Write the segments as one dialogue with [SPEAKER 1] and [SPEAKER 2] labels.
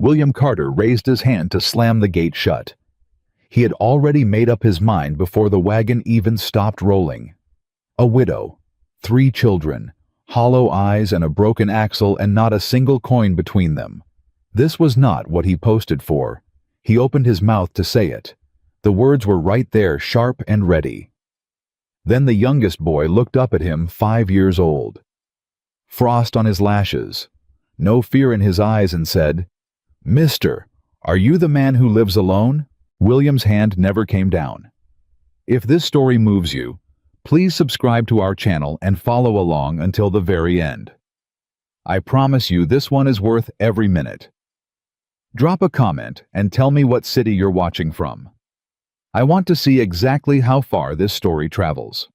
[SPEAKER 1] William Carter raised his hand to slam the gate shut. He had already made up his mind before the wagon even stopped rolling. A widow, 3 children, hollow eyes and a broken axle and not a single coin between them. This was not what he posted for. He opened his mouth to say it. The words were right there, sharp and ready. Then the youngest boy looked up at him, 5 years old. Frost on his lashes, no fear in his eyes, and said, "Mister, are you the man who lives alone?" William's hand never came down. If this story moves you, please subscribe to our channel and follow along until the very end. I promise you this one is worth every minute. Drop a comment and tell me what city you're watching from. I want to see exactly how far this story travels.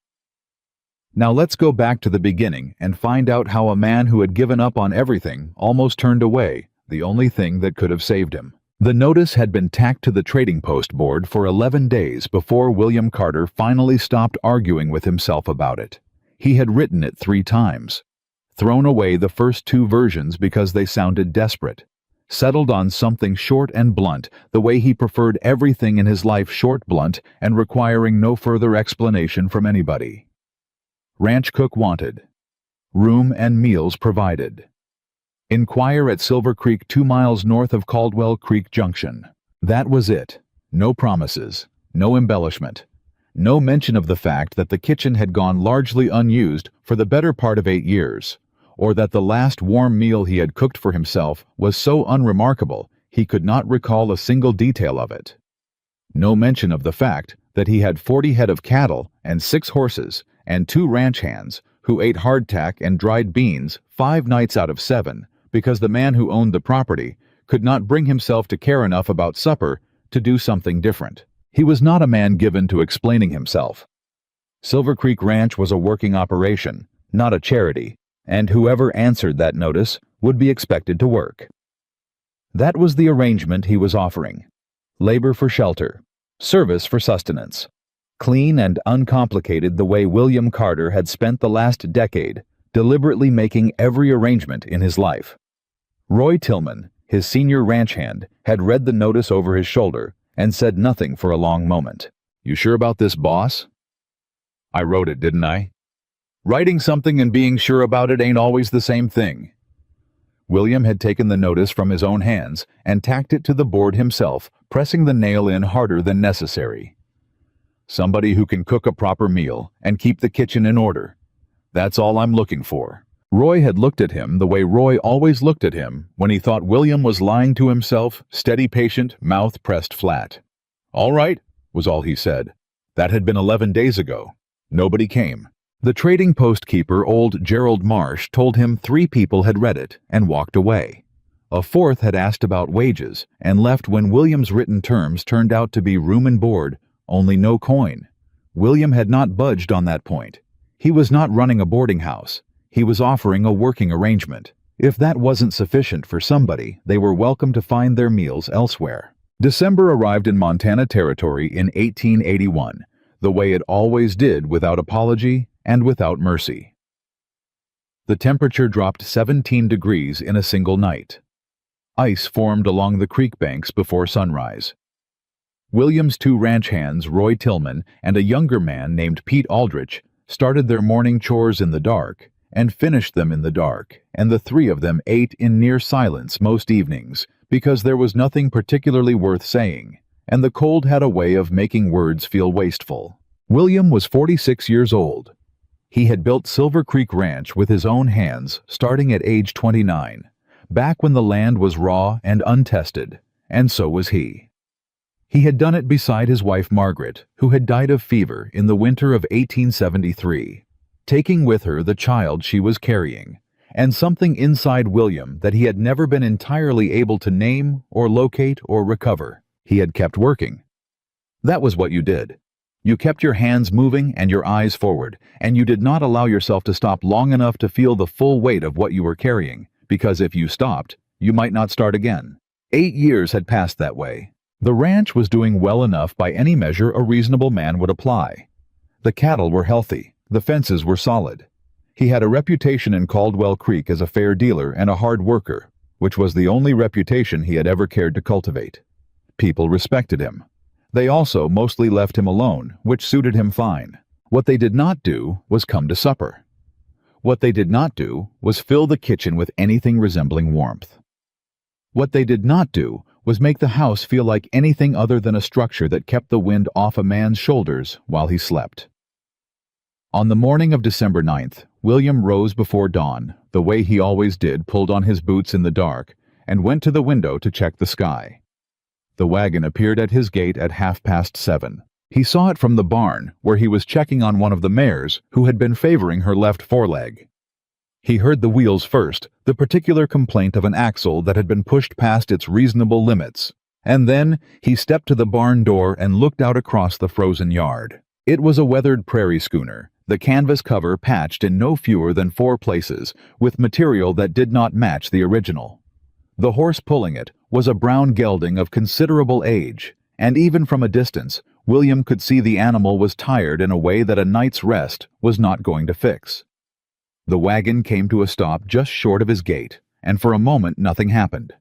[SPEAKER 1] Now let's go back to the beginning and find out how a man who had given up on everything almost turned away the only thing that could have saved him. The notice had been tacked to the trading post board for 11 days before William Carter finally stopped arguing with himself about it. He had written it 3 times, thrown away the first 2 versions because they sounded desperate, settled on something short and blunt, the way he preferred everything in his life, short, blunt, and requiring no further explanation from anybody. Ranch cook wanted. Room and meals provided. Inquire at Silver Creek 2 miles north of Caldwell Creek Junction. That was it. No promises, no embellishment, no mention of the fact that the kitchen had gone largely unused for the better part of 8 years, or that the last warm meal he had cooked for himself was so unremarkable he could not recall a single detail of it. No mention of the fact that he had 40 head of cattle and 6 horses and 2 ranch hands who ate hardtack and dried beans 5 nights out of 7, because the man who owned the property could not bring himself to care enough about supper to do something different. He was not a man given to explaining himself. Silver Creek Ranch was a working operation, not a charity, and whoever answered that notice would be expected to work. That was the arrangement he was offering. Labor for shelter, service for sustenance. Clean and uncomplicated, the way William Carter had spent the last decade, deliberately making every arrangement in his life. Roy Tillman, his senior ranch hand, had read the notice over his shoulder and said nothing for a long moment. "You sure about this, boss?" "I wrote it, didn't I?" "Writing something and being sure about it ain't always the same thing." William had taken the notice from his own hands and tacked it to the board himself, pressing the nail in harder than necessary. "Somebody who can cook a proper meal and keep the kitchen in order. That's all I'm looking for." Roy had looked at him the way Roy always looked at him when he thought William was lying to himself, steady, patient, mouth pressed flat. "All right," was all he said. That had been 11 days ago. Nobody came. The trading post keeper, old Gerald Marsh, told him 3 people had read it and walked away. A 4th had asked about wages and left when William's written terms turned out to be room and board, only no coin. William had not budged on that point. He was not running a boarding house. He was offering a working arrangement. If that wasn't sufficient for somebody, they were welcome to find their meals elsewhere. December arrived in Montana Territory in 1881, the way it always did, without apology and without mercy. The temperature dropped 17 degrees in a single night. Ice formed along the creek banks before sunrise. William's 2 ranch hands, Roy Tillman and a younger man named Pete Aldrich, started their morning chores in the dark and finished them in the dark, and the 3 of them ate in near silence most evenings because there was nothing particularly worth saying, and the cold had a way of making words feel wasteful. William was 46 years old. He had built Silver Creek Ranch with his own hands starting at age 29, back when the land was raw and untested, and so was he. He had done it beside his wife Margaret, who had died of fever in the winter of 1873, taking with her the child she was carrying, and something inside William that he had never been entirely able to name or locate or recover. He had kept working. That was what you did. You kept your hands moving and your eyes forward, and you did not allow yourself to stop long enough to feel the full weight of what you were carrying, because if you stopped, you might not start again. 8 years had passed that way. The ranch was doing well enough by any measure a reasonable man would apply. The cattle were healthy. The fences were solid. He had a reputation in Caldwell Creek as a fair dealer and a hard worker. which was the only reputation he had ever cared to cultivate. People respected him. They also mostly left him alone, which suited him fine. What they did not do was come to supper. What they did not do was fill the kitchen with anything resembling warmth. What they did not do was make the house feel like anything other than a structure that kept the wind off a man's shoulders while he slept. On the morning of December 9th, William rose before dawn, the way he always did, pulled on his boots in the dark, and went to the window to check the sky. The wagon appeared at his gate at 7:30. He saw it from the barn, where he was checking on one of the mares, who had been favoring her left foreleg. He heard the wheels first, the particular complaint of an axle that had been pushed past its reasonable limits, and then he stepped to the barn door and looked out across the frozen yard. It was a weathered prairie schooner, the canvas cover patched in no fewer than 4 places, with material that did not match the original. The horse pulling it was a brown gelding of considerable age, and even from a distance, William could see the animal was tired in a way that a night's rest was not going to fix. The wagon came to a stop just short of his gate, and for a moment nothing happened.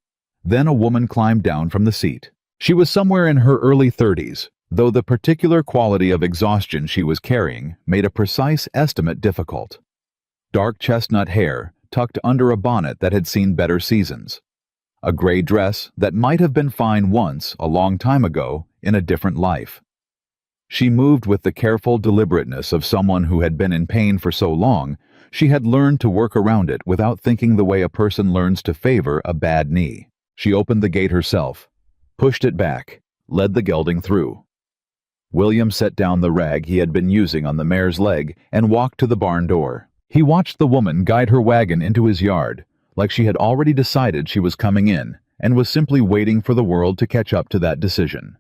[SPEAKER 1] Then a woman climbed down from the seat. She was somewhere in her early 30s, though the particular quality of exhaustion she was carrying made a precise estimate difficult. Dark chestnut hair tucked under a bonnet that had seen better seasons. A gray dress that might have been fine once, a long time ago, in a different life. She moved with the careful deliberateness of someone who had been in pain for so long, she had learned to work around it without thinking the way a person learns to favor a bad knee. She opened the gate herself, pushed it back, led the gelding through. William set down the rag he had been using on the mare's leg and walked to the barn door. He watched the woman guide her wagon into his yard, like she had already decided she was coming in, and was simply waiting for the world to catch up to that decision.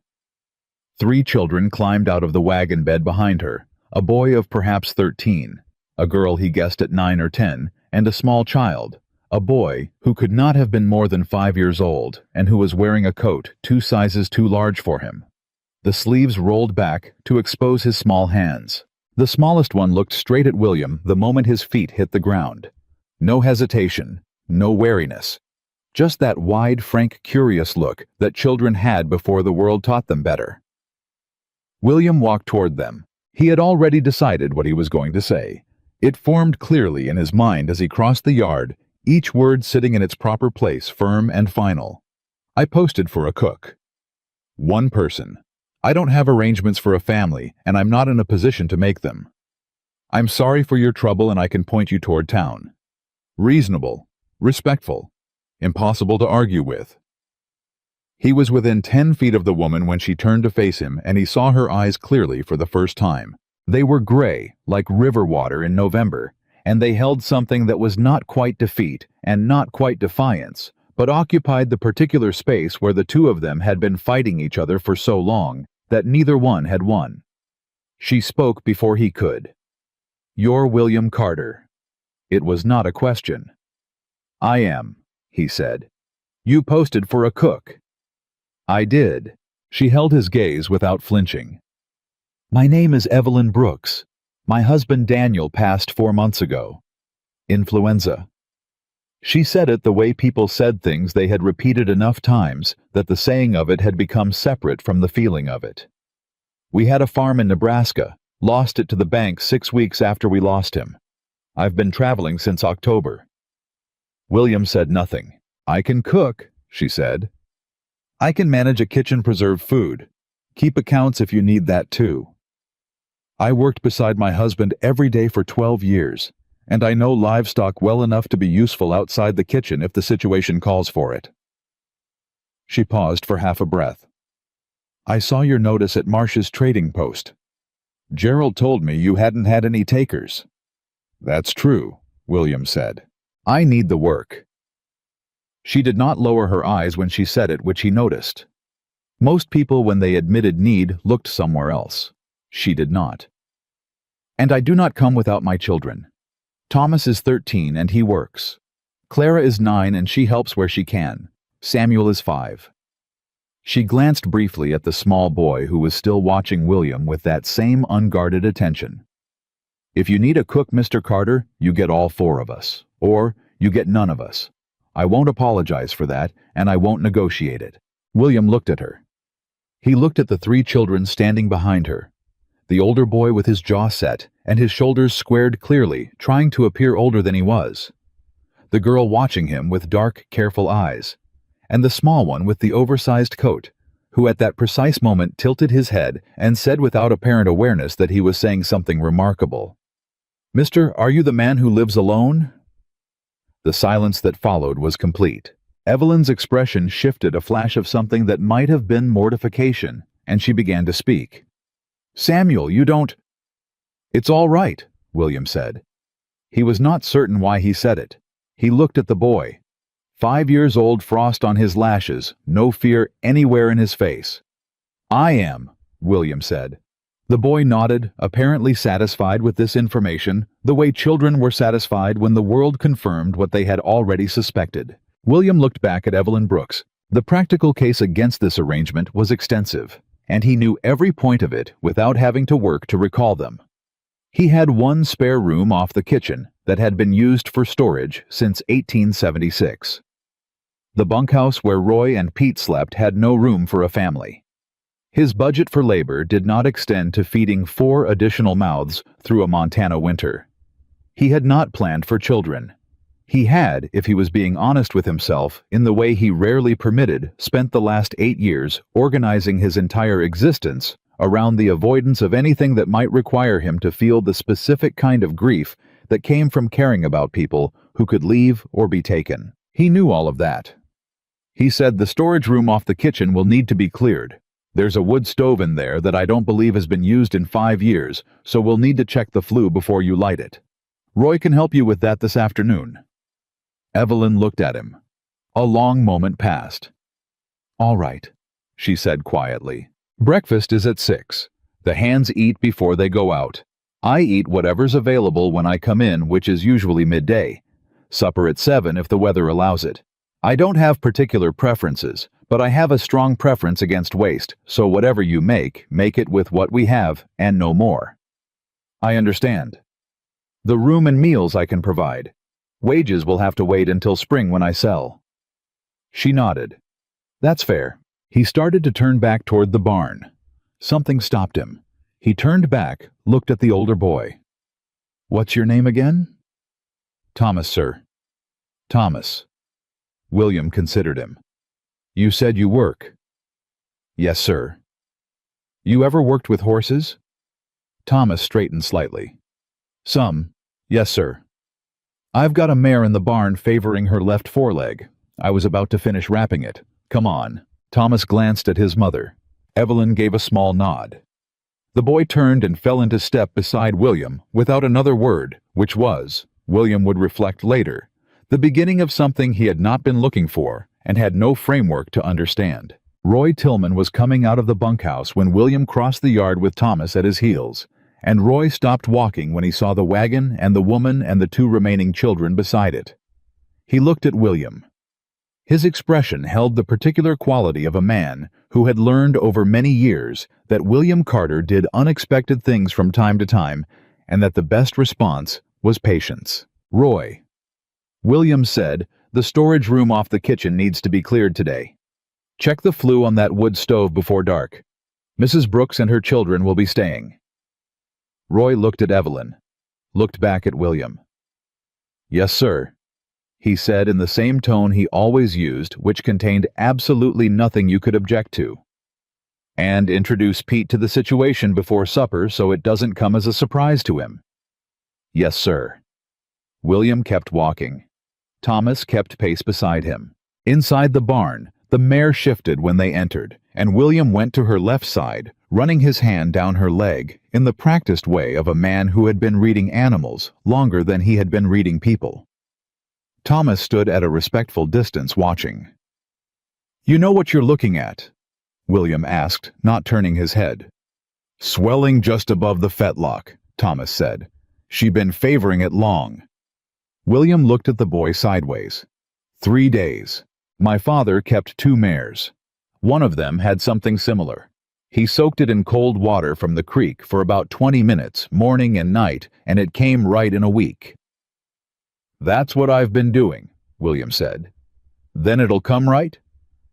[SPEAKER 1] 3 children climbed out of the wagon bed behind her, a boy of perhaps 13, a girl he guessed at 9 or 10, and a small child, a boy who could not have been more than 5 years old and who was wearing a coat 2 sizes too large for him. The sleeves rolled back to expose his small hands. The smallest one looked straight at William the moment his feet hit the ground. No hesitation, no wariness. Just that wide, frank, curious look that children had before the world taught them better. William walked toward them. He had already decided what he was going to say. It formed clearly in his mind as he crossed the yard, each word sitting in its proper place, firm and final. I posted for a cook. 1 person. I don't have arrangements for a family, and I'm not in a position to make them. I'm sorry for your trouble, and I can point you toward town. Reasonable, respectful, impossible to argue with. He was within 10 feet of the woman when she turned to face him, and he saw her eyes clearly for the first time. They were gray, like river water in November, and they held something that was not quite defeat and not quite defiance, but occupied the particular space where the 2 of them had been fighting each other for so long that neither one had won. She spoke before he could. "You're William Carter." It was not a question. "I am," he said. "You posted for a cook." "I did." She held his gaze without flinching. "My name is Evelyn Brooks. My husband Daniel passed 4 months ago. Influenza." She said it the way people said things they had repeated enough times that the saying of it had become separate from the feeling of it. "We had a farm in Nebraska, lost it to the bank 6 weeks after we lost him. I've been traveling since October." William said nothing. "I can cook," she said. "I can manage a kitchen preserved food. Keep accounts if you need that too. I worked beside my husband every day for 12 years, and I know livestock well enough to be useful outside the kitchen if the situation calls for it." She paused for half a breath. "I saw your notice at Marsh's trading post. Gerald told me you hadn't had any takers." "That's true," William said. "I need the work." She did not lower her eyes when she said it, which he noticed. Most people, when they admitted need, looked somewhere else. She did not. "And I do not come without my children. Thomas is 13 and he works. Clara is 9 and she helps where she can. Samuel is 5. She glanced briefly at the small boy who was still watching William with that same unguarded attention. "If you need a cook, Mr. Carter, you get all 4 of us. Or you get none of us. I won't apologize for that, and I won't negotiate it." William looked at her. He looked at the 3 children standing behind her. The older boy with his jaw set and his shoulders squared clearly, trying to appear older than he was. The girl watching him with dark, careful eyes. And the small one with the oversized coat, who at that precise moment tilted his head and said without apparent awareness that he was saying something remarkable, "Mister, are you the man who lives alone?" The silence that followed was complete. Evelyn's expression shifted a flash of something that might have been mortification, and she began to speak. "Samuel, you don't—" "It's all right," William said. He was not certain why he said it. He looked at the boy. 5 years old, frost on his lashes, no fear anywhere in his face. "I am," William said. The boy nodded, apparently satisfied with this information, the way children were satisfied when the world confirmed what they had already suspected. William looked back at Evelyn Brooks. The practical case against this arrangement was extensive, and he knew every point of it without having to work to recall them. He had one spare room off the kitchen that had been used for storage since 1876. The bunkhouse where Roy and Pete slept had no room for a family. His budget for labor did not extend to feeding 4 additional mouths through a Montana winter. He had not planned for children. He had, if he was being honest with himself, in the way he rarely permitted, spent the last 8 years organizing his entire existence around the avoidance of anything that might require him to feel the specific kind of grief that came from caring about people who could leave or be taken. He knew all of that. He said, "The storage room off the kitchen will need to be cleared. There's a wood stove in there that I don't believe has been used in 5 years, so we'll need to check the flue before you light it. Roy can help you with that this afternoon." Evelyn looked at him. A long moment passed. "All right," she said quietly. "Breakfast is at 6. The hands eat before they go out. I eat whatever's available when I come in, which is usually midday. Supper at 7 if the weather allows it. I don't have particular preferences, but I have a strong preference against waste, so whatever you make it with what we have and no more." "I understand. The room and meals I can provide. Wages will have to wait until spring when I sell." She nodded. "That's fair." He started to turn back toward the barn. Something stopped him. He turned back, looked at the older boy. "What's your name again?" "Thomas, sir." "Thomas." William considered him. "You said you work." "Yes, sir." "You ever worked with horses?" Thomas straightened slightly. "Some. Yes, sir. I've got a mare in the barn favoring her left foreleg. I was about to finish wrapping it. Come on." Thomas glanced at his mother. Evelyn gave a small nod. The boy turned and fell into step beside William without another word, which was, William would reflect later, the beginning of something he had not been looking for and had no framework to understand. Roy Tillman was coming out of the bunkhouse when William crossed the yard with Thomas at his heels, and Roy stopped walking when he saw the wagon and the woman and the 2 remaining children beside it. He looked at William. His expression held the particular quality of a man who had learned over many years that William Carter did unexpected things from time to time and that the best response was patience. "Roy," William said, "the storage room off the kitchen needs to be cleared today. Check the flue on that wood stove before dark. Mrs. Brooks and her children will be staying." Roy looked at Evelyn, looked back at William. "Yes, sir," he said in the same tone he always used, which contained absolutely nothing you could object to. "And introduce Pete to the situation before supper so it doesn't come as a surprise to him." "Yes, sir." William kept walking. Thomas kept pace beside him. Inside the barn, the mare shifted when they entered, and William went to her left side, running his hand down her leg in the practiced way of a man who had been reading animals longer than he had been reading people. Thomas stood at a respectful distance watching. "You know what you're looking at?" William asked, not turning his head. "Swelling just above the fetlock," Thomas said. "She been favoring it long." William looked at the boy sideways. 3 days. My father kept 2 mares. One of them had something similar. He soaked it in cold water from the creek for about 20 minutes, morning and night, and it came right in a week. "That's what I've been doing," William said. "Then it'll come right?"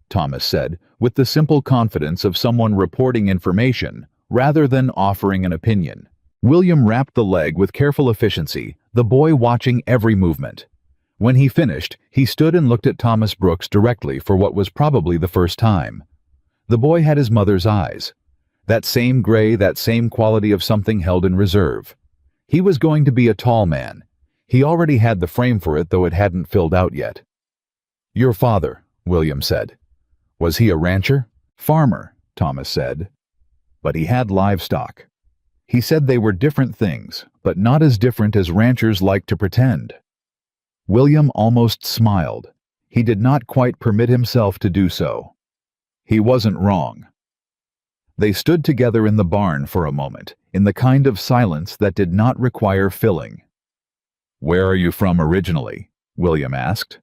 [SPEAKER 1] Thomas said, with the simple confidence of someone reporting information rather than offering an opinion. William wrapped the leg with careful efficiency, the boy watching every movement. When he finished, he stood and looked at Thomas Brooks directly for what was probably the first time. The boy had his mother's eyes. That same gray, that same quality of something held in reserve. He was going to be a tall man. He already had the frame for it, though it hadn't filled out yet. "Your father," William said. "Was he a rancher?" "Farmer," Thomas said. "But he had livestock." He said they were different things, but not as different as ranchers like to pretend. William almost smiled. He did not quite permit himself to do so. He wasn't wrong. They stood together in the barn for a moment, in the kind of silence that did not require filling. "Where are you from originally?" William asked.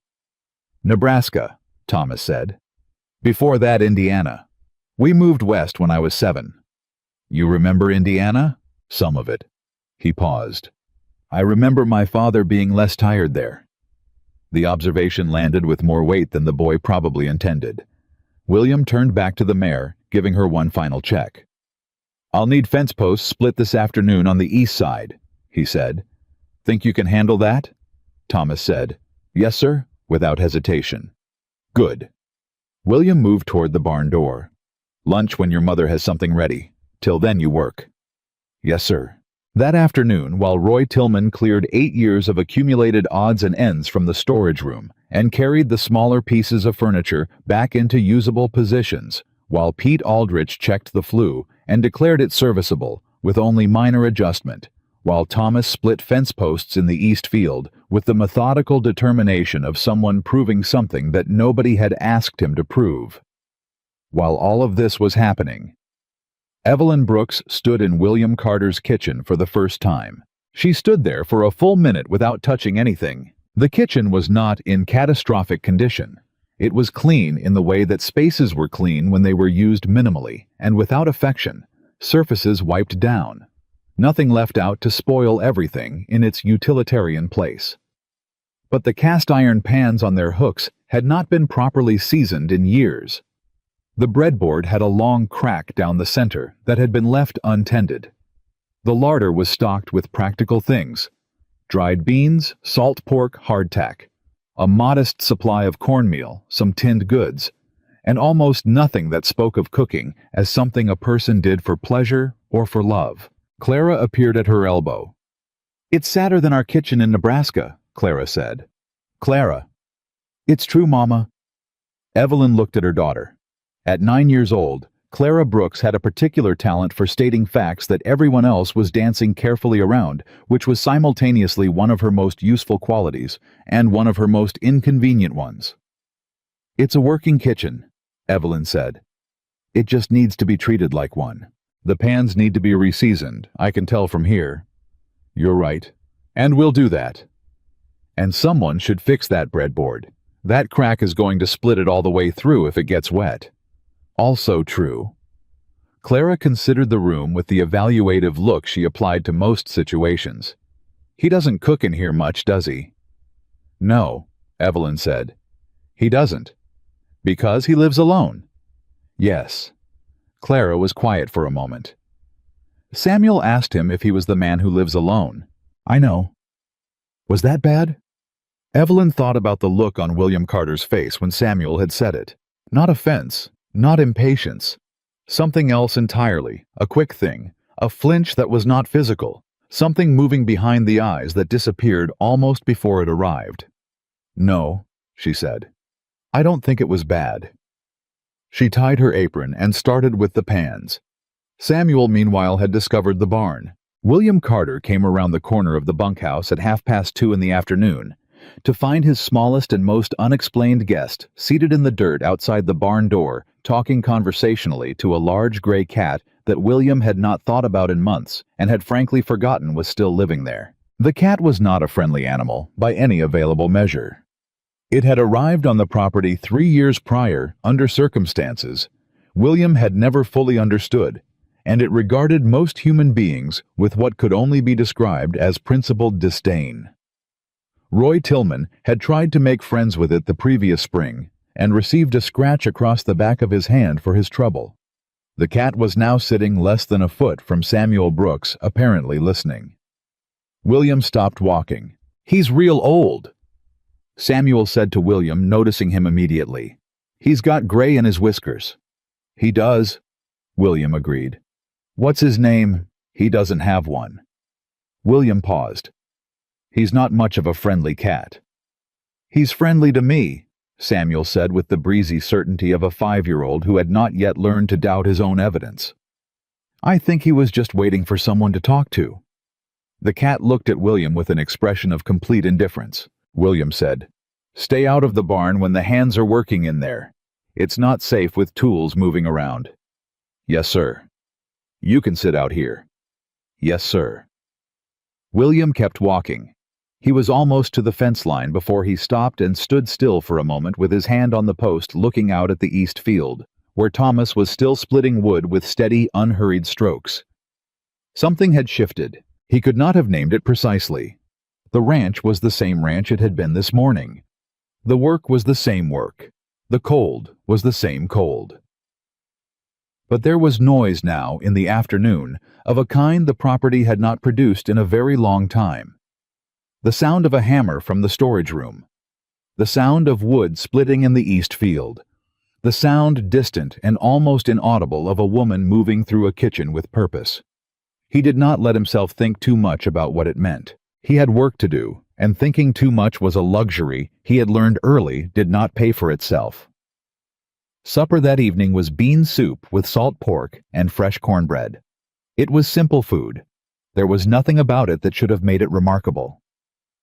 [SPEAKER 1] "Nebraska," Thomas said. "Before that, Indiana. We moved west when I was 7. "You remember Indiana?" "Some of it." He paused. "I remember my father being less tired there." The observation landed with more weight than the boy probably intended. William turned back to the mare, giving her one final check. "I'll need fence posts split this afternoon on the east side," he said. "Think you can handle that?" Thomas said, "Yes, sir," without hesitation. "Good." William moved toward the barn door. "Lunch when your mother has something ready. Till then you work." "Yes, sir." That afternoon, while Roy Tillman cleared 8 years of accumulated odds and ends from the storage room and carried the smaller pieces of furniture back into usable positions, while Pete Aldrich checked the flue and declared it serviceable with only minor adjustment, while Thomas split fence posts in the east field with the methodical determination of someone proving something that nobody had asked him to prove. While all of this was happening, Evelyn Brooks stood in William Carter's kitchen for the first time. She stood there for a full minute without touching anything. The kitchen was not in catastrophic condition. It was clean in the way that spaces were clean when they were used minimally and without affection, surfaces wiped down. Nothing left out to spoil everything in its utilitarian place. But the cast iron pans on their hooks had not been properly seasoned in years. The breadboard had a long crack down the center that had been left untended. The larder was stocked with practical things: dried beans, salt pork, hardtack, a modest supply of cornmeal, some tinned goods, and almost nothing that spoke of cooking as something a person did for pleasure or for love. Clara appeared at her elbow. "It's sadder than our kitchen in Nebraska," Clara said. "Clara." "It's true, Mama." Evelyn looked at her daughter. At 9 years old, Clara Brooks had a particular talent for stating facts that everyone else was dancing carefully around, which was simultaneously one of her most useful qualities and one of her most inconvenient ones. "It's a working kitchen," Evelyn said. "It just needs to be treated like one. The pans need to be reseasoned, I can tell from here." "You're right. And we'll do that." "And someone should fix that breadboard. That crack is going to split it all the way through if it gets wet." "Also true." Clara considered the room with the evaluative look she applied to most situations. "He doesn't cook in here much, does he?" "No," Evelyn said. "He doesn't. Because he lives alone." "Yes." Clara was quiet for a moment. "Samuel asked him if he was the man who lives alone." "I know." "Was that bad?" Evelyn thought about the look on William Carter's face when Samuel had said it. Not offense. Not impatience. Something else entirely, a quick thing, a flinch that was not physical, something moving behind the eyes that disappeared almost before it arrived. "No," she said. "I don't think it was bad." She tied her apron and started with the pans. Samuel, meanwhile, had discovered the barn. William Carter came around the corner of the bunkhouse at 2:30 in the afternoon, to find his smallest and most unexplained guest seated in the dirt outside the barn door, talking conversationally to a large gray cat that William had not thought about in months and had frankly forgotten was still living there. The cat was not a friendly animal by any available measure. It had arrived on the property 3 years prior under circumstances William had never fully understood, and it regarded most human beings with what could only be described as principled disdain. Roy Tillman had tried to make friends with it the previous spring, and received a scratch across the back of his hand for his trouble. The cat was now sitting less than a foot from Samuel Brooks, apparently listening. William stopped walking. "He's real old," Samuel said to William, noticing him immediately. "He's got gray in his whiskers." "He does," William agreed. "What's his name?" "He doesn't have one." William paused. "He's not much of a friendly cat." "He's friendly to me," Samuel said with the breezy certainty of a 5-year-old who had not yet learned to doubt his own evidence. "I think he was just waiting for someone to talk to." The cat looked at William with an expression of complete indifference. William said, "Stay out of the barn when the hands are working in there. It's not safe with tools moving around." "Yes, sir." "You can sit out here." "Yes, sir." William kept walking. He was almost to the fence line before he stopped and stood still for a moment with his hand on the post looking out at the east field, where Thomas was still splitting wood with steady, unhurried strokes. Something had shifted. He could not have named it precisely. The ranch was the same ranch it had been this morning. The work was the same work. The cold was the same cold. But there was noise now in the afternoon of a kind the property had not produced in a very long time. The sound of a hammer from the storage room. The sound of wood splitting in the east field. The sound, distant and almost inaudible, of a woman moving through a kitchen with purpose. He did not let himself think too much about what it meant. He had work to do, and thinking too much was a luxury he had learned early did not pay for itself. Supper that evening was bean soup with salt pork and fresh cornbread. It was simple food. There was nothing about it that should have made it remarkable.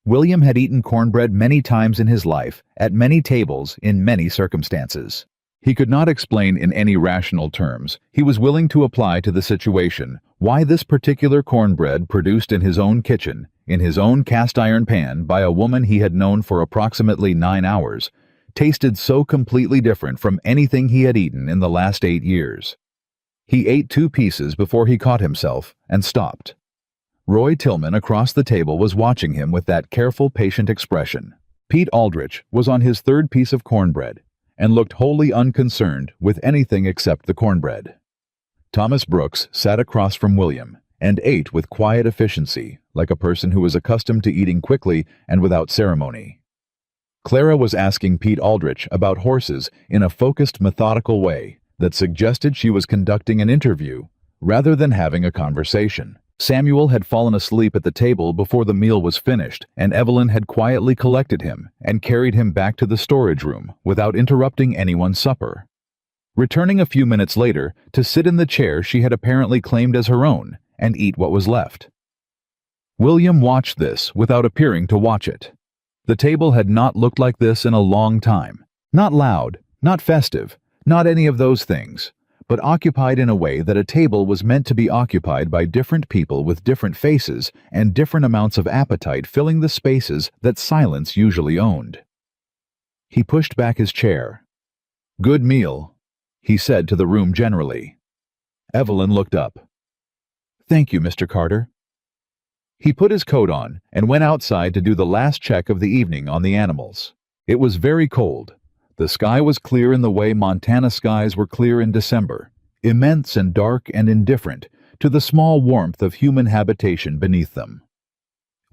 [SPEAKER 1] William had eaten cornbread many times in his life, at many tables, in many circumstances. He could not explain in any rational terms. He was willing to apply to the situation why this particular cornbread produced in his own kitchen, in his own cast-iron pan by a woman he had known for approximately 9 hours, tasted so completely different from anything he had eaten in the last 8 years. He ate 2 pieces before he caught himself and stopped. Roy Tillman across the table was watching him with that careful, patient expression. Pete Aldrich was on his 3rd piece of cornbread and looked wholly unconcerned with anything except the cornbread. Thomas Brooks sat across from William and ate with quiet efficiency, like a person who was accustomed to eating quickly and without ceremony. Clara was asking Pete Aldrich about horses in a focused, methodical way that suggested she was conducting an interview rather than having a conversation. Samuel had fallen asleep at the table before the meal was finished, and Evelyn had quietly collected him and carried him back to the storage room without interrupting anyone's supper. Returning a few minutes later to sit in the chair she had apparently claimed as her own and eat what was left. William watched this without appearing to watch it. The table had not looked like this in a long time. Not loud, not festive, not any of those things, but occupied in a way that a table was meant to be occupied by different people with different faces and different amounts of appetite filling the spaces that silence usually owned. He pushed back his chair. "Good meal," he said to the room generally. Evelyn looked up. "Thank you, Mr. Carter." He put his coat on and went outside to do the last check of the evening on the animals. It was very cold. The sky was clear in the way Montana skies were clear in December, immense and dark and indifferent to the small warmth of human habitation beneath them.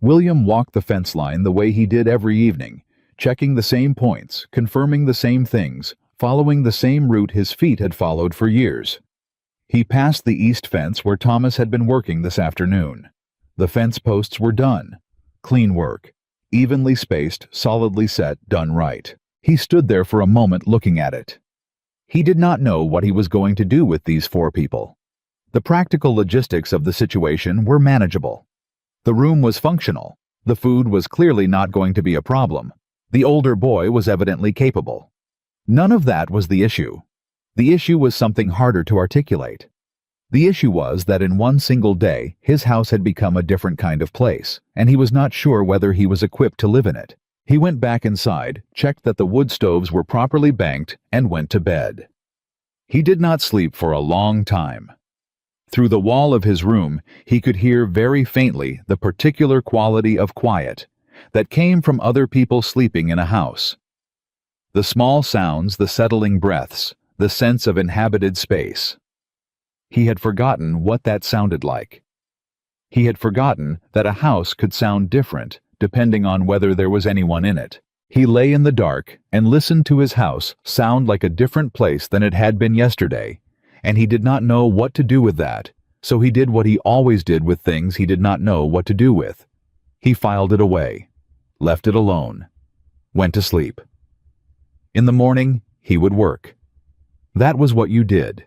[SPEAKER 1] William walked the fence line the way he did every evening, checking the same points, confirming the same things, following the same route his feet had followed for years. He passed the east fence where Thomas had been working this afternoon. The fence posts were done. Clean work. Evenly spaced, solidly set, done right. He stood there for a moment looking at it. He did not know what he was going to do with these 4 people. The practical logistics of the situation were manageable. The room was functional. The food was clearly not going to be a problem. The older boy was evidently capable. None of that was the issue. The issue was something harder to articulate. The issue was that in one single day, his house had become a different kind of place, and he was not sure whether he was equipped to live in it. He went back inside, checked that the wood stoves were properly banked, and went to bed. He did not sleep for a long time. Through the wall of his room, he could hear very faintly the particular quality of quiet that came from other people sleeping in a house. The small sounds, the settling breaths, the sense of inhabited space. He had forgotten what that sounded like. He had forgotten that a house could sound different depending on whether there was anyone in it. He lay in the dark and listened to his house sound like a different place than it had been yesterday, and he did not know what to do with that, so he did what he always did with things he did not know what to do with. He filed it away, left it alone, went to sleep. In the morning, he would work. That was what you did.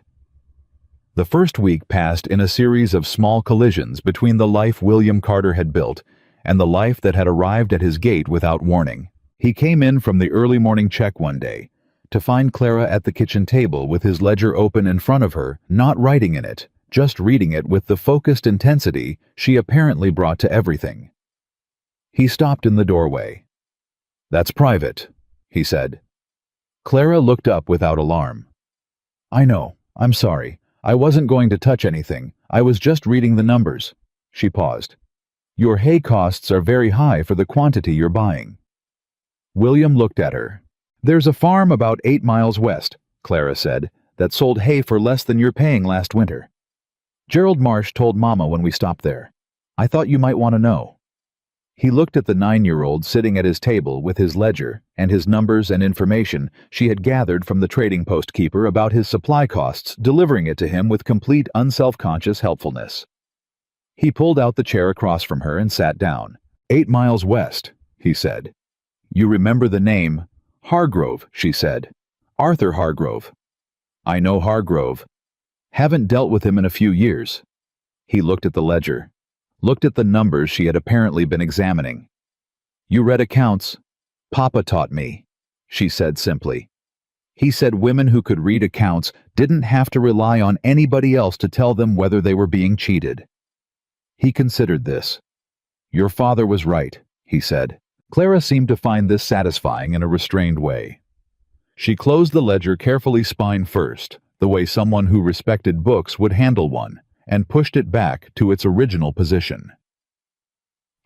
[SPEAKER 1] The first week passed in a series of small collisions between the life William Carter had built and the life that had arrived at his gate without warning. He came in from the early morning check one day to find Clara at the kitchen table with his ledger open in front of her, not writing in it, just reading it with the focused intensity she apparently brought to everything. He stopped in the doorway. "That's private," he said. Clara looked up without alarm. "I know. I'm sorry. I wasn't going to touch anything. I was just reading the numbers." She paused. "Your hay costs are very high for the quantity you're buying." William looked at her. "There's a farm about 8 miles west," Clara said, "that sold hay for less than you're paying last winter. Gerald Marsh told Mama when we stopped there. I thought you might want to know." He looked at the 9-year-old sitting at his table with his ledger and his numbers and information she had gathered from the trading post keeper about his supply costs, delivering it to him with complete unself-conscious helpfulness. He pulled out the chair across from her and sat down. 8 miles west," he said. "You remember the name?" "Hargrove," she said. "Arthur Hargrove." "I know Hargrove. Haven't dealt with him in a few years." He looked at the ledger, looked at the numbers she had apparently been examining. "You read accounts?" "Papa taught me," she said simply. He said women who could read accounts didn't have to rely on anybody else to tell them whether they were being cheated. He considered this. "Your father was right," he said. Clara seemed to find this satisfying in a restrained way. She closed the ledger carefully spine first, the way someone who respected books would handle one, and pushed it back to its original position.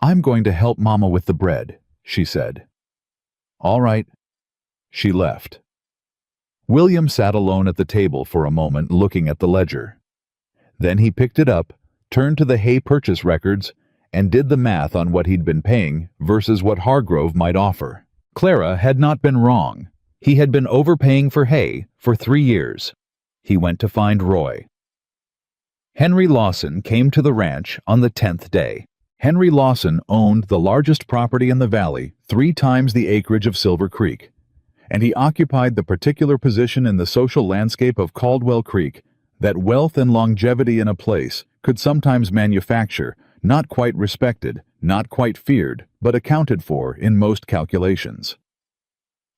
[SPEAKER 1] "I'm going to help Mama with the bread," she said. "All right." She left. William sat alone at the table for a moment looking at the ledger. Then he picked it up, turned to the hay purchase records, and did the math on what he'd been paying versus what Hargrove might offer. Clara had not been wrong. He had been overpaying for hay for 3 years. He went to find Roy. Henry Lawson came to the ranch on the 10th day. Henry Lawson owned the largest property in the valley, 3 times the acreage of Silver Creek, and he occupied the particular position in the social landscape of Caldwell Creek that wealth and longevity in a place could sometimes manufacture, not quite respected, not quite feared, but accounted for in most calculations.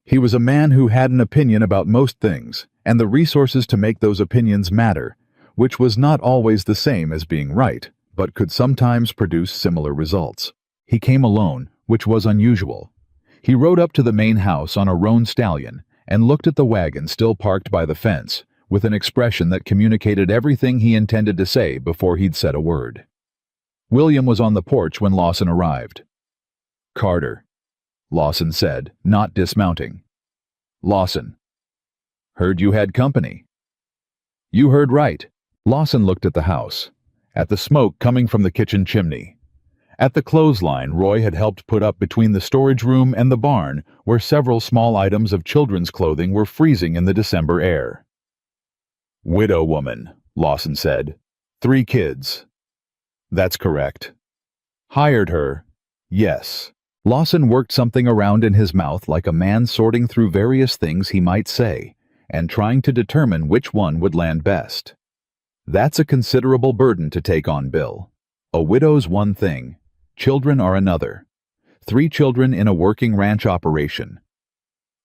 [SPEAKER 1] He was a man who had an opinion about most things, and the resources to make those opinions matter, which was not always the same as being right, but could sometimes produce similar results. He came alone, which was unusual. He rode up to the main house on a roan stallion and looked at the wagon still parked by the fence, with an expression that communicated everything he intended to say before he'd said a word. William was on the porch when Lawson arrived. "Carter," Lawson said, not dismounting. "Lawson. Heard you had company." "You heard right." Lawson looked at the house, at the smoke coming from the kitchen chimney, at the clothesline Roy had helped put up between the storage room and the barn where several small items of children's clothing were freezing in the December air. "Widow woman," Lawson said. 3 kids. "That's correct." "Hired her?" "Yes." Lawson worked something around in his mouth like a man sorting through various things he might say, and trying to determine which one would land best. "That's a considerable burden to take on, Bill. A widow's one thing, children are another. 3 children in a working ranch operation."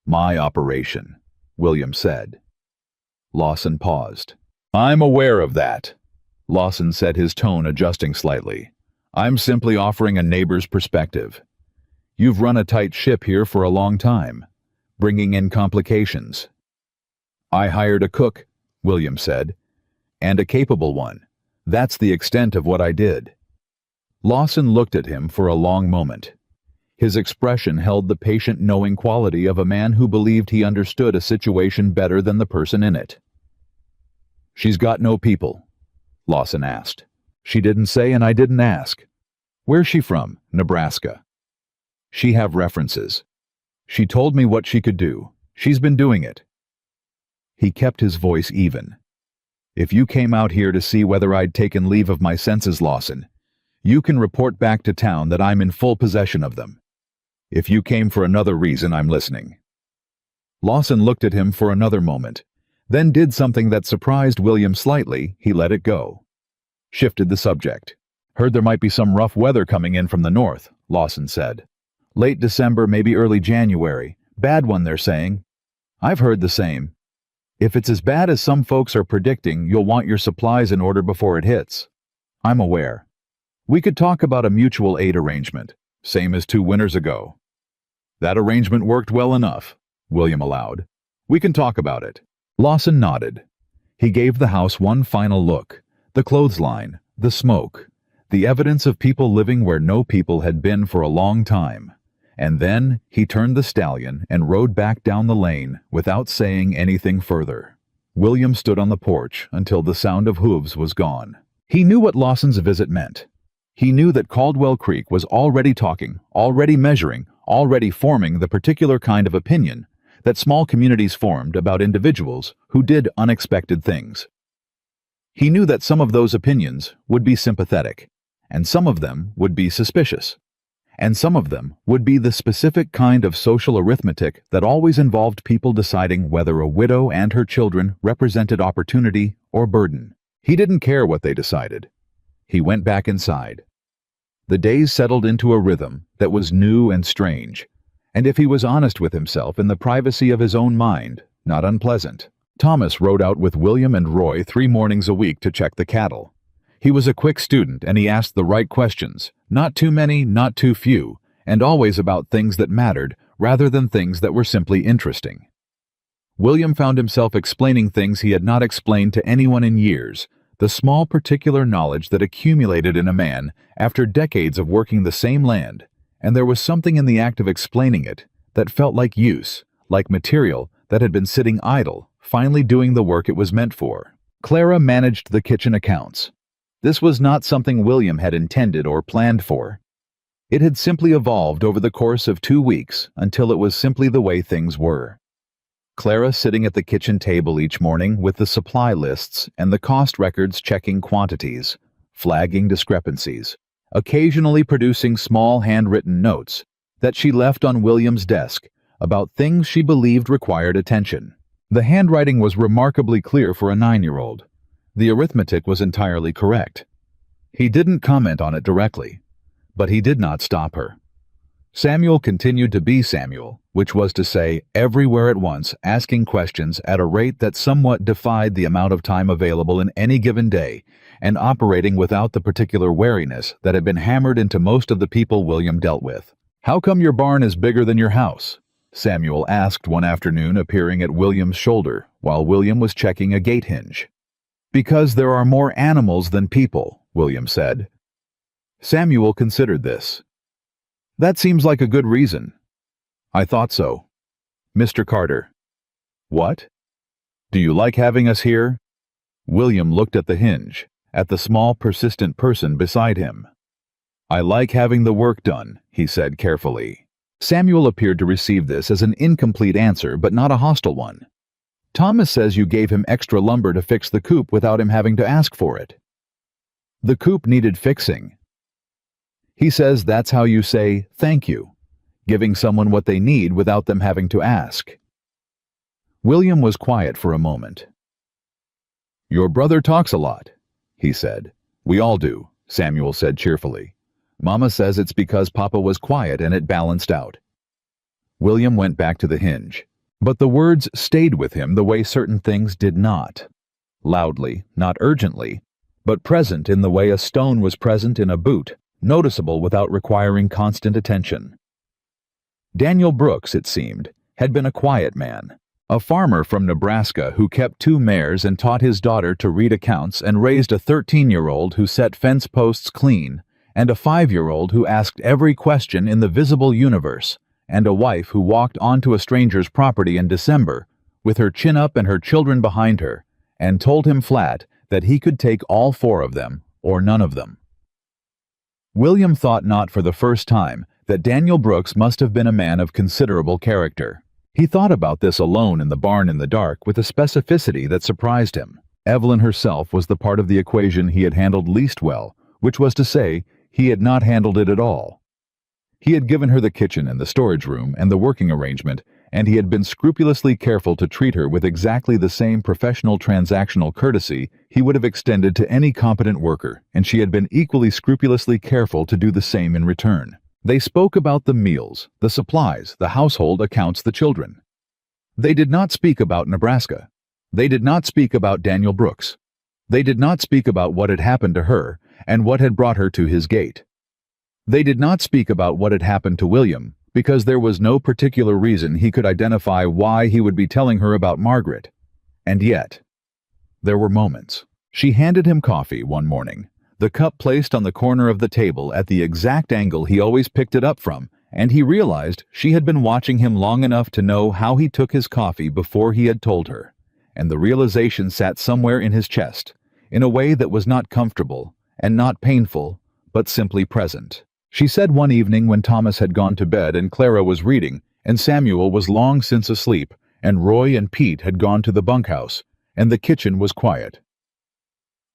[SPEAKER 1] "My operation," William said. Lawson paused. "I'm aware of that," Lawson said, his tone adjusting slightly. "I'm simply offering a neighbor's perspective. You've run a tight ship here for a long time, bringing in complications." "I hired a cook," William said, "and a capable one. That's the extent of what I did." Lawson looked at him for a long moment. His expression held the patient, knowing quality of a man who believed he understood a situation better than the person in it. "She's got no people?" Lawson asked. "She didn't say and I didn't ask." "Where's she from?" "Nebraska." "She have references. She told me what she could do. She's been doing it." He kept his voice even. "If you came out here to see whether I'd taken leave of my senses, Lawson, you can report back to town that I'm in full possession of them. If you came for another reason, I'm listening." Lawson looked at him for another moment, then did something that surprised William slightly. He let it go. Shifted the subject. "Heard there might be some rough weather coming in from the north," Lawson said. "Late December, maybe early January. Bad one, they're saying." "I've heard the same. If it's as bad as some folks are predicting, you'll want your supplies in order before it hits." "I'm aware. We could talk about a mutual aid arrangement, same as 2 winters ago." "That arrangement worked well enough," William allowed. "We can talk about it." Lawson nodded. He gave the house one final look. The clothesline, the smoke, the evidence of people living where no people had been for a long time. And then he turned the stallion and rode back down the lane without saying anything further. William stood on the porch until the sound of hooves was gone. He knew what Lawson's visit meant. He knew that Caldwell Creek was already talking, already measuring, already forming the particular kind of opinion that small communities formed about individuals who did unexpected things. He knew that some of those opinions would be sympathetic, and some of them would be suspicious, and some of them would be the specific kind of social arithmetic that always involved people deciding whether a widow and her children represented opportunity or burden. He didn't care what they decided. He went back inside. The days settled into a rhythm that was new and strange, and if he was honest with himself in the privacy of his own mind, not unpleasant. Thomas rode out with William and Roy 3 mornings a week to check the cattle. He was a quick student and he asked the right questions, not too many, not too few, and always about things that mattered rather than things that were simply interesting. William found himself explaining things he had not explained to anyone in years, the small particular knowledge that accumulated in a man after decades of working the same land, and there was something in the act of explaining it that felt like use, like material that had been sitting idle, finally doing the work it was meant for. Clara managed the kitchen accounts. This was not something William had intended or planned for. It had simply evolved over the course of 2 weeks until it was simply the way things were. Clara sitting at the kitchen table each morning with the supply lists and the cost records, checking quantities, flagging discrepancies, occasionally producing small handwritten notes that she left on William's desk about things she believed required attention. The handwriting was remarkably clear for a 9-year-old. The arithmetic was entirely correct. He didn't comment on it directly, but he did not stop her. Samuel continued to be Samuel, which was to say, everywhere at once, asking questions at a rate that somewhat defied the amount of time available in any given day, and operating without the particular wariness that had been hammered into most of the people William dealt with. "How come your barn is bigger than your house?" Samuel asked one afternoon, appearing at William's shoulder while William was checking a gate hinge. "Because there are more animals than people," William said. Samuel considered this. "That seems like a good reason." "I thought so." "Mr. Carter." "What? Do you like having us here?" William looked at the hinge, at the small, persistent person beside him. "I like having the work done," he said carefully. Samuel appeared to receive this as an incomplete answer, but not a hostile one. "Thomas says you gave him extra lumber to fix the coop without him having to ask for it." "The coop needed fixing." "He says that's how you say thank you, giving someone what they need without them having to ask." William was quiet for a moment. "Your brother talks a lot," he said. "We all do," Samuel said cheerfully. "Mama says it's because Papa was quiet and it balanced out." William went back to the hinge, but the words stayed with him the way certain things did not. Loudly, not urgently, but present in the way a stone was present in a boot, noticeable without requiring constant attention. Daniel Brooks, it seemed, had been a quiet man, a farmer from Nebraska who kept 2 mares and taught his daughter to read accounts and raised a 13-year-old who set fence posts clean and a 5-year-old who asked every question in the visible universe, and a wife who walked onto a stranger's property in December, with her chin up and her children behind her, and told him flat that he could take all 4 of them, or none of them. William thought not for the first time that Daniel Brooks must have been a man of considerable character. He thought about this alone in the barn in the dark with a specificity that surprised him. Evelyn herself was the part of the equation he had handled least well, which was to say, he had not handled it at all. He had given her the kitchen and the storage room and the working arrangement, and he had been scrupulously careful to treat her with exactly the same professional transactional courtesy he would have extended to any competent worker, and she had been equally scrupulously careful to do the same in return. They spoke about the meals, the supplies, the household accounts, the children. They did not speak about Nebraska. They did not speak about Daniel Brooks. They did not speak about what had happened to her and what had brought her to his gate. They did not speak about what had happened to William, because there was no particular reason he could identify why he would be telling her about Margaret. And yet, there were moments. She handed him coffee one morning, the cup placed on the corner of the table at the exact angle he always picked it up from, and he realized she had been watching him long enough to know how he took his coffee before he had told her, and the realization sat somewhere in his chest, in a way that was not comfortable and not painful, but simply present. She said one evening when Thomas had gone to bed and Clara was reading, and Samuel was long since asleep, and Roy and Pete had gone to the bunkhouse, and the kitchen was quiet.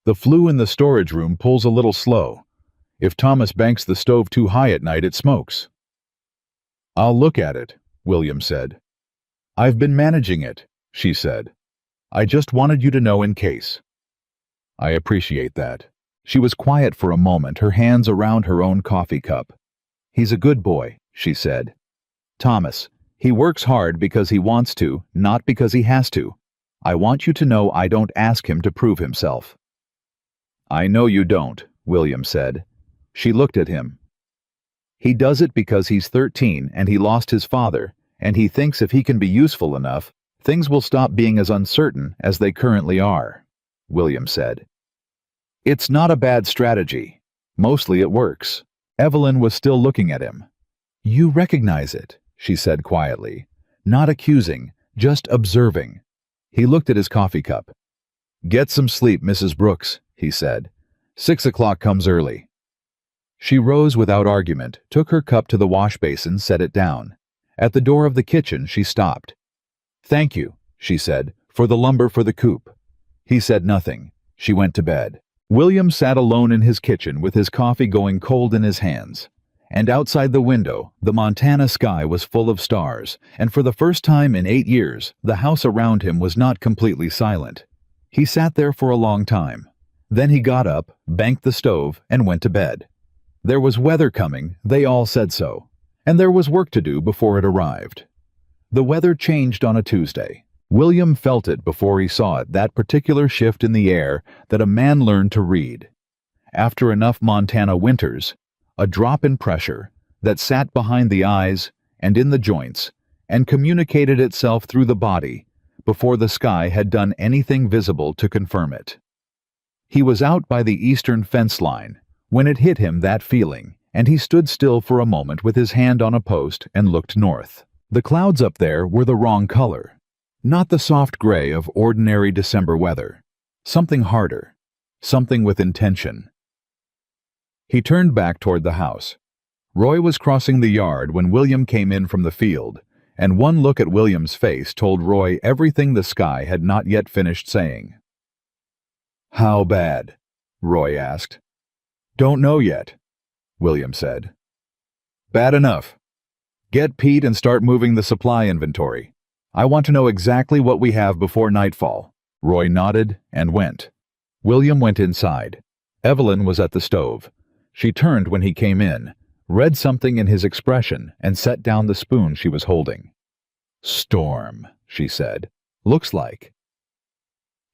[SPEAKER 1] "The flue in the storage room pulls a little slow. If Thomas banks the stove too high at night, it smokes." "I'll look at it," William said. "I've been managing it," she said. "I just wanted you to know in case." "I appreciate that." She was quiet for a moment, her hands around her own coffee cup. "He's a good boy," she said. "Thomas, he works hard because he wants to, not because he has to. I want you to know I don't ask him to prove himself." "I know you don't," William said. She looked at him. "He does it because he's 13 and he lost his father, and he thinks if he can be useful enough, things will stop being as uncertain as they currently are," William said. "It's not a bad strategy. Mostly it works." Evelyn was still looking at him. "You recognize it," she said quietly, not accusing, just observing. He looked at his coffee cup. "Get some sleep, Mrs. Brooks," he said. 6 o'clock comes early." She rose without argument, took her cup to the wash basin, set it down. At the door of the kitchen, she stopped. "Thank you," she said, "for the lumber for the coop." He said nothing. She went to bed. William sat alone in his kitchen with his coffee going cold in his hands. And outside the window, the Montana sky was full of stars, and for the first time in 8 years, the house around him was not completely silent. He sat there for a long time. Then he got up, banked the stove, and went to bed. There was weather coming, they all said so, and there was work to do before it arrived. The weather changed on a Tuesday. William felt it before he saw it, that particular shift in the air that a man learned to read. After enough Montana winters, a drop in pressure that sat behind the eyes and in the joints and communicated itself through the body before the sky had done anything visible to confirm it. He was out by the eastern fence line when it hit him, that feeling, and he stood still for a moment with his hand on a post and looked north. The clouds up there were the wrong color. Not the soft gray of ordinary December weather. Something harder. Something with intention. He turned back toward the house. Roy was crossing the yard when William came in from the field, and one look at William's face told Roy everything the sky had not yet finished saying. "How bad?" Roy asked. "Don't know yet," William said. "Bad enough. Get Pete and start moving the supply inventory. I want to know exactly what we have before nightfall." Roy nodded and went. William went inside. Evelyn was at the stove. She turned when he came in, read something in his expression, and set down the spoon she was holding. "Storm," she said. "Looks like."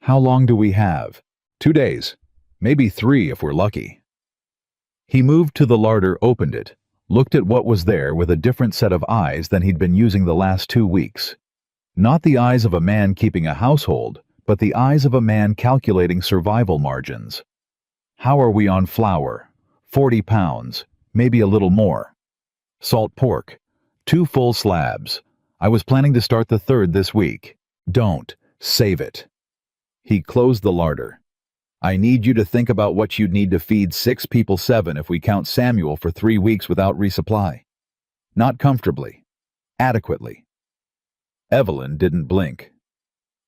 [SPEAKER 1] "How long do we have?" 2 days. Maybe 3 if we're lucky." He moved to the larder, opened it, looked at what was there with a different set of eyes than he'd been using the last 2 weeks. Not the eyes of a man keeping a household, but the eyes of a man calculating survival margins. "How are we on flour?" 40 pounds, maybe a little more. Salt pork, 2 full slabs. I was planning to start the third this week. Don't. Save it. He closed the larder. I need you to think about what you'd need to feed 6 people 7 if we count Samuel for 3 weeks without resupply. Not comfortably. Adequately. Evelyn didn't blink.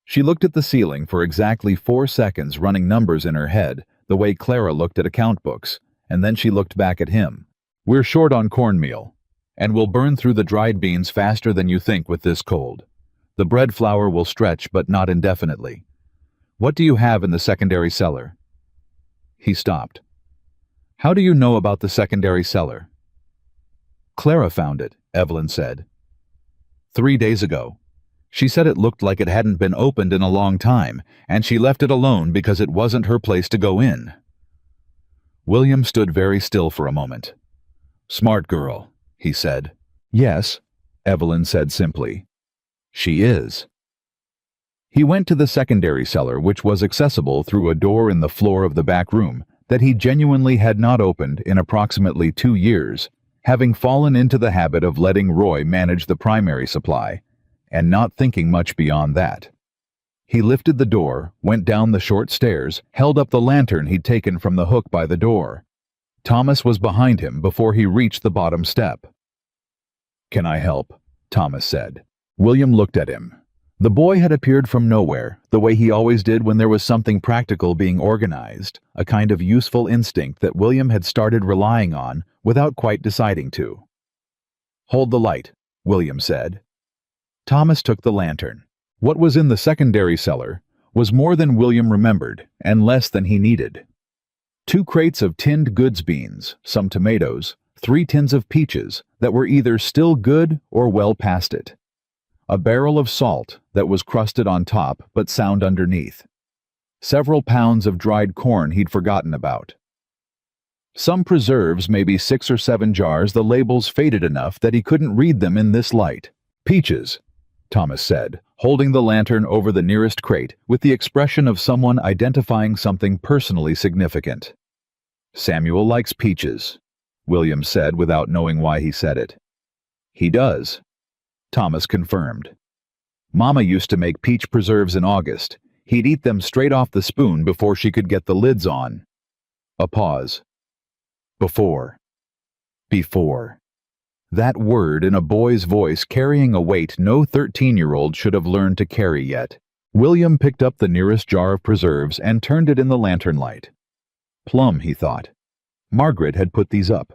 [SPEAKER 1] She looked at the ceiling for exactly 4 seconds, running numbers in her head, the way Clara looked at account books, and then she looked back at him. We're short on cornmeal, and we'll burn through the dried beans faster than you think with this cold. The bread flour will stretch, but not indefinitely. What do you have in the secondary cellar? He stopped. How do you know about the secondary cellar? Clara found it, Evelyn said. 3 days ago. She said it looked like it hadn't been opened in a long time, and she left it alone because it wasn't her place to go in. William stood very still for a moment. Smart girl, he said. Yes, Evelyn said simply. She is. He went to the secondary cellar, which was accessible through a door in the floor of the back room that he genuinely had not opened in approximately 2 years, having fallen into the habit of letting Roy manage the primary supply, and not thinking much beyond that. He lifted the door, went down the short stairs, held up the lantern he'd taken from the hook by the door. Thomas was behind him before he reached the bottom step. Can I help? Thomas said. William looked at him. The boy had appeared from nowhere, the way he always did when there was something practical being organized, a kind of useful instinct that William had started relying on without quite deciding to. Hold the light, William said. Thomas took the lantern. What was in the secondary cellar was more than William remembered and less than he needed. 2 crates of tinned goods beans, some tomatoes, 3 tins of peaches that were either still good or well past it. A barrel of salt that was crusted on top but sound underneath. Several pounds of dried corn he'd forgotten about. Some preserves, maybe 6 or 7 jars, the labels faded enough that he couldn't read them in this light. Peaches, Thomas said, holding the lantern over the nearest crate with the expression of someone identifying something personally significant. Samuel likes peaches, William said without knowing why he said it. He does, Thomas confirmed. Mama used to make peach preserves in August. He'd eat them straight off the spoon before she could get the lids on. A pause. Before. That word in a boy's voice carrying a weight no 13-year-old should have learned to carry yet. William picked up the nearest jar of preserves and turned it in the lantern light. Plum, he thought. Margaret had put these up.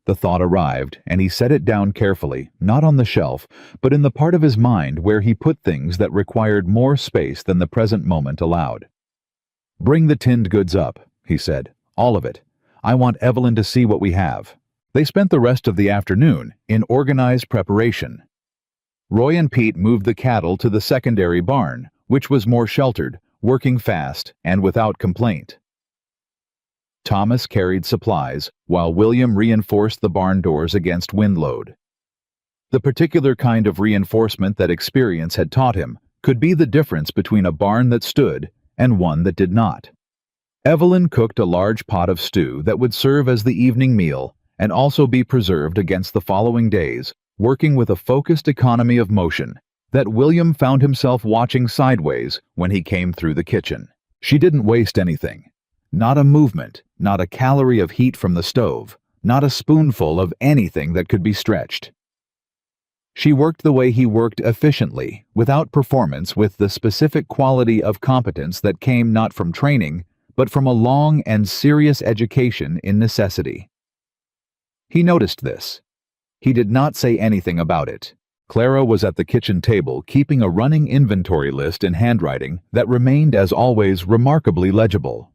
[SPEAKER 1] The thought arrived, and he set it down carefully, not on the shelf, but in the part of his mind where he put things that required more space than the present moment allowed. Bring the tinned goods up, he said. All of it. I want Evelyn to see what we have. They spent the rest of the afternoon in organized preparation. Roy and Pete moved the cattle to the secondary barn, which was more sheltered, working fast and without complaint. Thomas carried supplies, while William reinforced the barn doors against wind load. The particular kind of reinforcement that experience had taught him could be the difference between a barn that stood and one that did not. Evelyn cooked a large pot of stew that would serve as the evening meal and also be preserved against the following days, working with a focused economy of motion that William found himself watching sideways when he came through the kitchen. She didn't waste anything. Not a movement, not a calorie of heat from the stove, not a spoonful of anything that could be stretched. She worked the way he worked, efficiently, without performance, with the specific quality of competence that came not from training, but from a long and serious education in necessity. He noticed this. He did not say anything about it. Clara was at the kitchen table, keeping a running inventory list in handwriting that remained, as always, remarkably legible.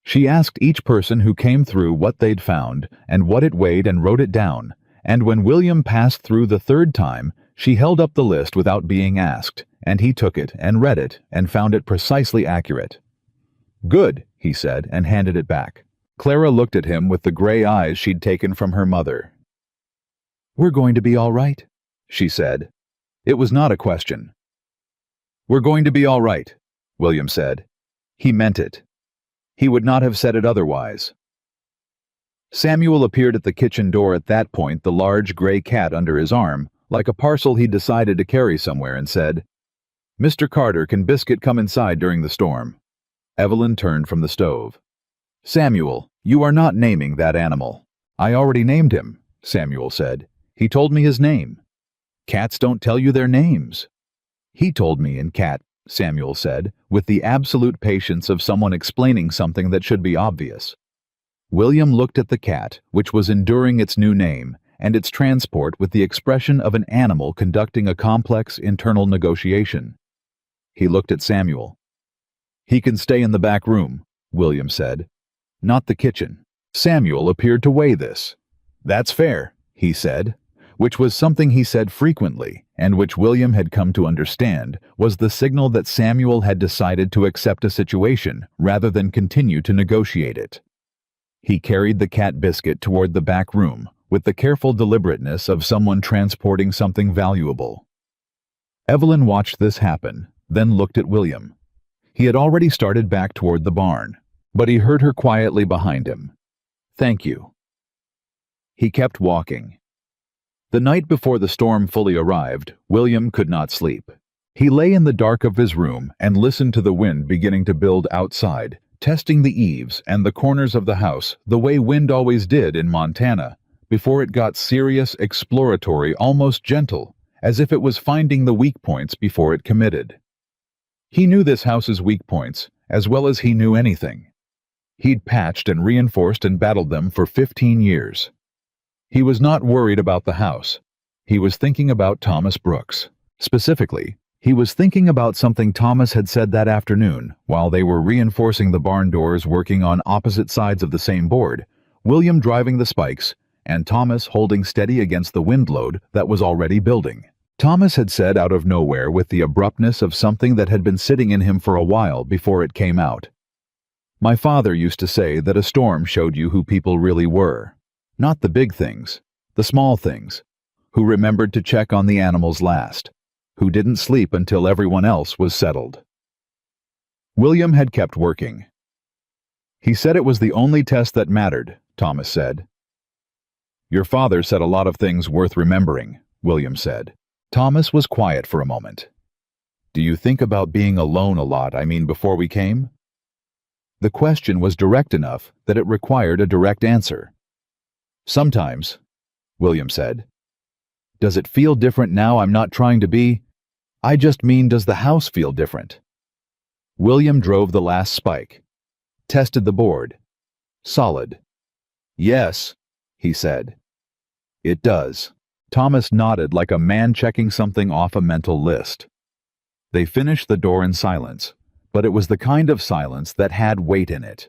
[SPEAKER 1] She asked each person who came through what they'd found and what it weighed and wrote it down, and when William passed through the 3rd time, she held up the list without being asked, and he took it and read it and found it precisely accurate. Good, he said, and handed it back. Clara looked at him with the gray eyes she'd taken from her mother. We're going to be all right, she said. It was not a question. We're going to be all right, William said. He meant it. He would not have said it otherwise. Samuel appeared at the kitchen door at that point, the large gray cat under his arm, like a parcel he'd decided to carry somewhere, and said, "Mr. Carter, can Biscuit come inside during the storm?" Evelyn turned from the stove. "Samuel, you are not naming that animal." "I already named him," Samuel said. "He told me his name." "Cats don't tell you their names." "He told me in cat," Samuel said, with the absolute patience of someone explaining something that should be obvious. William looked at the cat, which was enduring its new name, and its transport with the expression of an animal conducting a complex internal negotiation. He looked at Samuel. "He can stay in the back room," William said. "Not the kitchen." Samuel appeared to weigh this. "That's fair," he said, which was something he said frequently, and which William had come to understand was the signal that Samuel had decided to accept a situation rather than continue to negotiate it. He carried the cat Biscuit toward the back room with the careful deliberateness of someone transporting something valuable. Evelyn watched this happen, then looked at William. He had already started back toward the barn, but he heard her quietly behind him. "Thank you." He kept walking. The night before the storm fully arrived, William could not sleep. He lay in the dark of his room and listened to the wind beginning to build outside, testing the eaves and the corners of the house the way wind always did in Montana, before it got serious, exploratory, almost gentle, as if it was finding the weak points before it committed. He knew this house's weak points as well as he knew anything. He'd patched and reinforced and battled them for 15 years. He was not worried about the house. He was thinking about Thomas Brooks. Specifically, he was thinking about something Thomas had said that afternoon while they were reinforcing the barn doors, working on opposite sides of the same board, William driving the spikes, and Thomas holding steady against the wind load that was already building. Thomas had said out of nowhere with the abruptness of something that had been sitting in him for a while before it came out, "My father used to say that a storm showed you who people really were. Not the big things, the small things, who remembered to check on the animals last, who didn't sleep until everyone else was settled." William had kept working. "He said it was the only test that mattered," Thomas said. "Your father said a lot of things worth remembering," William said. Thomas was quiet for a moment. "Do you think about being alone a lot, before we came?" The question was direct enough that it required a direct answer. "Sometimes," William said. "Does it feel different now? I'm not trying to be. I just mean, does the house feel different?" William drove the last spike. Tested the board. Solid. "Yes," he said. "It does." Thomas nodded like a man checking something off a mental list. They finished the door in silence, but it was the kind of silence that had weight in it.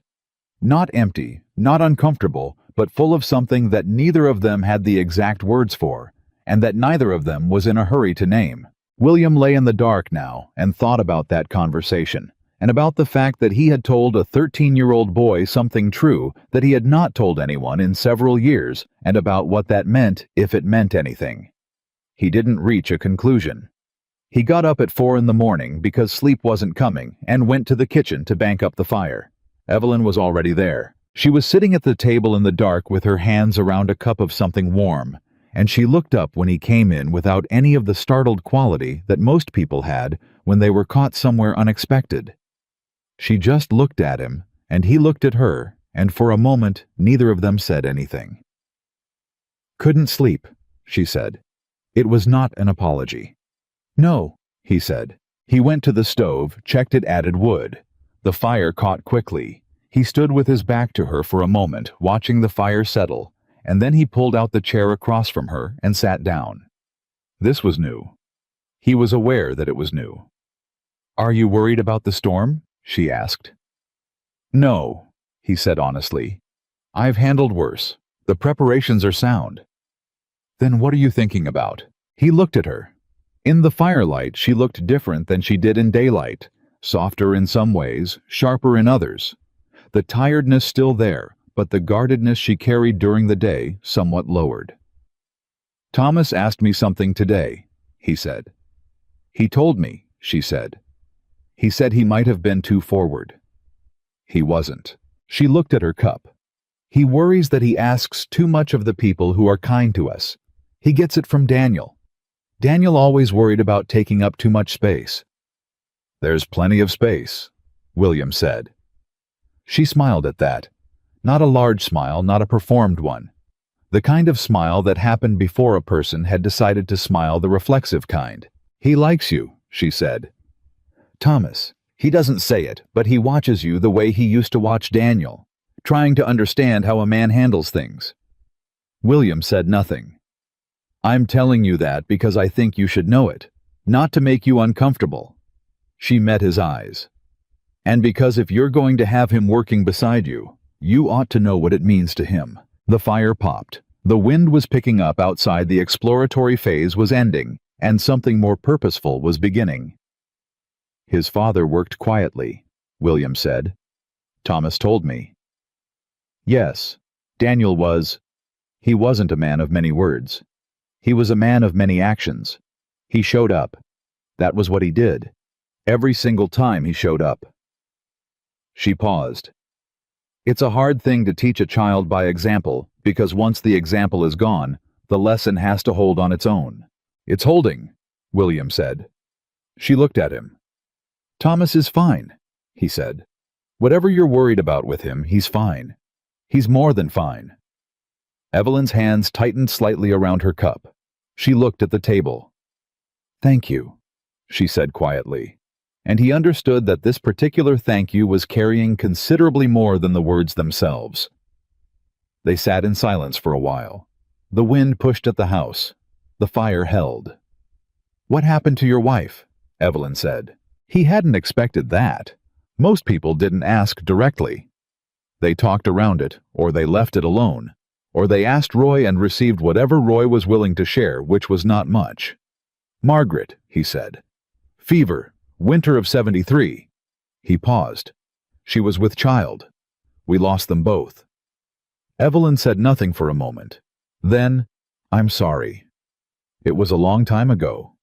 [SPEAKER 1] Not empty, not uncomfortable, but full of something that neither of them had the exact words for, and that neither of them was in a hurry to name. William lay in the dark now and thought about that conversation, and about the fact that he had told a 13-year-old boy something true that he had not told anyone in several years, and about what that meant if it meant anything. He didn't reach a conclusion. He got up at 4 in the morning because sleep wasn't coming and went to the kitchen to bank up the fire. Evelyn was already there. She was sitting at the table in the dark with her hands around a cup of something warm, and she looked up when he came in without any of the startled quality that most people had when they were caught somewhere unexpected. She just looked at him, and he looked at her, and for a moment neither of them said anything. "Couldn't sleep," she said. It was not an apology. "No," he said. He went to the stove, checked it added wood. The fire caught quickly. He stood with his back to her for a moment, watching the fire settle, and then he pulled out the chair across from her and sat down. This was new. He was aware that it was new. "Are you worried about the storm?" she asked. "No," he said honestly. "I've handled worse. The preparations are sound." "Then what are you thinking about?" He looked at her. In the firelight, she looked different than she did in daylight, softer in some ways, sharper in others. The tiredness still there, but the guardedness she carried during the day somewhat lowered. "Thomas asked me something today," he said. "He told me," she said. "He said he might have been too forward." He wasn't. She looked at her cup. He worries that he asks too much of the people who are kind to us. He gets it from Daniel. Daniel always worried about taking up too much space. There's plenty of space, William said. She smiled at that. Not a large smile, not a performed one. The kind of smile that happened before a person had decided to smile, the reflexive kind. He likes you, she said. Thomas, he doesn't say it, but he watches you the way he used to watch Daniel, trying to understand how a man handles things. William said nothing. I'm telling you that because I think you should know it, not to make you uncomfortable. She met his eyes. And because if you're going to have him working beside you, you ought to know what it means to him. The fire popped. The wind was picking up outside. The exploratory phase was ending, and something more purposeful was beginning. His father worked quietly, William said. Thomas told me. Yes, Daniel was. He wasn't a man of many words. He was a man of many actions. He showed up. That was what he did. Every single time he showed up. She paused. It's a hard thing to teach a child by example, because once the example is gone, the lesson has to hold on its own. It's holding, William said. She looked at him. Thomas is fine, he said. Whatever you're worried about with him, he's fine. He's more than fine. Evelyn's hands tightened slightly around her cup. She looked at the table. Thank you, she said quietly. And he understood that this particular thank you was carrying considerably more than the words themselves. They sat in silence for a while. The wind pushed at the house. The fire held. What happened to your wife? Evelyn said. He hadn't expected that. Most people didn't ask directly. They talked around it, or they left it alone, or they asked Roy and received whatever Roy was willing to share, which was not much. Margaret, he said. Fever, winter of '73. He paused. She was with child. We lost them both. Evelyn said nothing for a moment. Then, I'm sorry. It was a long time ago.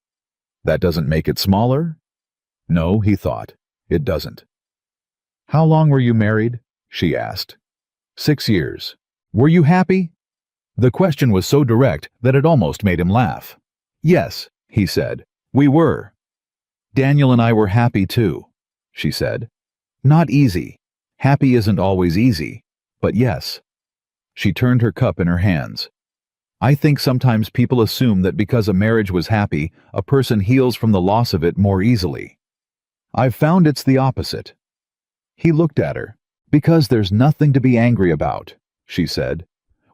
[SPEAKER 1] That doesn't make it smaller? No, he thought. It doesn't. How long were you married? She asked. 6 years. Were you happy? The question was so direct that it almost made him laugh. Yes, he said. We were. Daniel and I were happy too, she said. Not easy. Happy isn't always easy, but yes. She turned her cup in her hands. I think sometimes people assume that because a marriage was happy, a person heals from the loss of it more easily. I've found it's the opposite. He looked at her. Because there's nothing to be angry about, she said.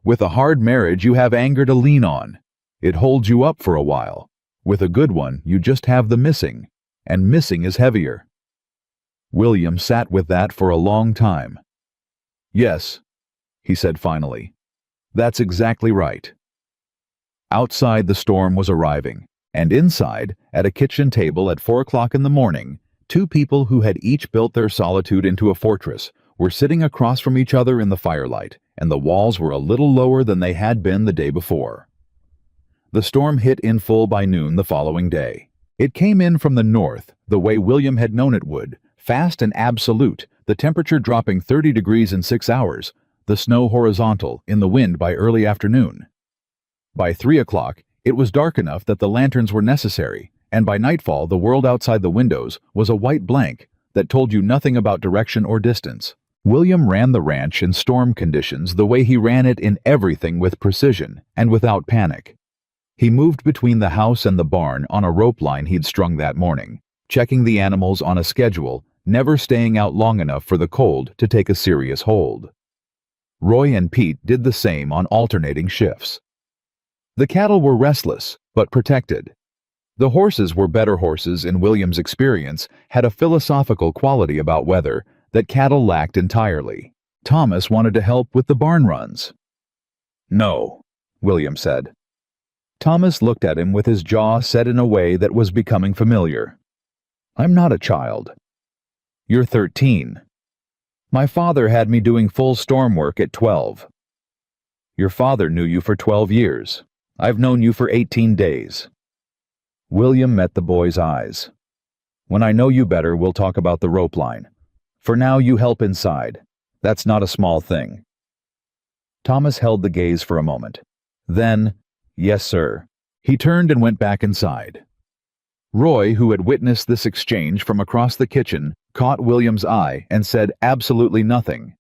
[SPEAKER 1] With a hard marriage, you have anger to lean on. It holds you up for a while. With a good one, you just have the missing, and missing is heavier. William sat with that for a long time. Yes, he said finally. That's exactly right. Outside, the storm was arriving, and inside, at a kitchen table at 4 o'clock in the morning, 2 people who had each built their solitude into a fortress were sitting across from each other in the firelight, and the walls were a little lower than they had been the day before. The storm hit in full by noon the following day. It came in from the north, the way William had known it would, fast and absolute, the temperature dropping 30 degrees in 6 hours, the snow horizontal, in the wind by early afternoon. By 3 o'clock, it was dark enough that the lanterns were necessary, and by nightfall the world outside the windows was a white blank that told you nothing about direction or distance. William ran the ranch in storm conditions the way he ran it in everything, with precision and without panic. He moved between the house and the barn on a rope line he'd strung that morning, checking the animals on a schedule, never staying out long enough for the cold to take a serious hold. Roy and Pete did the same on alternating shifts. The cattle were restless, but protected. The horses were better horses in William's experience, had a philosophical quality about weather that cattle lacked entirely. Thomas wanted to help with the barn runs. No, William said. Thomas looked at him with his jaw set in a way that was becoming familiar. I'm not a child. You're 13. My father had me doing full storm work at 12. Your father knew you for 12 years. I've known you for 18 days. William met the boy's eyes. When I know you better, we'll talk about the rope line. For now, you help inside. That's not a small thing. Thomas held the gaze for a moment. Then, "Yes, sir." He turned and went back inside. Roy, who had witnessed this exchange from across the kitchen, caught William's eye and said absolutely nothing.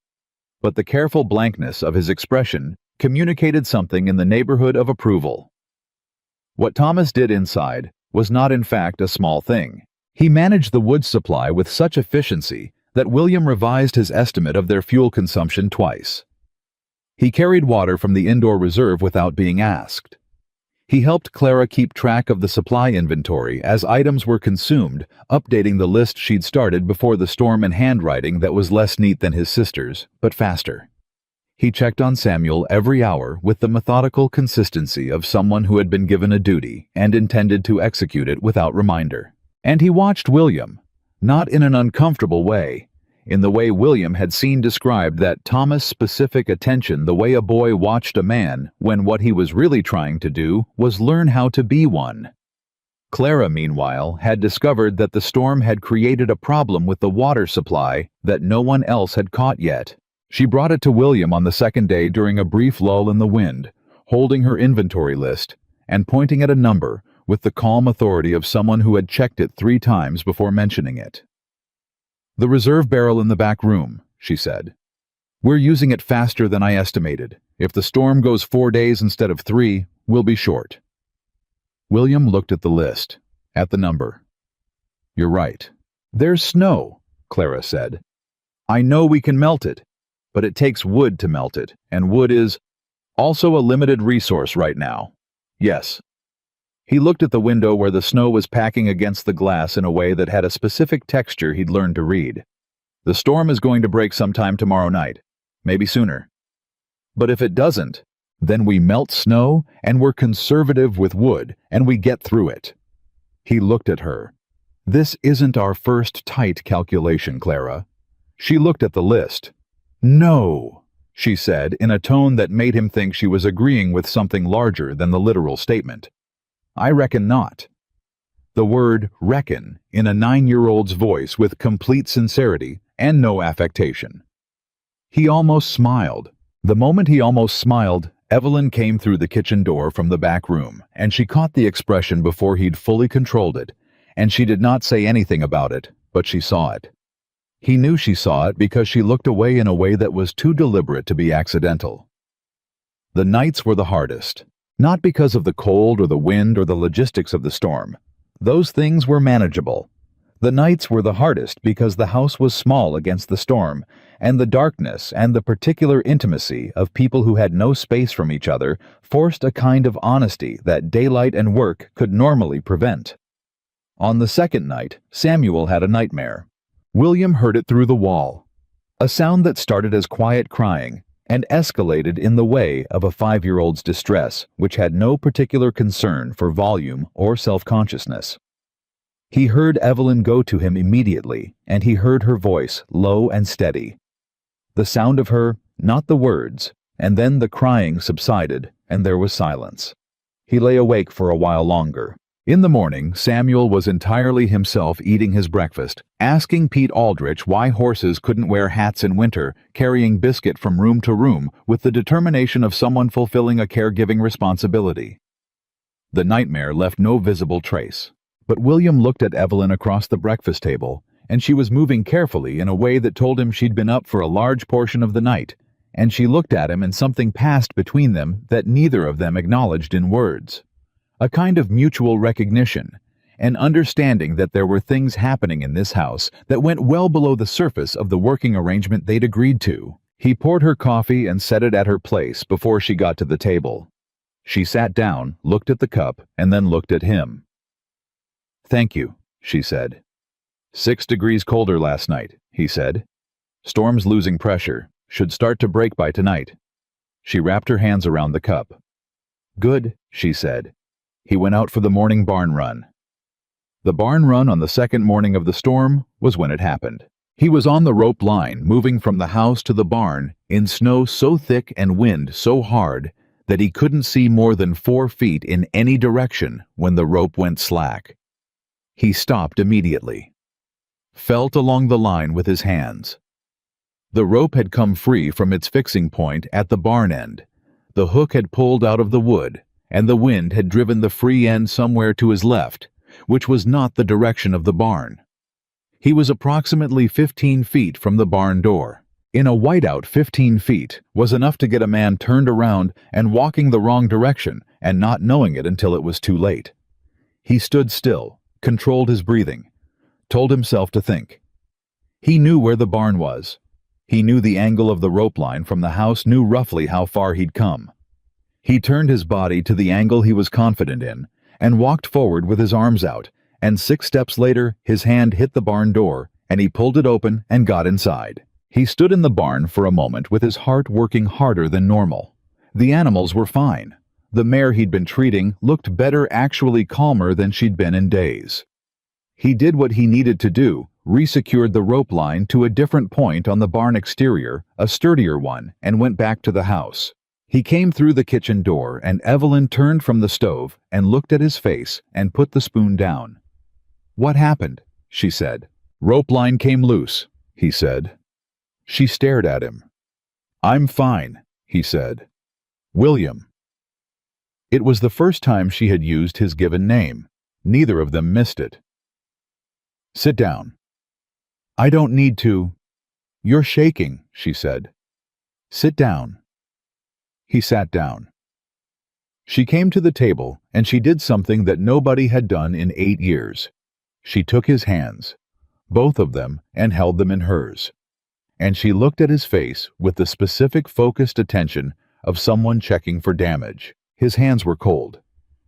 [SPEAKER 1] But the careful blankness of his expression communicated something in the neighborhood of approval. What Thomas did inside was not in fact a small thing. He managed the wood supply with such efficiency that William revised his estimate of their fuel consumption twice. He carried water from the indoor reserve without being asked. He helped Clara keep track of the supply inventory as items were consumed, updating the list she'd started before the storm in handwriting that was less neat than his sister's, but faster. He checked on Samuel every hour with the methodical consistency of someone who had been given a duty and intended to execute it without reminder. And he watched William, not in an uncomfortable way, in the way William had seen described that Thomas-specific attention the way a boy watched a man when what he was really trying to do was learn how to be one. Clara, meanwhile, had discovered that the storm had created a problem with the water supply that no one else had caught yet. She brought it to William on the second day during a brief lull in the wind, holding her inventory list and pointing at a number with the calm authority of someone who had checked it 3 times before mentioning it. "The reserve barrel in the back room," she said. "We're using it faster than I estimated. If the storm goes 4 days instead of 3, we'll be short." William looked at the list, at the number. "You're right. There's snow," Clara said. "I know we can melt it, but it takes wood to melt it, and wood is also a limited resource right now. Yes." He looked at the window where the snow was packing against the glass in a way that had a specific texture he'd learned to read. "The storm is going to break sometime tomorrow night, maybe sooner. But if it doesn't, then we melt snow and we're conservative with wood and we get through it." He looked at her. "This isn't our first tight calculation, Clara." She looked at the list. "No," she said in a tone that made him think she was agreeing with something larger than the literal statement. "I reckon not." The word reckon in a 9-year-old's voice with complete sincerity and no affectation. He almost smiled. The moment he almost smiled, Evelyn came through the kitchen door from the back room, and she caught the expression before he'd fully controlled it, and she did not say anything about it, but she saw it. He knew she saw it because she looked away in a way that was too deliberate to be accidental. The nights were the hardest. Not because of the cold or the wind or the logistics of the storm. Those things were manageable. The nights were the hardest because the house was small against the storm, and the darkness and the particular intimacy of people who had no space from each other forced a kind of honesty that daylight and work could normally prevent. On the second night, Samuel had a nightmare. William heard it through the wall. A sound that started as quiet crying and escalated in the way of a 5-year-old's distress, which had no particular concern for volume or self-consciousness. He heard Evelyn go to him immediately, and he heard her voice, low and steady. The sound of her, not the words, and then the crying subsided, and there was silence. He lay awake for a while longer. In the morning, Samuel was entirely himself eating his breakfast, asking Pete Aldrich why horses couldn't wear hats in winter, carrying biscuit from room to room with the determination of someone fulfilling a caregiving responsibility. The nightmare left no visible trace, but William looked at Evelyn across the breakfast table, and she was moving carefully in a way that told him she'd been up for a large portion of the night, and she looked at him and something passed between them that neither of them acknowledged in words. A kind of mutual recognition, an understanding that there were things happening in this house that went well below the surface of the working arrangement they'd agreed to. He poured her coffee and set it at her place before she got to the table. She sat down, looked at the cup, and then looked at him. "Thank you," she said. 6 degrees colder last night, he said. "Storm's losing pressure. Should start to break by tonight." She wrapped her hands around the cup. "Good," she said. He went out for the morning barn run. The barn run on the second morning of the storm was when it happened. He was on the rope line, moving from the house to the barn, in snow so thick and wind so hard that he couldn't see more than 4 feet in any direction when the rope went slack. He stopped immediately. Felt along the line with his hands. The rope had come free from its fixing point at the barn end. The hook had pulled out of the wood, and the wind had driven the free end somewhere to his left, which was not the direction of the barn. He was approximately 15 feet from the barn door. In a whiteout, 15 feet was enough to get a man turned around and walking the wrong direction and not knowing it until it was too late. He stood still, controlled his breathing, told himself to think. He knew where the barn was. He knew the angle of the rope line from the house, knew roughly how far he'd come. He turned his body to the angle he was confident in and walked forward with his arms out, and 6 steps later his hand hit the barn door and he pulled it open and got inside. He stood in the barn for a moment with his heart working harder than normal. The animals were fine. The mare he'd been treating looked better, actually calmer than she'd been in days. He did what he needed to do, resecured the rope line to a different point on the barn exterior, a sturdier one, and went back to the house. He came through the kitchen door, and Evelyn turned from the stove and looked at his face and put the spoon down. "What happened?" she said. "Rope line came loose," he said. She stared at him. "I'm fine," he said. "William." It was the first time she had used his given name. Neither of them missed it. "Sit down." "I don't need to." "You're shaking," she said. "Sit down." He sat down. She came to the table, and she did something that nobody had done in 8 years. She took his hands, both of them, and held them in hers. And she looked at his face with the specific focused attention of someone checking for damage. His hands were cold.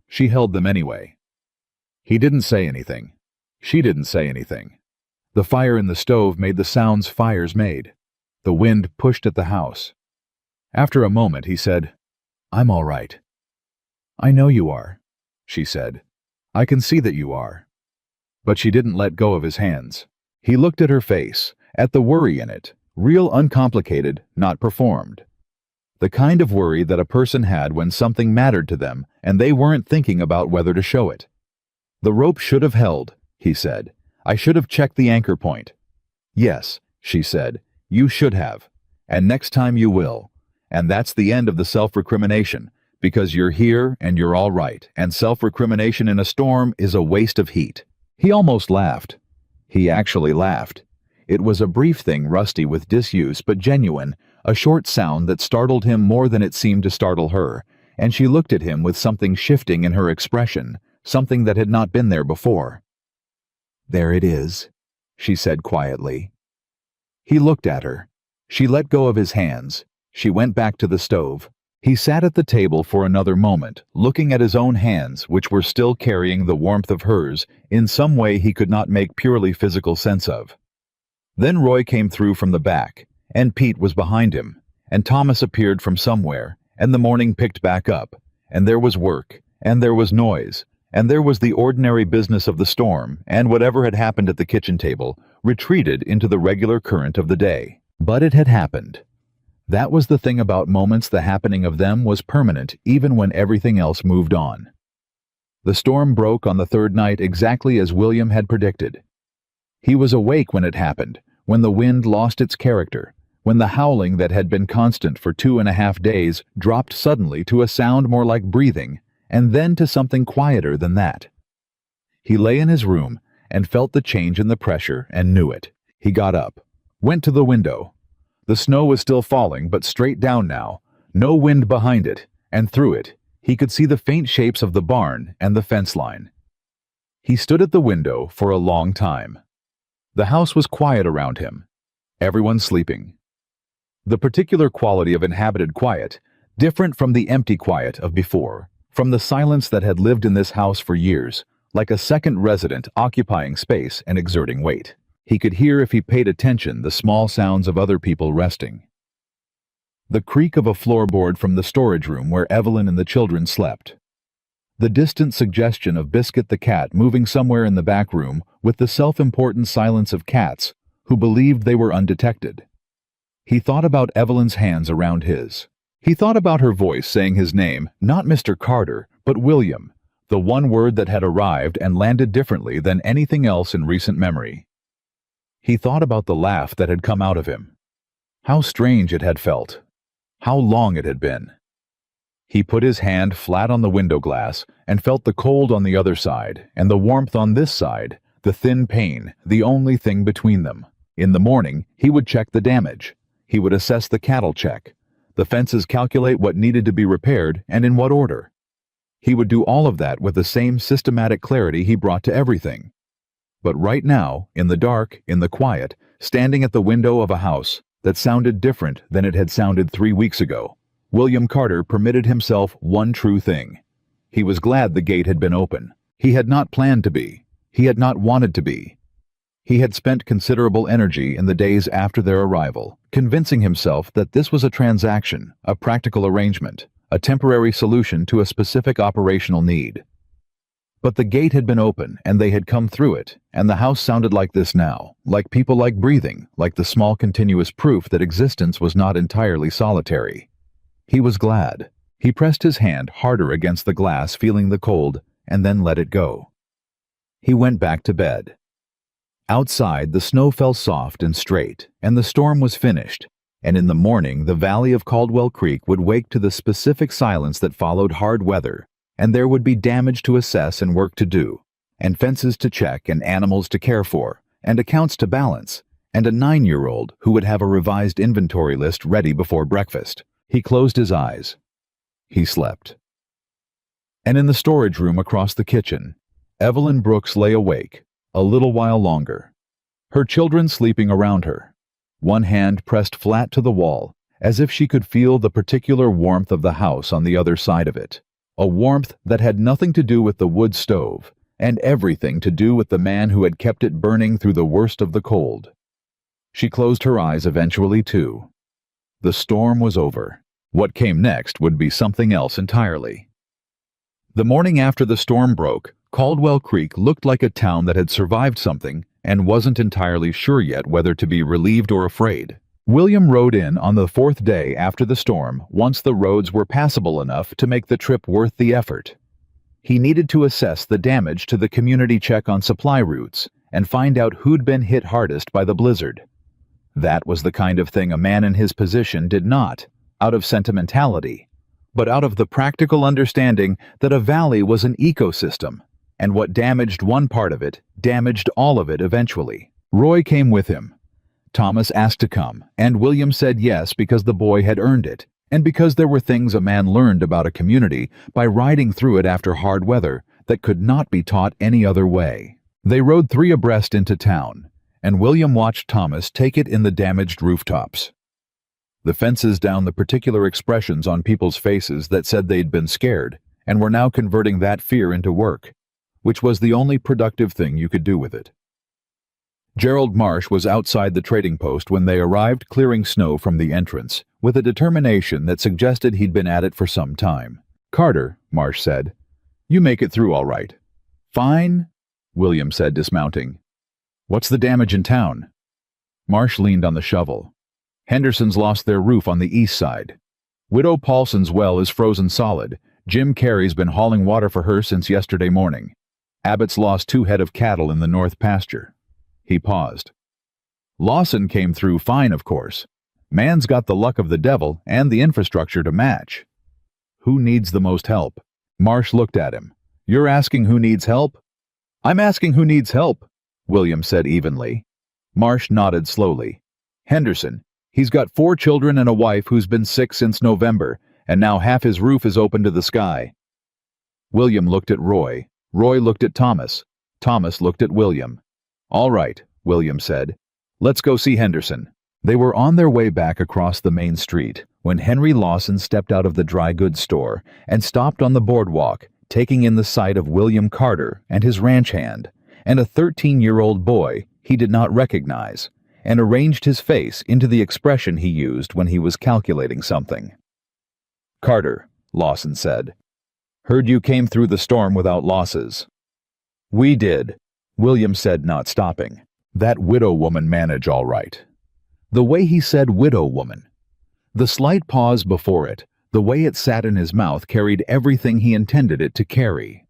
[SPEAKER 1] She held them anyway. He didn't say anything. She didn't say anything. The fire in the stove made the sounds fires made. The wind pushed at the house. After a moment he said, "I'm all right." "I know you are," she said. "I can see that you are." But she didn't let go of his hands. He looked at her face, at the worry in it, real, uncomplicated, not performed. The kind of worry that a person had when something mattered to them and they weren't thinking about whether to show it. "The rope should have held," he said. "I should have checked the anchor point." "Yes," she said, "you should have. And next time you will. And that's the end of the self-recrimination, because you're here and you're all right, and self-recrimination in a storm is a waste of heat." He almost laughed. He actually laughed. It was a brief thing, rusty with disuse, but genuine, a short sound that startled him more than it seemed to startle her, and she looked at him with something shifting in her expression, something that had not been there before. "There it is," she said quietly. He looked at her. She let go of his hands. She went back to the stove. He sat at the table for another moment, looking at his own hands, which were still carrying the warmth of hers, in some way he could not make purely physical sense of. Then Roy came through from the back, and Pete was behind him, and Thomas appeared from somewhere, and the morning picked back up, and there was work, and there was noise, and there was the ordinary business of the storm, and whatever had happened at the kitchen table retreated into the regular current of the day. But it had happened. That was the thing about moments, the happening of them was permanent even when everything else moved on. The storm broke on the 3rd night exactly as William had predicted. He was awake when it happened, when the wind lost its character, when the howling that had been constant for 2.5 days dropped suddenly to a sound more like breathing, and then to something quieter than that. He lay in his room and felt the change in the pressure and knew it. He got up, went to the window. The snow was still falling, but straight down now, no wind behind it, and through it, he could see the faint shapes of the barn and the fence line. He stood at the window for a long time. The house was quiet around him. Everyone sleeping. The particular quality of inhabited quiet, different from the empty quiet of before, from the silence that had lived in this house for years, like a second resident occupying space and exerting weight. He could hear, if he paid attention, the small sounds of other people resting. The creak of a floorboard from the storage room where Evelyn and the children slept. The distant suggestion of Biscuit the cat moving somewhere in the back room with the self-important silence of cats who believed they were undetected. He thought about Evelyn's hands around his. He thought about her voice saying his name, not Mr. Carter, but William, the one word that had arrived and landed differently than anything else in recent memory. He thought about the laugh that had come out of him. How strange it had felt. How long it had been. He put his hand flat on the window glass and felt the cold on the other side and the warmth on this side, the thin pain, the only thing between them. In the morning, he would check the damage. He would assess the cattle check. The fences calculate what needed to be repaired and in what order. He would do all of that with the same systematic clarity he brought to everything. But right now, in the dark, in the quiet, standing at the window of a house that sounded different than it had sounded 3 weeks ago, William Carter permitted himself one true thing. He was glad the gate had been open. He had not planned to be. He had not wanted to be. He had spent considerable energy in the days after their arrival, convincing himself that this was a transaction, a practical arrangement, a temporary solution to a specific operational need. But the gate had been open, and they had come through it, and the house sounded like this now, like people like breathing, like the small continuous proof that existence was not entirely solitary. He was glad. He pressed his hand harder against the glass, feeling the cold, and then let it go. He went back to bed. Outside, the snow fell soft and straight, and the storm was finished, and in the morning the valley of Caldwell Creek would wake to the specific silence that followed hard weather, and there would be damage to assess and work to do, and fences to check and animals to care for, and accounts to balance, and a 9-year-old who would have a revised inventory list ready before breakfast. He closed his eyes. He slept. And in the storage room across the kitchen, Evelyn Brooks lay awake, a little while longer. Her children sleeping around her, one hand pressed flat to the wall, as if she could feel the particular warmth of the house on the other side of it, a warmth that had nothing to do with the wood stove, and everything to do with the man who had kept it burning through the worst of the cold. She closed her eyes eventually, too. The storm was over. What came next would be something else entirely. The morning after the storm broke, Caldwell Creek looked like a town that had survived something and wasn't entirely sure yet whether to be relieved or afraid. William rode in on the 4th day after the storm once the roads were passable enough to make the trip worth the effort. He needed to assess the damage to the community check on supply routes and find out who'd been hit hardest by the blizzard. That was the kind of thing a man in his position did not, out of sentimentality, but out of the practical understanding that a valley was an ecosystem, and what damaged one part of it damaged all of it eventually. Roy came with him. Thomas asked to come, and William said yes because the boy had earned it, and because there were things a man learned about a community by riding through it after hard weather that could not be taught any other way. They rode 3 abreast into town, and William watched Thomas take it in the damaged rooftops. The fences down the particular expressions on people's faces that said they'd been scared and were now converting that fear into work, which was the only productive thing you could do with it. Gerald Marsh was outside the trading post when they arrived, clearing snow from the entrance, with a determination that suggested he'd been at it for some time. "Carter," Marsh said, "you make it through all right." "Fine," William said, dismounting. "What's the damage in town?" Marsh leaned on the shovel. "Henderson's lost their roof on the east side. Widow Paulson's well is frozen solid. Jim Carey's been hauling water for her since yesterday morning. Abbott's lost 2 head of cattle in the north pasture." He paused. "Lawson came through fine, of course. Man's got the luck of the devil and the infrastructure to match." "Who needs the most help?" Marsh looked at him. "You're asking who needs help?" "I'm asking who needs help," William said evenly. Marsh nodded slowly. "Henderson. He's got 4 children and a wife who's been sick since November, and now half his roof is open to the sky." William looked at Roy. Roy looked at Thomas. Thomas looked at William. "All right," William said. "Let's go see Henderson." They were on their way back across the main street when Henry Lawson stepped out of the dry goods store and stopped on the boardwalk, taking in the sight of William Carter and his ranch hand, and a 13-year-old boy he did not recognize, and arranged his face into the expression he used when he was calculating something. "Carter," Lawson said. "Heard you came through the storm without losses." "We did," William said, not stopping. "That widow woman manage all right." The way he said widow woman, the slight pause before it, the way it sat in his mouth carried everything he intended it to carry.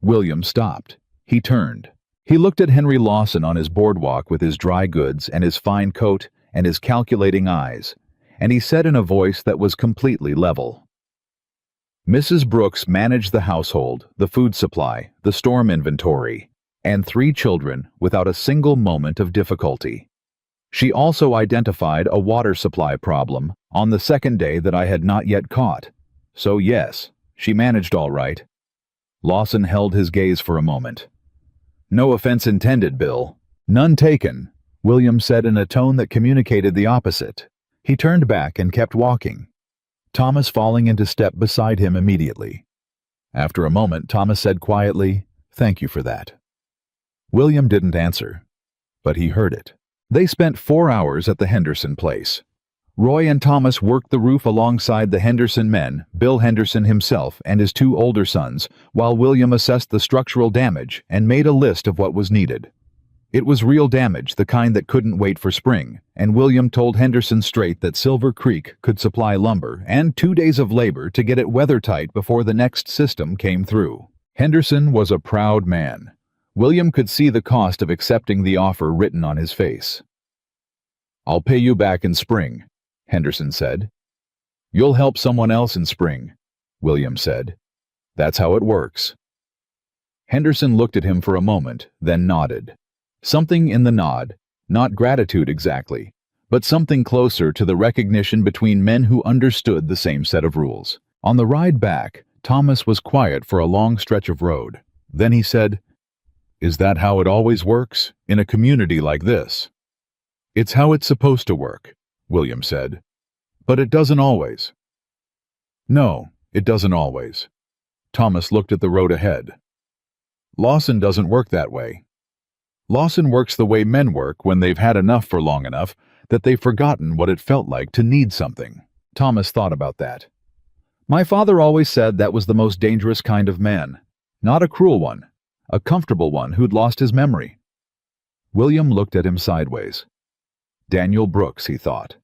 [SPEAKER 1] William stopped. He turned. He looked at Henry Lawson on his boardwalk with his dry goods and his fine coat and his calculating eyes, and he said in a voice that was completely level, "Mrs. Brooks managed the household, the food supply, the storm inventory, and 3 children without a single moment of difficulty. She also identified a water supply problem on the second day that I had not yet caught. So yes, she managed all right." Lawson held his gaze for a moment. "No offense intended, Bill." "None taken," William said in a tone that communicated the opposite. He turned back and kept walking, Thomas falling into step beside him immediately. After a moment, Thomas said quietly, "Thank you for that." William didn't answer, but he heard it. They spent 4 hours at the Henderson place. Roy and Thomas worked the roof alongside the Henderson men, Bill Henderson himself and his 2 older sons, while William assessed the structural damage and made a list of what was needed. It was real damage, the kind that couldn't wait for spring, and William told Henderson straight that Silver Creek could supply lumber and 2 days of labor to get it weather-tight before the next system came through. Henderson was a proud man. William could see the cost of accepting the offer written on his face. "I'll pay you back in spring," Henderson said. "You'll help someone else in spring," William said. "That's how it works." Henderson looked at him for a moment, then nodded. Something in the nod, not gratitude exactly, but something closer to the recognition between men who understood the same set of rules. On the ride back, Thomas was quiet for a long stretch of road. Then he said, "Is that how it always works, in a community like this?" "It's how it's supposed to work," William said. "But it doesn't always." "No, it doesn't always." Thomas looked at the road ahead. "Lawson doesn't work that way. Lawson works the way men work when they've had enough for long enough that they've forgotten what it felt like to need something." Thomas thought about that. "My father always said that was the most dangerous kind of man. Not a cruel one, a comfortable one who'd lost his memory." William looked at him sideways. Daniel Brooks, he thought.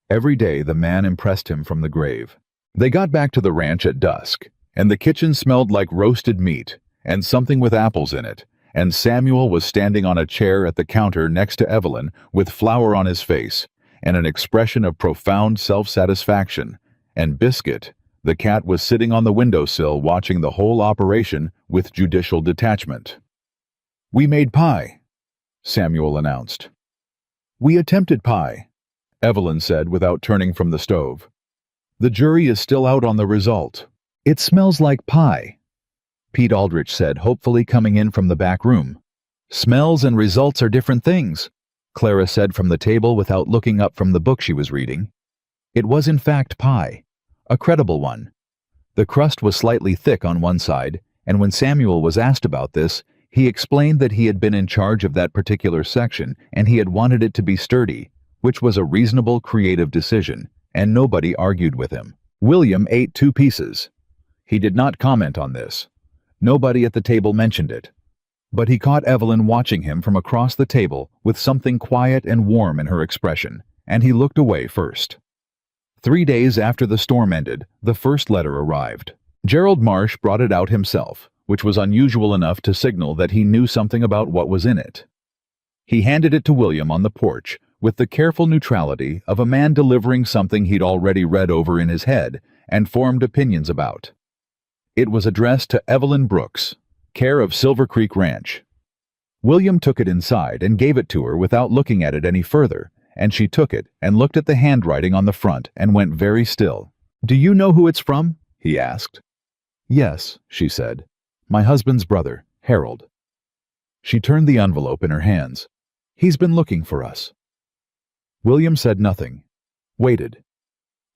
[SPEAKER 1] Every day the man impressed him from the grave. They got back to the ranch at dusk, and the kitchen smelled like roasted meat and something with apples in it, and Samuel was standing on a chair at the counter next to Evelyn with flour on his face and an expression of profound self-satisfaction, and Biscuit, the cat, was sitting on the windowsill watching the whole operation with judicial detachment. "We made pie," Samuel announced. "We attempted pie," Evelyn said without turning from the stove. "The jury is still out on the result." "It smells like pie," Pete Aldrich said, hopefully coming in from the back room. "Smells and results are different things," Clara said from the table without looking up from the book she was reading. It was in fact pie, a credible one. The crust was slightly thick on one side, and when Samuel was asked about this, he explained that he had been in charge of that particular section and he had wanted it to be sturdy, which was a reasonable, creative decision, and nobody argued with him. William ate 2 pieces. He did not comment on this. Nobody at the table mentioned it. But he caught Evelyn watching him from across the table with something quiet and warm in her expression, and he looked away first. 3 days after the storm ended, the first letter arrived. Gerald Marsh brought it out himself, which was unusual enough to signal that he knew something about what was in it. He handed it to William on the porch with the careful neutrality of a man delivering something he'd already read over in his head and formed opinions about. It was addressed to Evelyn Brooks, care of Silver Creek Ranch. William took it inside and gave it to her without looking at it any further, and she took it and looked at the handwriting on the front and went very still. "Do you know who it's from?" he asked. "Yes," she said. "My husband's brother, Harold." She turned the envelope in her hands. "He's been looking for us." William said nothing. Waited.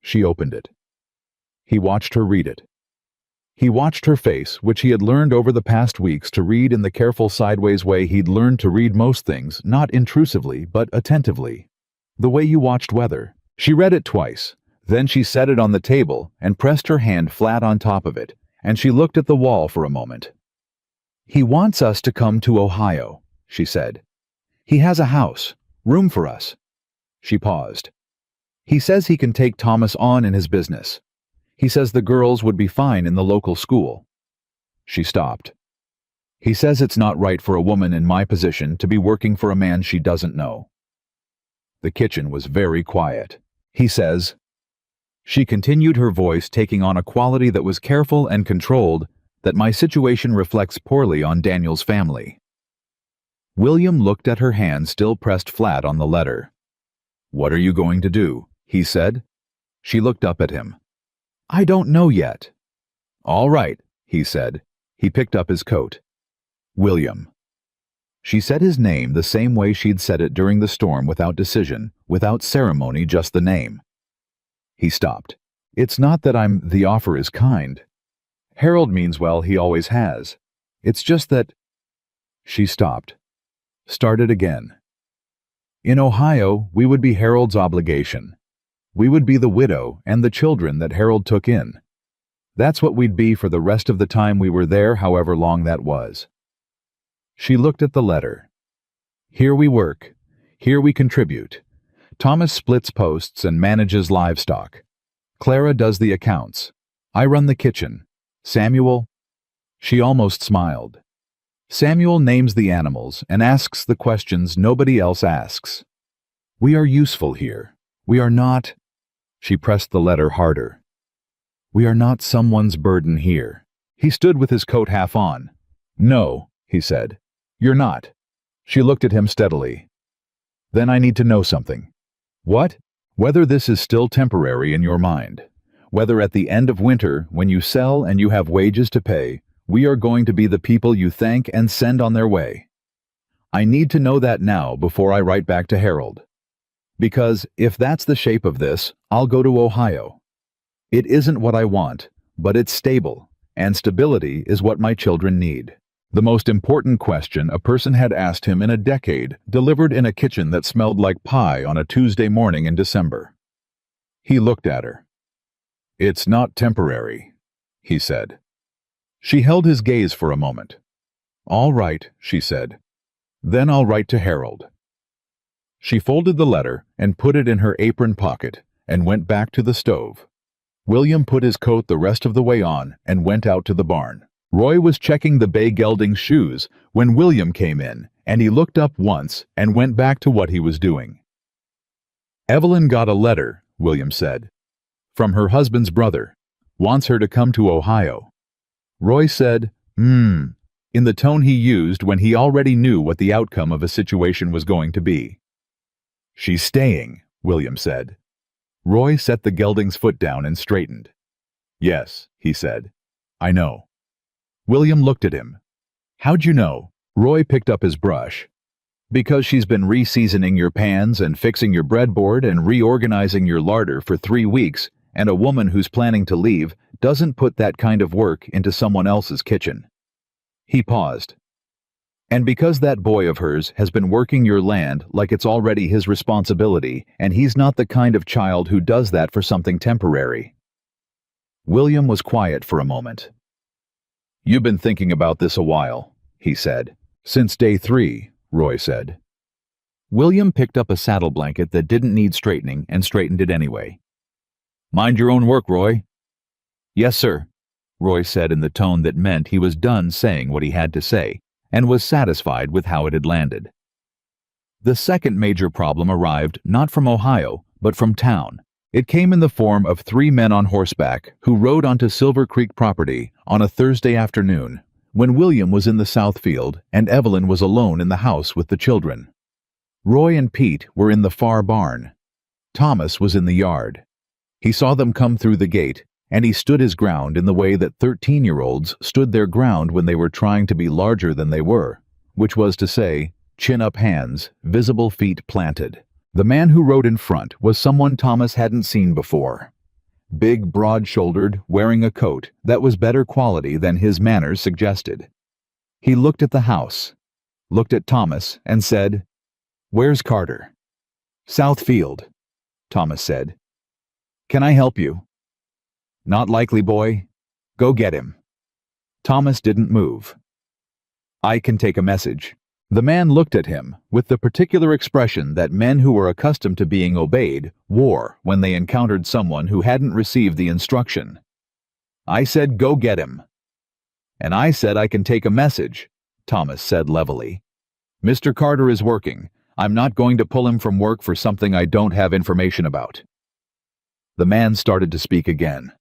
[SPEAKER 1] She opened it. He watched her read it. He watched her face, which he had learned over the past weeks to read in the careful sideways way he'd learned to read most things, not intrusively, but attentively. The way you watched weather. She read it twice. Then she set it on the table and pressed her hand flat on top of it, and she looked at the wall for a moment. "He wants us to come to Ohio," she said. "He has a house, room for us." She paused. "He says he can take Thomas on in his business. He says the girls would be fine in the local school." She stopped. "He says it's not right for a woman in my position to be working for a man she doesn't know." The kitchen was very quiet. He says, she continued, her voice taking on a quality that was careful and controlled, that my situation reflects poorly on Daniel's family. William looked at her hand still pressed flat on the letter. What are you going to do? He said. She looked up at him. I don't know yet. All right, he said. He picked up his coat. William. She said his name the same way she'd said it during the storm, without decision, without ceremony, just the name. He stopped. It's not that the offer is kind. Harold means well, he always has. It's just that... She stopped. Started again. In Ohio, we would be Harold's obligation. We would be the widow and the children that Harold took in. That's what we'd be for the rest of the time we were there, however long that was. She looked at the letter. Here we work. Here we contribute. Thomas splits posts and manages livestock. Clara does the accounts. I run the kitchen. Samuel... She almost smiled. Samuel names the animals and asks the questions nobody else asks. We are useful here. We are not... She pressed the letter harder. We are not someone's burden here. He stood with his coat half on. No, he said. You're not. She looked at him steadily. Then I need to know something. What? Whether this is still temporary in your mind. Whether at the end of winter, when you sell and you have wages to pay, we are going to be the people you thank and send on their way. I need to know that now before I write back to Harold. Because if that's the shape of this, I'll go to Ohio. It isn't what I want, but it's stable, and stability is what my children need. The most important question a person had asked him in a decade, delivered in a kitchen that smelled like pie on a Tuesday morning in December. He looked at her. It's not temporary, he said. She held his gaze for a moment. All right, she said. Then I'll write to Harold. She folded the letter and put it in her apron pocket and went back to the stove. William put his coat the rest of the way on and went out to the barn. Roy was checking the bay gelding's shoes when William came in, and he looked up once and went back to what he was doing. Evelyn got a letter, William said, from her husband's brother. Wants her to come to Ohio. Roy said, in the tone he used when he already knew what the outcome of a situation was going to be. She's staying, William said. Roy set the gelding's foot down and straightened. Yes, he said. I know. William looked at him. How'd you know? Roy picked up his brush. Because she's been re-seasoning your pans and fixing your breadboard and reorganizing your larder for 3 weeks, and a woman who's planning to leave doesn't put that kind of work into someone else's kitchen. He paused. And because that boy of hers has been working your land like it's already his responsibility, and he's not the kind of child who does that for something temporary. William was quiet for a moment. You've been thinking about this a while, he said. Since day 3, Roy said. William picked up a saddle blanket that didn't need straightening and straightened it anyway. Mind your own work, Roy. Yes, sir, Roy said in the tone that meant he was done saying what he had to say, and was satisfied with how it had landed. The second major problem arrived not from Ohio, but from town. It came in the form of 3 men on horseback who rode onto Silver Creek property on a Thursday afternoon, when William was in the south field and Evelyn was alone in the house with the children. Roy and Pete were in the far barn. Thomas was in the yard. He saw them come through the gate, and he stood his ground in the way that 13-year-olds stood their ground when they were trying to be larger than they were, which was to say, chin-up hands, visible feet planted. The man who rode in front was someone Thomas hadn't seen before. Big, broad-shouldered, wearing a coat that was better quality than his manners suggested. He looked at the house, looked at Thomas, and said, "Where's Carter?" "South Field," Thomas said. "Can I help you?" "Not likely, boy. Go get him." Thomas didn't move. "I can take a message." The man looked at him with the particular expression that men who were accustomed to being obeyed wore when they encountered someone who hadn't received the instruction. "I said go get him." "And I said I can take a message," Thomas said levelly. "Mr. Carter is working. I'm not going to pull him from work for something I don't have information about." The man started to speak again.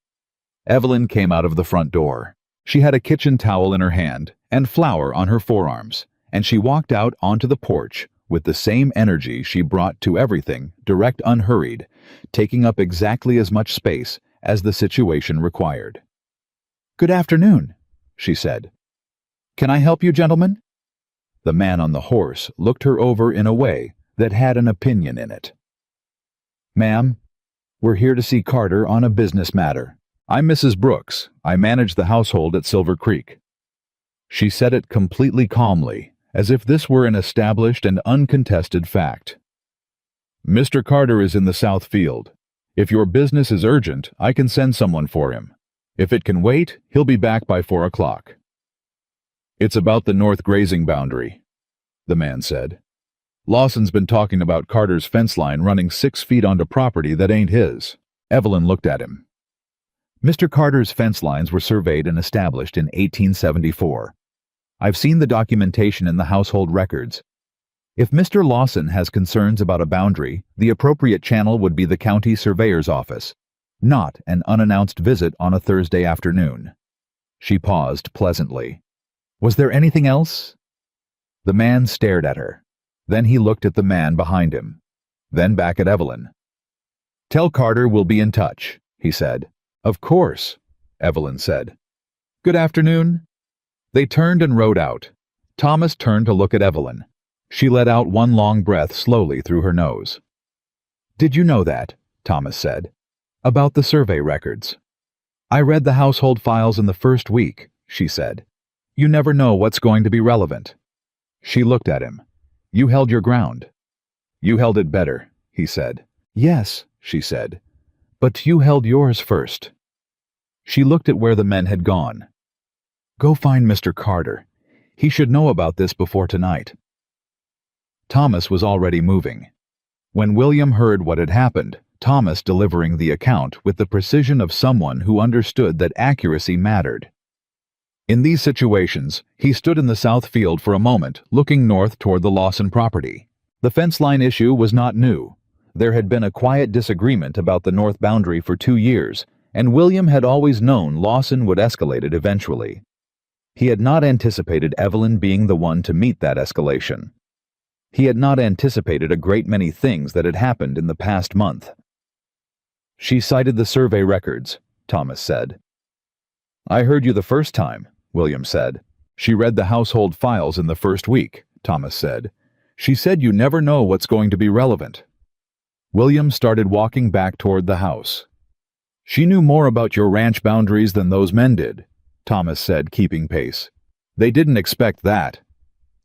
[SPEAKER 1] Evelyn came out of the front door. She had a kitchen towel in her hand and flour on her forearms, and she walked out onto the porch with the same energy she brought to everything, direct, unhurried, taking up exactly as much space as the situation required. "Good afternoon," she said. "Can I help you, gentlemen?" The man on the horse looked her over in a way that had an opinion in it. "Ma'am, we're here to see Carter on a business matter. I'm Mrs. Brooks. I manage the household at Silver Creek." She said it completely calmly, as if this were an established and uncontested fact. "Mr. Carter is in the South Field. If your business is urgent, I can send someone for him. If it can wait, he'll be back by 4 o'clock. "It's about the north grazing boundary," the man said. "Lawson's been talking about Carter's fence line running 6 feet onto property that ain't his." Evelyn looked at him. "Mr. Carter's fence lines were surveyed and established in 1874. I've seen the documentation in the household records. If Mr. Lawson has concerns about a boundary, the appropriate channel would be the county surveyor's office, not an unannounced visit on a Thursday afternoon." She paused pleasantly. "Was there anything else?" The man stared at her. Then he looked at the man behind him. Then back at Evelyn. "Tell Carter we'll be in touch," he said. "Of course," Evelyn said. "Good afternoon." They turned and rode out. Thomas turned to look at Evelyn. She let out one long breath slowly through her nose. "Did you know that?" Thomas said. "About the survey records?" "I read the household files in the first week," she said. "You never know what's going to be relevant." She looked at him. "You held your ground." "You held it better," he said. "Yes," she said. "But you held yours first." She looked at where the men had gone. "Go find Mr. Carter. He should know about this before tonight." Thomas was already moving. When William heard what had happened, Thomas delivering the account with the precision of someone who understood that accuracy mattered. In these situations, he stood in the south field for a moment, looking north toward the Lawson property. The fence line issue was not new. There had been a quiet disagreement about the north boundary for 2 years, and William had always known Lawson would escalate it eventually. He had not anticipated Evelyn being the one to meet that escalation. He had not anticipated a great many things that had happened in the past month. "She cited the survey records," Thomas said. "I heard you the first time," William said. "She read the household files in the first week," Thomas said. "She said you never know what's going to be relevant." William started walking back toward the house. "She knew more about your ranch boundaries than those men did," Thomas said, keeping pace. "They didn't expect that."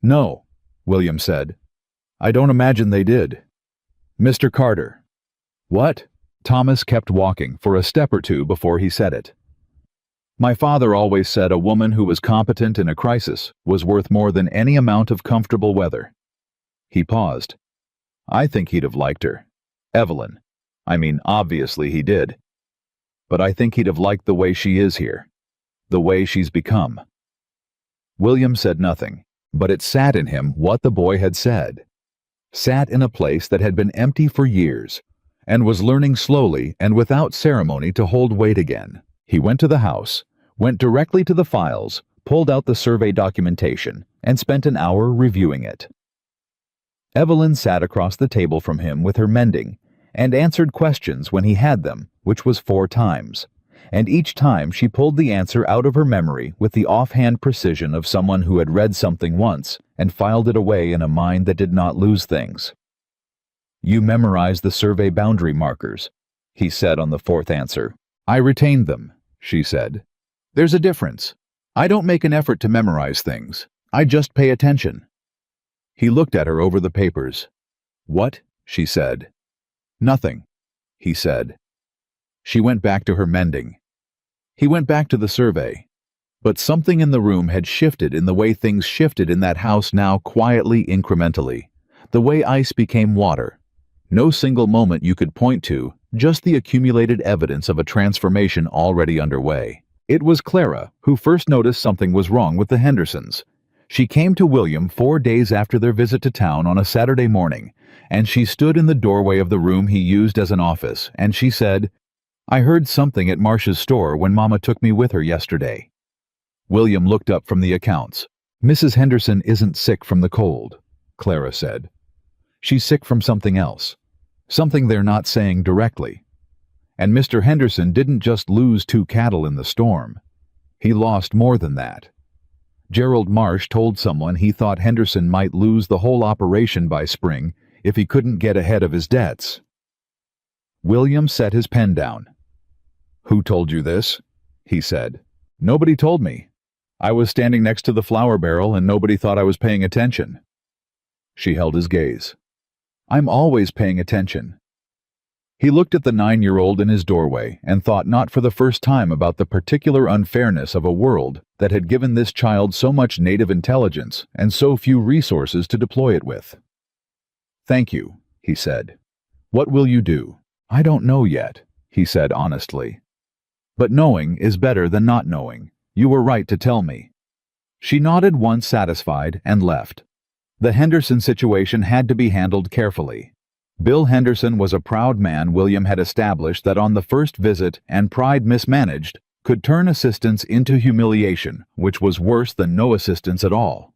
[SPEAKER 1] "No," William said. "I don't imagine they did." "Mr. Carter." "What?" Thomas kept walking for a step or two before he said it. "My father always said a woman who was competent in a crisis was worth more than any amount of comfortable weather." He paused. "I think he'd have liked her. Evelyn. I mean, obviously he did. But I think he'd have liked the way she is here. The way she's become." William said nothing, but it sat in him what the boy had said. Sat in a place that had been empty for years, and was learning slowly and without ceremony to hold weight again. He went to the house, went directly to the files, pulled out the survey documentation, and spent an hour reviewing it. Evelyn sat across the table from him with her mending, and answered questions when he had them, which was 4 times. And each time she pulled the answer out of her memory with the offhand precision of someone who had read something once and filed it away in a mind that did not lose things. "You memorized the survey boundary markers," he said on the 4th answer. "I retained them," she said. "There's a difference. I don't make an effort to memorize things. I just pay attention." He looked at her over the papers. "What?" she said. "Nothing," he said. She went back to her mending. He went back to the survey. But something in the room had shifted in the way things shifted in that house now, quietly, incrementally. The way ice became water. No single moment you could point to, just the accumulated evidence of a transformation already underway. It was Clara who first noticed something was wrong with the Hendersons. She came to William 4 days after their visit to town on a Saturday morning, and she stood in the doorway of the room he used as an office, and she said, "I heard something at Marsh's store when Mama took me with her yesterday." William looked up from the accounts. "Mrs. Henderson isn't sick from the cold," Clara said. "She's sick from something else. Something they're not saying directly. And Mr. Henderson didn't just lose 2 cattle in the storm. He lost more than that. Gerald Marsh told someone he thought Henderson might lose the whole operation by spring if he couldn't get ahead of his debts." William set his pen down. "Who told you this?" he said. "Nobody told me. I was standing next to the flour barrel and nobody thought I was paying attention." She held his gaze. "I'm always paying attention." He looked at the 9-year-old in his doorway and thought not for the first time about the particular unfairness of a world that had given this child so much native intelligence and so few resources to deploy it with. "Thank you," he said. "What will you do?" "I don't know yet," he said honestly. "But knowing is better than not knowing. You were right to tell me." She nodded once satisfied and left. The Henderson situation had to be handled carefully. Bill Henderson was a proud man William had established that on the first visit, and pride mismanaged, could turn assistance into humiliation, which was worse than no assistance at all.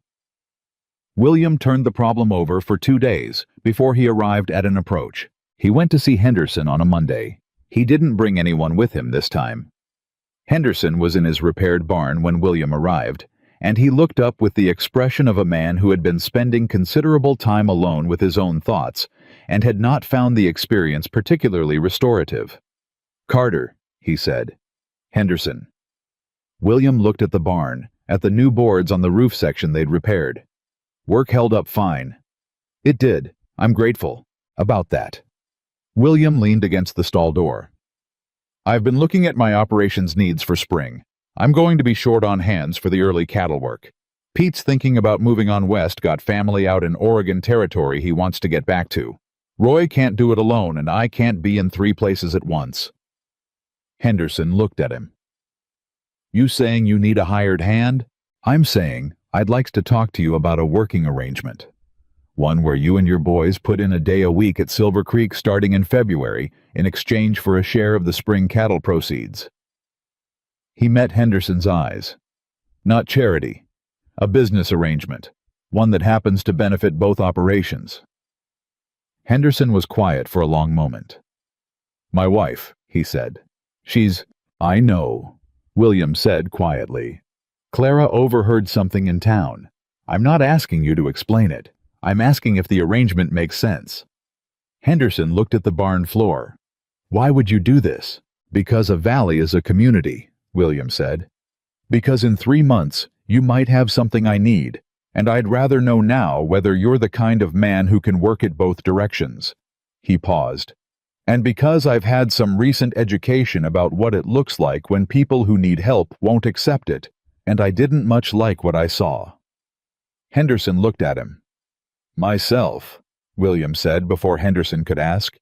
[SPEAKER 1] William turned the problem over for 2 days before he arrived at an approach. He went to see Henderson on a Monday. He didn't bring anyone with him this time. Henderson was in his repaired barn when William arrived, and he looked up with the expression of a man who had been spending considerable time alone with his own thoughts and had not found the experience particularly restorative. "Carter," he said. "Henderson." William looked at the barn, at the new boards on the roof section they'd repaired. "Work held up fine." "It did. I'm grateful. About that." William leaned against the stall door. "I've been looking at my operations needs for spring. I'm going to be short on hands for the early cattle work. Pete's thinking about moving on west, got family out in Oregon Territory he wants to get back to. Roy can't do it alone, and I can't be in 3 places at once." Henderson looked at him. "You saying you need a hired hand?" "I'm saying I'd like to talk to you about a working arrangement. One where you and your boys put in a day a week at Silver Creek starting in February in exchange for a share of the spring cattle proceeds." He met Henderson's eyes. "Not charity. A business arrangement. One that happens to benefit both operations." Henderson was quiet for a long moment. "My wife," he said. "She's—" "I know," William said quietly. "Clara overheard something in town. I'm not asking you to explain it. I'm asking if the arrangement makes sense." Henderson looked at the barn floor. "Why would you do this?" "Because a valley is a community," William said. "Because in 3 months, you might have something I need, and I'd rather know now whether you're the kind of man who can work it both directions." He paused. "And because I've had some recent education about what it looks like when people who need help won't accept it, and I didn't much like what I saw." Henderson looked at him. "Myself," William said before Henderson could ask.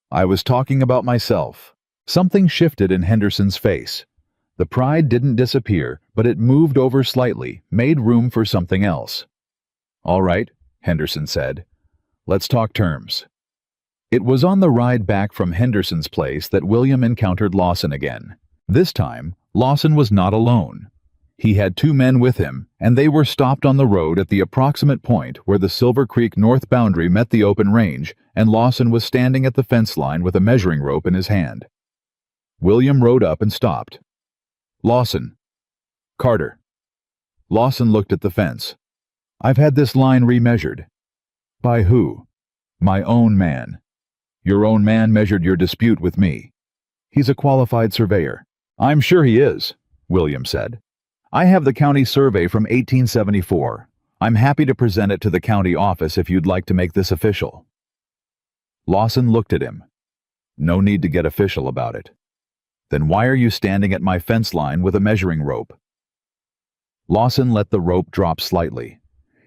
[SPEAKER 1] "I was talking about myself." Something shifted in Henderson's face. The pride didn't disappear, but it moved over slightly, made room for something else. "All right," Henderson said. "Let's talk terms." It was on the ride back from Henderson's place that William encountered Lawson again. This time, Lawson was not alone. He had 2 men with him, and they were stopped on the road at the approximate point where the Silver Creek north boundary met the open range, and Lawson was standing at the fence line with a measuring rope in his hand. William rode up and stopped. "Lawson." "Carter." Lawson looked at the fence. "I've had this line remeasured." "By who?" "My own man." "Your own man measured your dispute with me." "He's a qualified surveyor." "I'm sure he is," William said. "I have the county survey from 1874. I'm happy to present it to the county office if you'd like to make this official." Lawson looked at him. "No need to get official about it." "Then why are you standing at my fence line with a measuring rope?" Lawson let the rope drop slightly.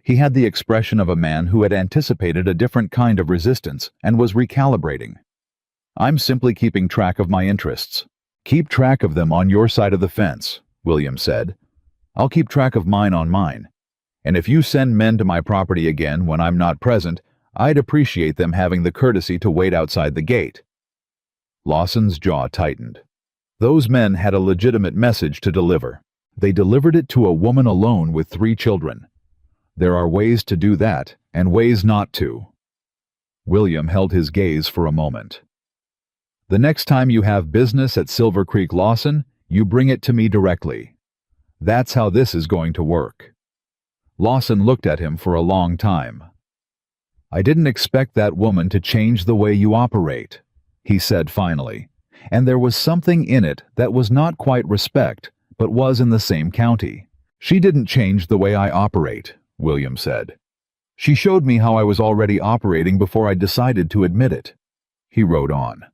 [SPEAKER 1] He had the expression of a man who had anticipated a different kind of resistance and was recalibrating. "I'm simply keeping track of my interests." "Keep track of them on your side of the fence," William said. "I'll keep track of mine on mine. And if you send men to my property again when I'm not present, I'd appreciate them having the courtesy to wait outside the gate." Lawson's jaw tightened. Those men had a legitimate message to deliver. They delivered it to a woman alone with 3 children. There are ways to do that, and ways not to. William held his gaze for a moment. "The next time you have business at Silver Creek, Lawson, you bring it to me directly. That's how this is going to work." Lawson looked at him for a long time. "I didn't expect that woman to change the way you operate," he said finally, and there was something in it that was not quite respect, but was in the same county. "She didn't change the way I operate," William said. "She showed me how I was already operating before I decided to admit it." He rode on.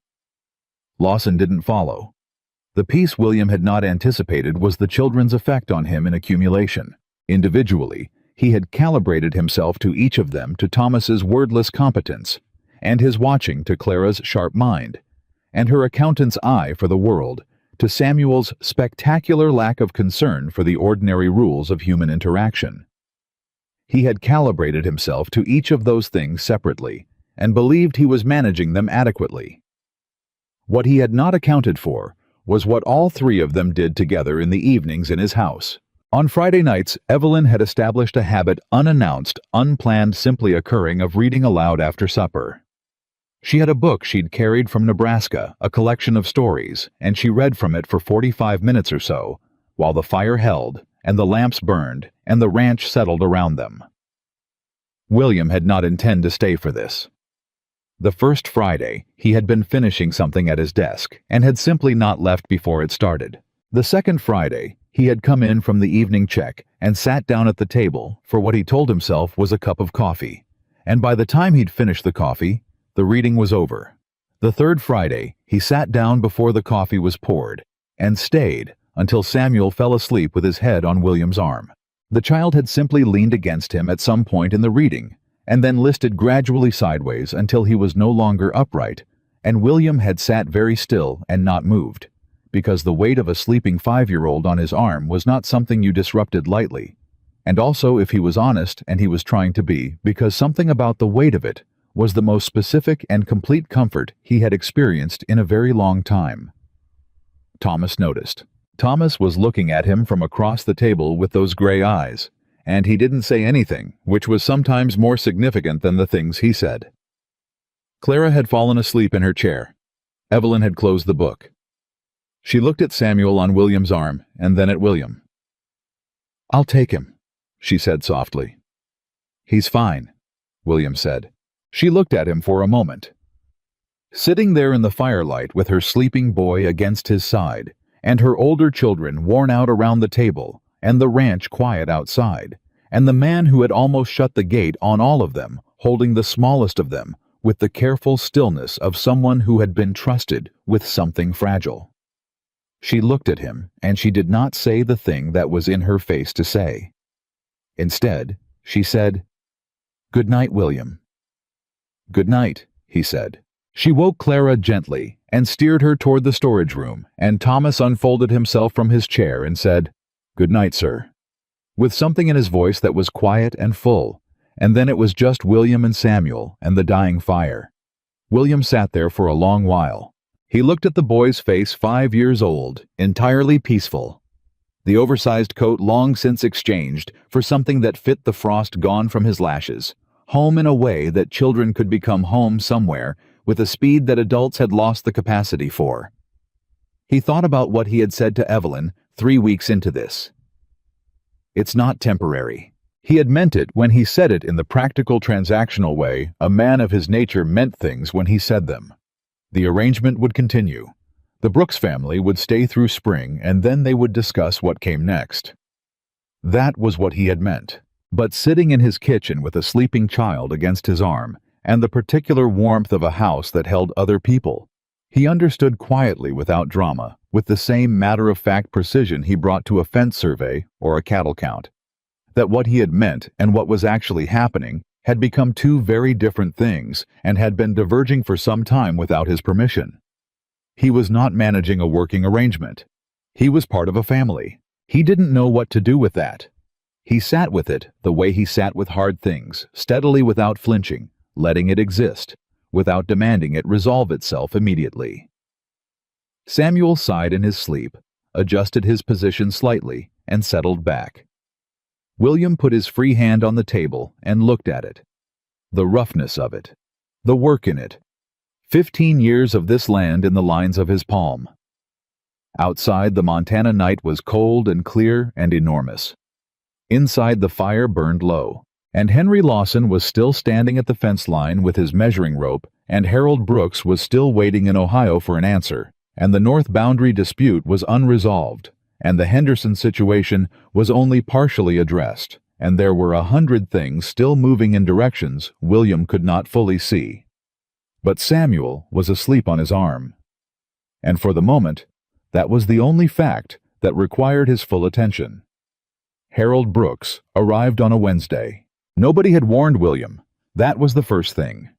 [SPEAKER 1] Lawson didn't follow. The piece William had not anticipated was the children's effect on him in accumulation. Individually, he had calibrated himself to each of them, to Thomas's wordless competence, and his watching to Clara's sharp mind, and her accountant's eye for the world, to Samuel's spectacular lack of concern for the ordinary rules of human interaction. He had calibrated himself to each of those things separately, and believed he was managing them adequately. What he had not accounted for was what all 3 of them did together in the evenings in his house. On Friday nights, Evelyn had established a habit, unannounced, unplanned, simply occurring, of reading aloud after supper. She had a book she'd carried from Nebraska, a collection of stories, and she read from it for 45 minutes or so, while the fire held, and the lamps burned, and the ranch settled around them. William had not intended to stay for this. The first Friday, he had been finishing something at his desk, and had simply not left before it started. The second Friday, he had come in from the evening check and sat down at the table for what he told himself was a cup of coffee, and by the time he'd finished the coffee, the reading was over. The third Friday, he sat down before the coffee was poured, and stayed until Samuel fell asleep with his head on William's arm. The child had simply leaned against him at some point in the reading, and then listed gradually sideways until he was no longer upright, and William had sat very still and not moved, because the weight of a sleeping 5-year-old on his arm was not something you disrupted lightly, and also, if he was honest, and he was trying to be, because something about the weight of it was the most specific and complete comfort he had experienced in a very long time. Thomas noticed. Thomas was looking at him from across the table with those gray eyes, and he didn't say anything, which was sometimes more significant than the things he said. Clara had fallen asleep in her chair. Evelyn had closed the book. She looked at Samuel on William's arm, and then at William. "I'll take him," she said softly. "He's fine," William said. She looked at him for a moment. Sitting there in the firelight with her sleeping boy against his side, and her older children worn out around the table, and the ranch quiet outside, and the man who had almost shut the gate on all of them, holding the smallest of them, with the careful stillness of someone who had been trusted with something fragile. She looked at him, and she did not say the thing that was in her face to say. Instead, she said, "Good night, William." "Good night," he said. She woke Clara gently and steered her toward the storage room, and Thomas unfolded himself from his chair and said, "Good night, sir," with something in his voice that was quiet and full, and then it was just William and Samuel and the dying fire. William sat there for a long while. He looked at the boy's face, 5 years old, entirely peaceful. The oversized coat long since exchanged for something that fit the frost gone from his lashes. Home in a way that children could become home somewhere with a speed that adults had lost the capacity for. He thought about what he had said to Evelyn 3 weeks into this. It's not temporary. He had meant it when he said it in the practical, transactional way a man of his nature meant things when he said them. The arrangement would continue. The Brooks family would stay through spring, and then they would discuss what came next. That was what he had meant. But sitting in his kitchen with a sleeping child against his arm, and the particular warmth of a house that held other people, he understood quietly, without drama, with the same matter-of-fact precision he brought to a fence survey or a cattle count, that what he had meant and what was actually happening had become 2 very different things and had been diverging for some time without his permission. He was not managing a working arrangement. He was part of a family. He didn't know what to do with that. He sat with it the way he sat with hard things, steadily without flinching, letting it exist, without demanding it resolve itself immediately. Samuel sighed in his sleep, adjusted his position slightly, and settled back. William put his free hand on the table and looked at it. The roughness of it. The work in it. 15 years of this land in the lines of his palm. Outside, the Montana night was cold and clear and enormous. Inside, the fire burned low, and Henry Lawson was still standing at the fence line with his measuring rope, and Harold Brooks was still waiting in Ohio for an answer, and the north boundary dispute was unresolved, and the Henderson situation was only partially addressed, and there were 100 things still moving in directions William could not fully see. But Samuel was asleep on his arm. And for the moment, that was the only fact that required his full attention. Harold Brooks arrived on a Wednesday. Nobody had warned William. That was the first thing.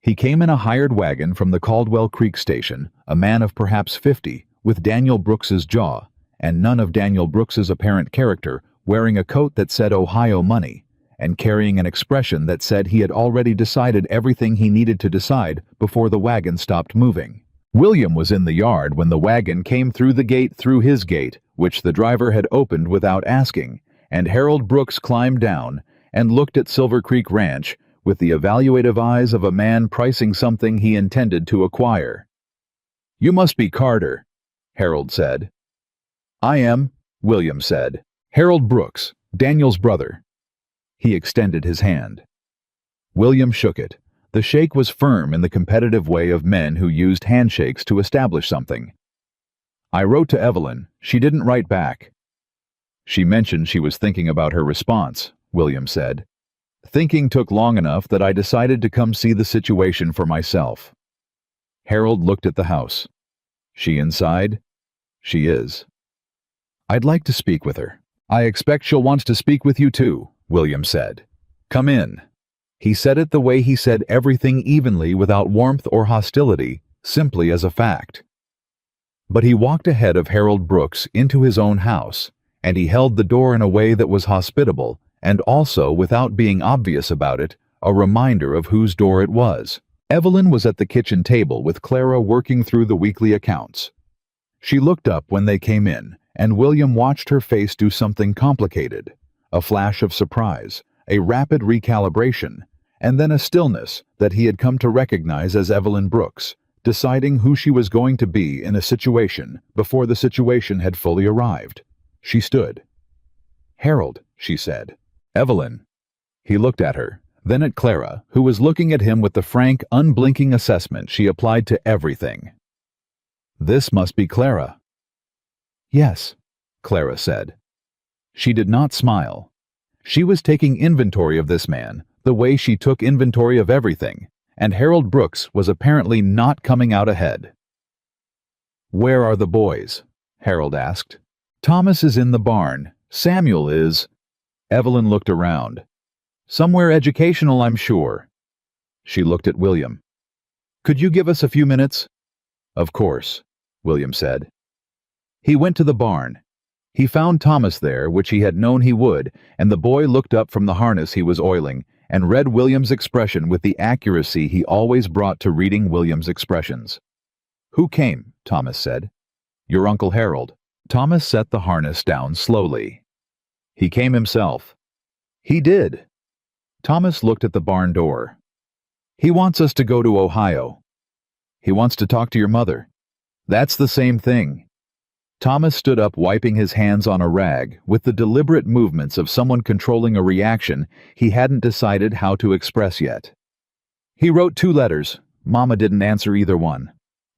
[SPEAKER 1] He came in a hired wagon from the Caldwell Creek station, a man of perhaps 50, with Daniel Brooks's jaw, and none of Daniel Brooks's apparent character, wearing a coat that said Ohio money, and carrying an expression that said he had already decided everything he needed to decide before the wagon stopped moving. William was in the yard when the wagon came through the gate through his gate, which the driver had opened without asking, and Harold Brooks climbed down and looked at Silver Creek Ranch with the evaluative eyes of a man pricing something he intended to acquire. "You must be Carter," Harold said. "I am," William said. "Harold Brooks, Daniel's brother." He extended his hand. William shook it. The shake was firm in the competitive way of men who used handshakes to establish something. "I wrote to Evelyn. She didn't write back." "She mentioned she was thinking about her response," William said. "Thinking took long enough that I decided to come see the situation for myself." Harold looked at the house. "She inside?" "She is." "I'd like to speak with her." "I expect she'll want to speak with you too," William said. "Come in." He said it the way he said everything, evenly, without warmth or hostility, simply as a fact. But he walked ahead of Harold Brooks into his own house, and he held the door in a way that was hospitable, and also, without being obvious about it, a reminder of whose door it was. Evelyn was at the kitchen table with Clara working through the weekly accounts. She looked up when they came in, and William watched her face do something complicated. A flash of surprise, a rapid recalibration, and then a stillness that he had come to recognize as Evelyn Brooks, deciding who she was going to be in a situation before the situation had fully arrived. She stood. "Harold," she said. "Evelyn." He looked at her, then at Clara, who was looking at him with the frank, unblinking assessment she applied to everything. "This must be Clara." "Yes," Clara said. She did not smile. She was taking inventory of this man, the way she took inventory of everything, and Harold Brooks was apparently not coming out ahead. "Where are the boys?" Harold asked. "Thomas is in the barn. Samuel is—" Evelyn looked around. "Somewhere educational, I'm sure." She looked at William. "Could you give us a few minutes?" "Of course," William said. He went to the barn. He found Thomas there, which he had known he would, and the boy looked up from the harness he was oiling and read William's expression with the accuracy he always brought to reading William's expressions. "Who came?" Thomas said. "Your Uncle Harold." Thomas set the harness down slowly. "He came himself." "He did." Thomas looked at the barn door. "He wants us to go to Ohio." "He wants to talk to your mother." "That's the same thing." Thomas stood up, wiping his hands on a rag, with the deliberate movements of someone controlling a reaction he hadn't decided how to express yet. "He wrote 2 letters. Mama didn't answer either one."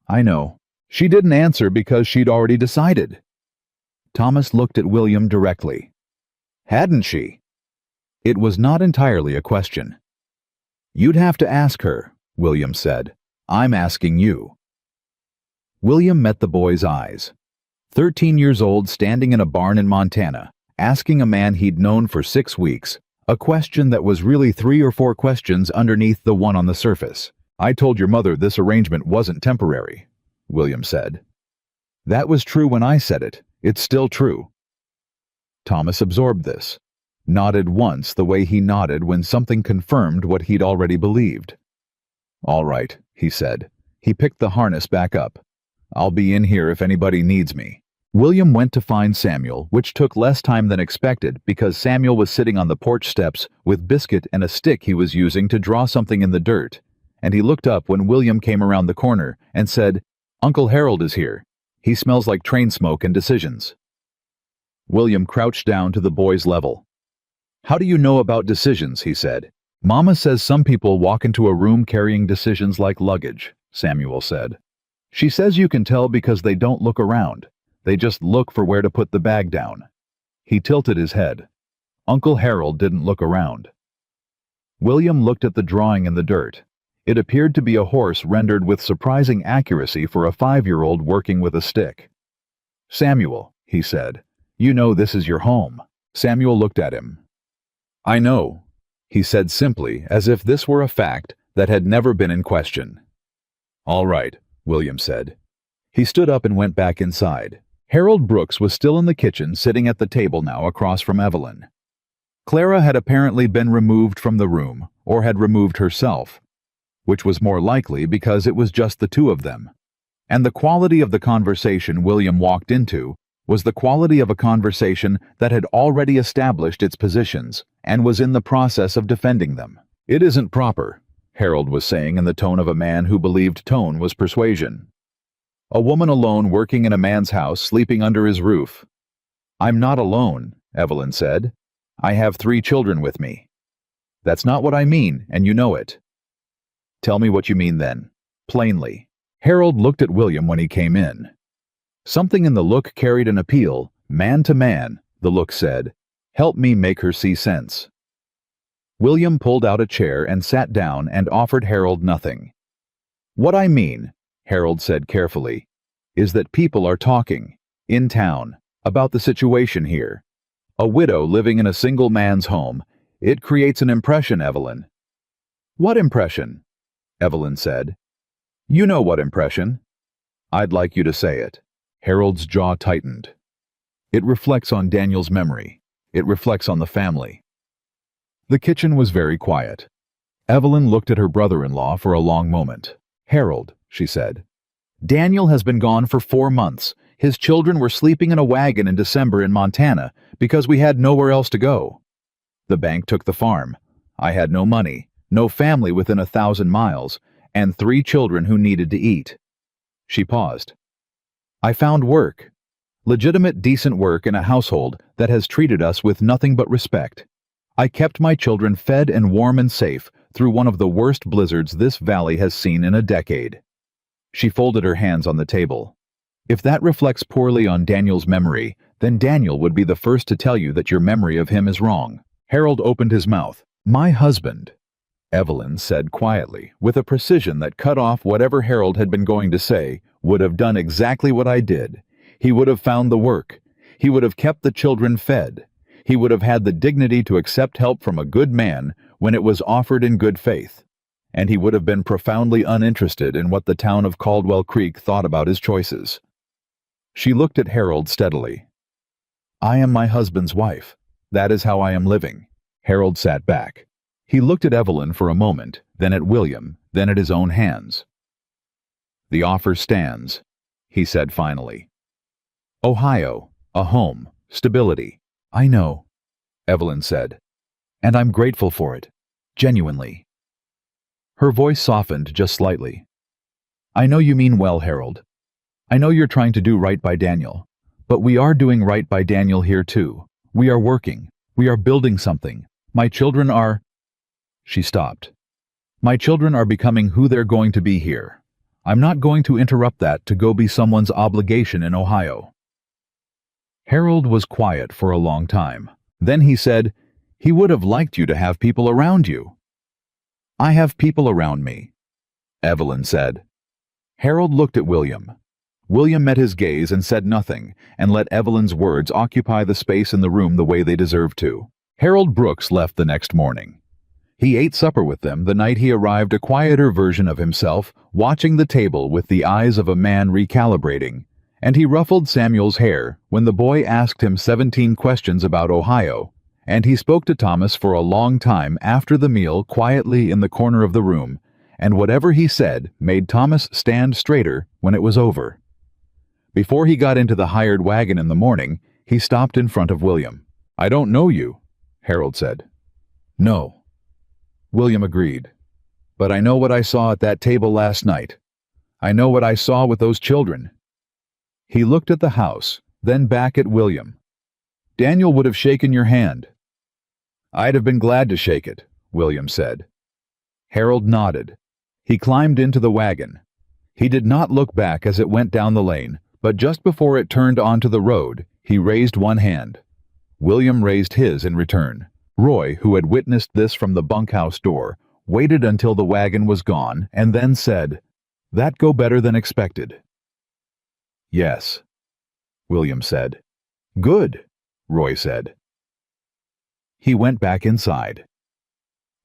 [SPEAKER 1] "I know. She didn't answer because she'd already decided." Thomas looked at William directly. "Hadn't she?" It was not entirely a question. "You'd have to ask her," William said. "I'm asking you." William met the boy's eyes. 13 years old, standing in a barn in Montana, asking a man he'd known for 6 weeks, a question that was really 3 or 4 questions underneath the one on the surface. "I told your mother this arrangement wasn't temporary," William said. "That was true when I said it. It's still true." Thomas absorbed this. Nodded once the way he nodded when something confirmed what he'd already believed. "All right," he said. He picked the harness back up. "I'll be in here if anybody needs me." William went to find Samuel, which took less time than expected because Samuel was sitting on the porch steps with Biscuit and a stick he was using to draw something in the dirt, and he looked up when William came around the corner and said, "Uncle Harold is here. He smells like train smoke and decisions." William crouched down to the boy's level. "How do you know about decisions?" he said. "Mama says some people walk into a room carrying decisions like luggage," Samuel said. "She says you can tell because they don't look around. They just look for where to put the bag down." He tilted his head. Uncle Harold didn't look around. William looked at the drawing in the dirt. It appeared to be a horse rendered with surprising accuracy for a 5-year-old working with a stick. "Samuel," he said, "you know this is your home." Samuel looked at him. "I know," he said simply, as if this were a fact that had never been in question. "All right," William said. He stood up and went back inside. Harold Brooks was still in the kitchen, sitting at the table now across from Evelyn. Clara had apparently been removed from the room, or had removed herself, which was more likely because it was just the two of them. And the quality of the conversation William walked into was the quality of a conversation that had already established its positions and was in the process of defending them. "It isn't proper," Harold was saying in the tone of a man who believed tone was persuasion. "A woman alone working in a man's house, sleeping under his roof." "I'm not alone," Evelyn said. "I have 3 children with me." "That's not what I mean, and you know it." "Tell me what you mean then, plainly." Harold looked at William when he came in. Something in the look carried an appeal. "Man to man," the look said. "Help me make her see sense." William pulled out a chair and sat down and offered Harold nothing. "What I mean," Harold said carefully, "is that people are talking, in town, about the situation here. A widow living in a single man's home. It creates an impression, Evelyn." "What impression?" Evelyn said. "You know what impression." "I'd like you to say it." Harold's jaw tightened. "It reflects on Daniel's memory. It reflects on the family." The kitchen was very quiet. Evelyn looked at her brother-in-law for a long moment. "Harold," she said, "Daniel has been gone for 4 months. His children were sleeping in a wagon in December in Montana because we had nowhere else to go. The bank took the farm. I had no money, no family within 1,000 miles, and 3 children who needed to eat." She paused. "I found work. Legitimate, decent work in a household that has treated us with nothing but respect. I kept my children fed and warm and safe through one of the worst blizzards this valley has seen in a decade." She folded her hands on the table. "If that reflects poorly on Daniel's memory, then Daniel would be the first to tell you that your memory of him is wrong." Harold opened his mouth. "My husband," Evelyn said quietly, with a precision that cut off whatever Harold had been going to say, "would have done exactly what I did. He would have found the work. He would have kept the children fed. He would have had the dignity to accept help from a good man when it was offered in good faith. And he would have been profoundly uninterested in what the town of Caldwell Creek thought about his choices." She looked at Harold steadily. "I am my husband's wife. That is how I am living." Harold sat back. He looked at Evelyn for a moment, then at William, then at his own hands. "The offer stands," he said finally. "Ohio, a home, stability." "I know," Evelyn said, "and I'm grateful for it, genuinely." Her voice softened just slightly. "I know you mean well, Harold. I know you're trying to do right by Daniel, but we are doing right by Daniel here too. We are working. We are building something. My children are—" She stopped. "My children are becoming who they're going to be here. I'm not going to interrupt that to go be someone's obligation in Ohio." Harold was quiet for a long time. Then he said, "He would have liked you to have people around you." "I have people around me," Evelyn said. Harold looked at William. William met his gaze and said nothing, and let Evelyn's words occupy the space in the room the way they deserved to. Harold Brooks left the next morning. He ate supper with them the night he arrived, a quieter version of himself, watching the table with the eyes of a man recalibrating, and he ruffled Samuel's hair when the boy asked him 17 questions about Ohio, and he spoke to Thomas for a long time after the meal quietly in the corner of the room, and whatever he said made Thomas stand straighter when it was over. Before he got into the hired wagon in the morning, he stopped in front of William. "I don't know you," Harold said. "No," William agreed. "But I know what I saw at that table last night. I know what I saw with those children." He looked at the house, then back at William. "Daniel would have shaken your hand." "I'd have been glad to shake it," William said. Harold nodded. He climbed into the wagon. He did not look back as it went down the lane, but just before it turned onto the road, he raised one hand. William raised his in return. Roy, who had witnessed this from the bunkhouse door, waited until the wagon was gone and then said, "That go better than expected." "Yes," William said. "Good," Roy said. He went back inside.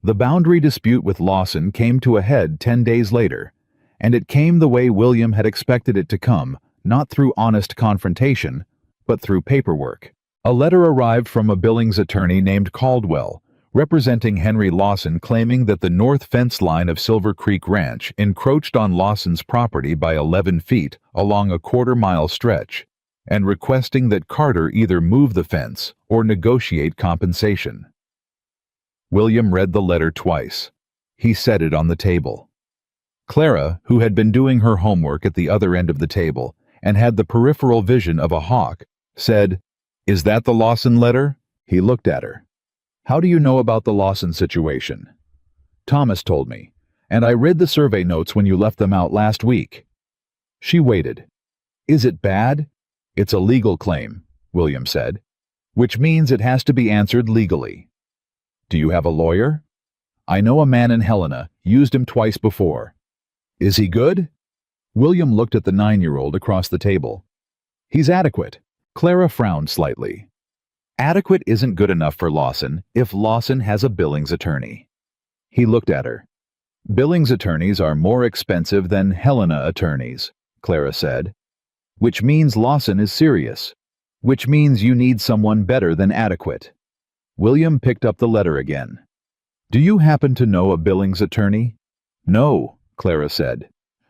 [SPEAKER 1] The boundary dispute with Lawson came to a head 10 days later, and it came the way William had expected it to come, not through honest confrontation, but through paperwork. A letter arrived from a Billings attorney named Caldwell, representing Henry Lawson, claiming that the north fence line of Silver Creek Ranch encroached on Lawson's property by 11 feet along a quarter-mile stretch, and requesting that Carter either move the fence or negotiate compensation. William read the letter twice. He set it on the table. Clara, who had been doing her homework at the other end of the table and had the peripheral vision of a hawk, said, "Is that the Lawson letter?" He looked at her. "How do you know about the Lawson situation?" "Thomas told me, and I read the survey notes when you left them out last week." She waited. "Is it bad?" "It's a legal claim," William said, "which means it has to be answered legally." "Do you have a lawyer?" "I know a man in Helena, used him twice before." "Is he good?" William looked at the 9-year-old across the table. "He's adequate." Clara frowned slightly. "Adequate isn't good enough for Lawson if Lawson has a Billings attorney." He looked at her. "Billings attorneys are more expensive than Helena attorneys," Clara said. "Which means Lawson is serious. Which means you need someone better than adequate." William picked up the letter again. "Do you happen to know a Billings attorney?" "No," Clara said.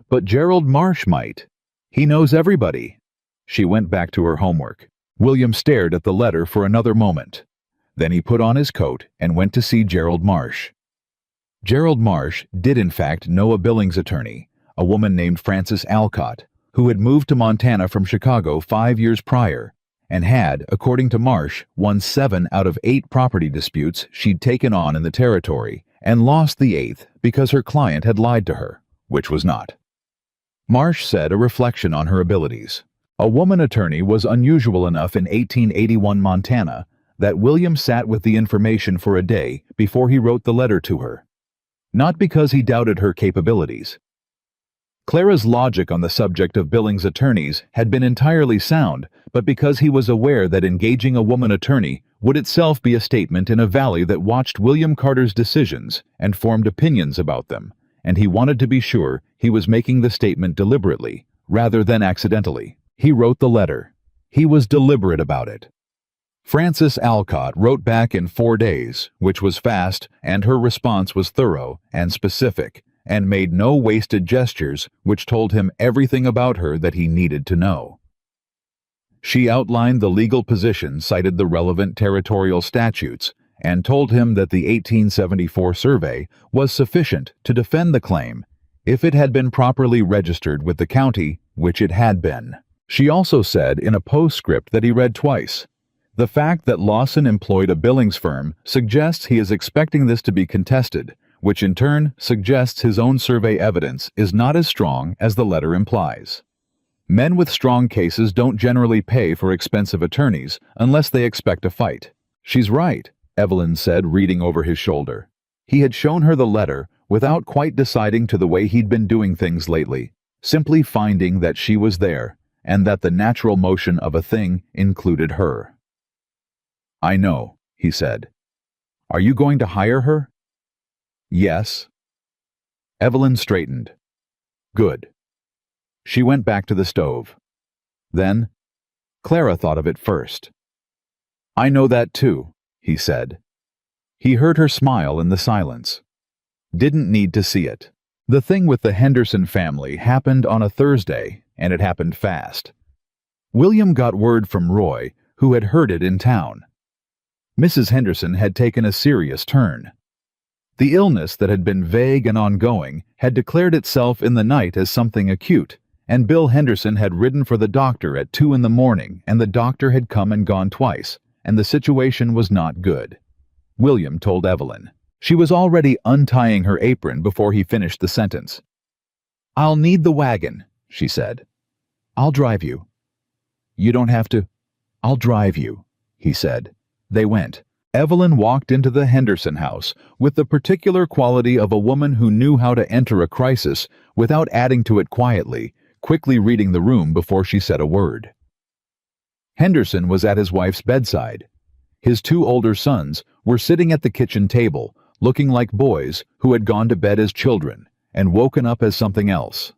[SPEAKER 1] "But Gerald Marsh might. He knows everybody." She went back to her homework. William stared at the letter for another moment. Then he put on his coat and went to see Gerald Marsh. Gerald Marsh did in fact know a Billings attorney, a woman named Frances Alcott, who had moved to Montana from Chicago 5 years prior, and had, according to Marsh, won 7 out of 8 property disputes she'd taken on in the territory, and lost the 8th because her client had lied to her, which was not. Marsh said a reflection on her abilities. A woman attorney was unusual enough in 1881 Montana that William sat with the information for a day before he wrote the letter to her. Not because he doubted her capabilities. Clara's logic on the subject of Billings attorneys had been entirely sound, but because he was aware that engaging a woman attorney would itself be a statement in a valley that watched William Carter's decisions and formed opinions about them, and he wanted to be sure he was making the statement deliberately, rather than accidentally. He wrote the letter. He was deliberate about it. Frances Alcott wrote back in 4 days, which was fast, and her response was thorough and specific, and made no wasted gestures, which told him everything about her that he needed to know. She outlined the legal position, cited the relevant territorial statutes, and told him that the 1874 survey was sufficient to defend the claim if it had been properly registered with the county, which it had been. She also said in a postscript that he read twice, "The fact that Lawson employed a Billings firm suggests he is expecting this to be contested, which in turn suggests his own survey evidence is not as strong as the letter implies. Men with strong cases don't generally pay for expensive attorneys unless they expect a fight." "She's right," Evelyn said, reading over his shoulder. He had shown her the letter without quite deciding to the way he'd been doing things lately, simply finding that she was there, and that the natural motion of a thing included her. "I know," he said. "Are you going to hire her?" "Yes." Evelyn straightened. "Good." She went back to the stove. Then, Clara thought of it first. "I know that too," he said. He heard her smile in the silence. Didn't need to see it. The thing with the Henderson family happened on a Thursday, and it happened fast. William got word from Roy, who had heard it in town. Mrs. Henderson had taken a serious turn. The illness that had been vague and ongoing had declared itself in the night as something acute, and Bill Henderson had ridden for the doctor at 2 in the morning, and the doctor had come and gone twice, and the situation was not good. William told Evelyn. She was already untying her apron before he finished the sentence. "I'll need the wagon," she said. "I'll drive you." "You don't have to." "I'll drive you," he said. They went. Evelyn walked into the Henderson house with the particular quality of a woman who knew how to enter a crisis without adding to it quietly, quickly reading the room before she said a word. Henderson was at his wife's bedside. His 2 older sons were sitting at the kitchen table, looking like boys who had gone to bed as children and woken up as something else.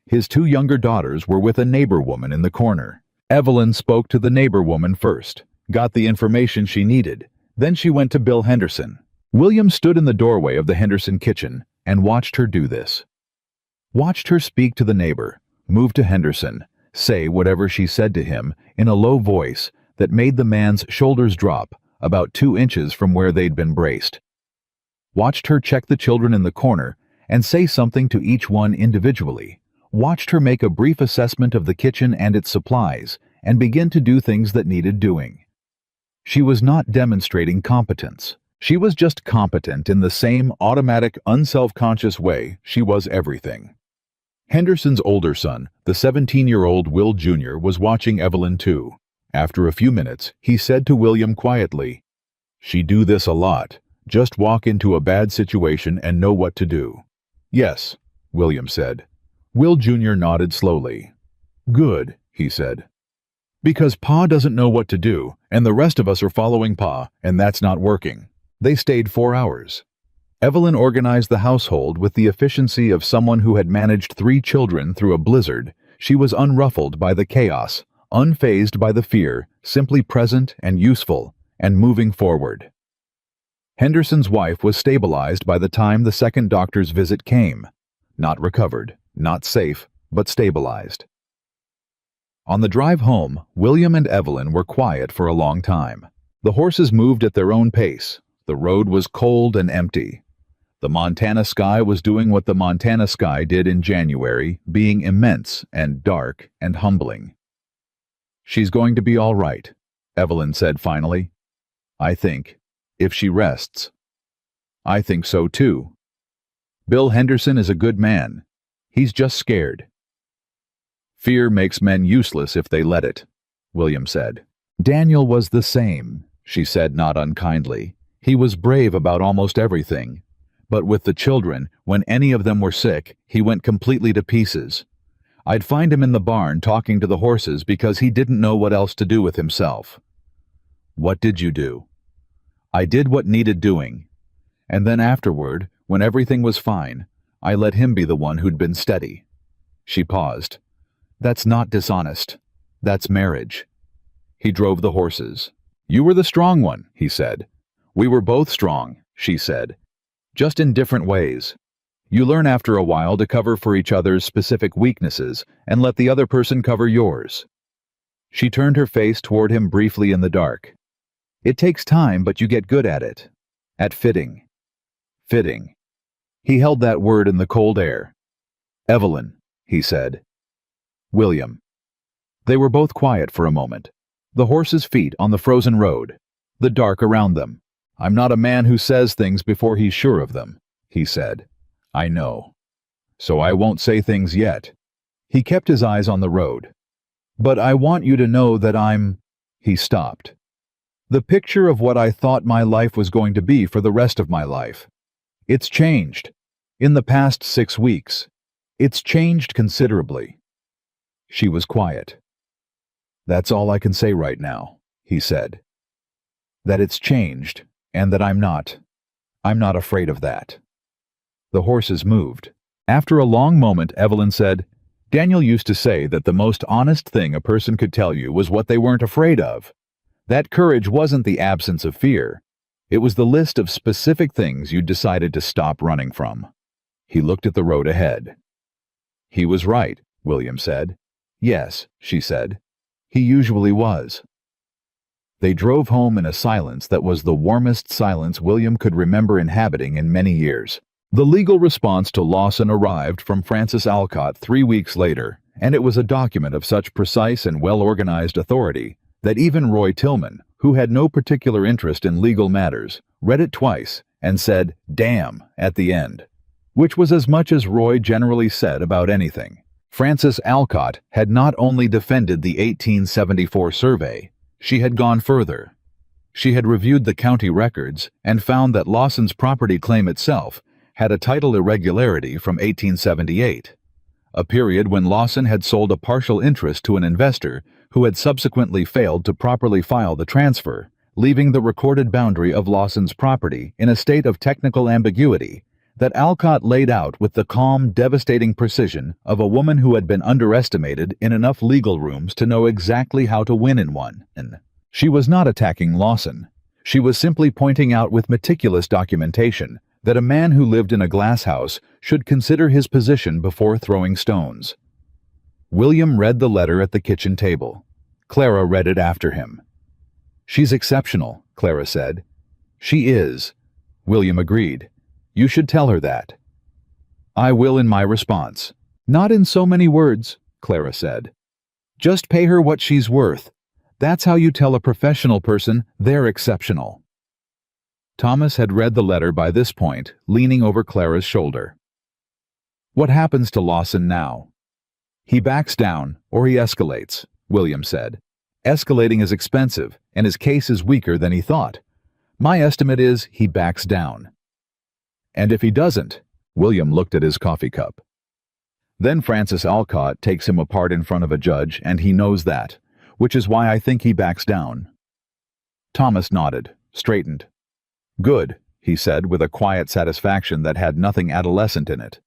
[SPEAKER 1] His 2 younger daughters were with a neighbor woman in the corner. Evelyn spoke to the neighbor woman first, got the information she needed, then she went to Bill Henderson. William stood in the doorway of the Henderson kitchen and watched her do this. Watched her speak to the neighbor, move to Henderson, say whatever she said to him in a low voice that made the man's shoulders drop about 2 inches from where they'd been braced. Watched her check the children in the corner and say something to each one individually. Watched her make a brief assessment of the kitchen and its supplies and begin to do things that needed doing. She was not demonstrating competence. She was just competent in the same automatic, unself-conscious way she was everything. Henderson's older son, the 17-year-old Will Jr., was watching Evelyn too. After a few minutes, he said to William quietly, "She do this a lot. Just walk into a bad situation and know what to do." "Yes," William said. Will Jr. nodded slowly. "Good," he said. "Because Pa doesn't know what to do, and the rest of us are following Pa, and that's not working." They stayed 4 hours. Evelyn organized the household with the efficiency of someone who had managed 3 children through a blizzard. She was unruffled by the chaos, unfazed by the fear, simply present and useful, and moving forward. Henderson's wife was stabilized by the time the second doctor's visit came. Not recovered, not safe, but stabilized. On the drive home, William and Evelyn were quiet for a long time. The horses moved at their own pace. The road was cold and empty. The Montana sky was doing what the Montana sky did in January, being immense and dark and humbling. "She's going to be all right," Evelyn said finally. "I think. If she rests." "I think so too. Bill Henderson is a good man. He's just scared." "Fear makes men useless if they let it," William said. "Daniel was the same," she said not unkindly. "He was brave about almost everything. But with the children, when any of them were sick, he went completely to pieces. I'd find him in the barn talking to the horses because he didn't know what else to do with himself." "What did you do?" "I did what needed doing. And then afterward, when everything was fine, I let him be the one who'd been steady." She paused. "That's not dishonest. That's marriage." He drove the horses. "You were the strong one," he said. "We were both strong," she said. "Just in different ways. You learn after a while to cover for each other's specific weaknesses and let the other person cover yours." She turned her face toward him briefly in the dark. "It takes time, but you get good at it. At fitting." Fitting. He held that word in the cold air. "Evelyn," he said. "William." They were both quiet for a moment. The horses' feet on the frozen road. The dark around them. "I'm not a man who says things before he's sure of them," he said. "I know. So I won't say things yet." He kept his eyes on the road. "But I want you to know that I'm—" He stopped. "The picture of what I thought my life was going to be for the rest of my life. It's changed. In the past 6 weeks. It's changed considerably." She was quiet. "That's all I can say right now," he said. "That it's changed, and that I'm not afraid of that." The horses moved. After a long moment, Evelyn said, "Daniel used to say that the most honest thing a person could tell you was what they weren't afraid of. That courage wasn't the absence of fear. It was the list of specific things you'd decided to stop running from. He looked at the road ahead. He was right, William said. Yes, she said. He usually was. They drove home in a silence that was the warmest silence William could remember inhabiting in many years. The legal response to Lawson arrived from Francis Alcott 3 weeks later, and it was a document of such precise and well-organized authority that even Roy Tillman, who had no particular interest in legal matters, read it twice and said, "Damn," at the end, which was as much as Roy generally said about anything. Francis Alcott had not only defended the 1874 survey, she had gone further. She had reviewed the county records and found that Lawson's property claim itself had a title irregularity from 1878, a period when Lawson had sold a partial interest to an investor who had subsequently failed to properly file the transfer, leaving the recorded boundary of Lawson's property in a state of technical ambiguity that Alcott laid out with the calm, devastating precision of a woman who had been underestimated in enough legal rooms to know exactly how to win in one. She was not attacking Lawson. She was simply pointing out with meticulous documentation that a man who lived in a glass house should consider his position before throwing stones. William read the letter at the kitchen table. Clara read it after him. "She's exceptional," Clara said. "She is," William agreed. "You should tell her that." "I will in my response." "Not in so many words," Clara said. "Just pay her what she's worth. That's how you tell a professional person they're exceptional." Thomas had read the letter by this point, leaning over Clara's shoulder. "What happens to Lawson now?" "He backs down, or he escalates," William said. "Escalating is expensive, and his case is weaker than he thought. My estimate is he backs down." "And if he doesn't?" William looked at his coffee cup. "Then Francis Alcott takes him apart in front of a judge, and he knows that, which is why I think he backs down." Thomas nodded, straightened. "Good," he said with a quiet satisfaction that had nothing adolescent in it.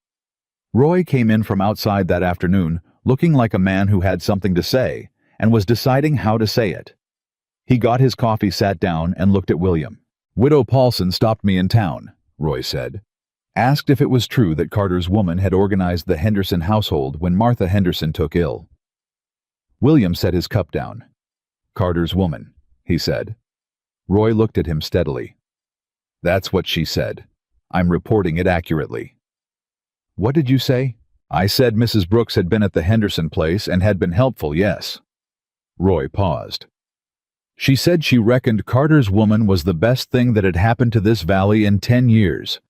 [SPEAKER 1] Roy came in from outside that afternoon, looking like a man who had something to say, and was deciding how to say it. He got his coffee, sat down, and looked at William. "Widow Paulson stopped me in town," Roy said. "Asked if it was true that Carter's woman had organized the Henderson household when Martha Henderson took ill." William set his cup down. "Carter's woman," he said. Roy looked at him steadily. "That's what she said. I'm reporting it accurately." "What did you say?" "I said Mrs. Brooks had been at the Henderson place and had been helpful, yes." Roy paused. "She said she reckoned Carter's woman was the best thing that had happened to this valley in 10 years.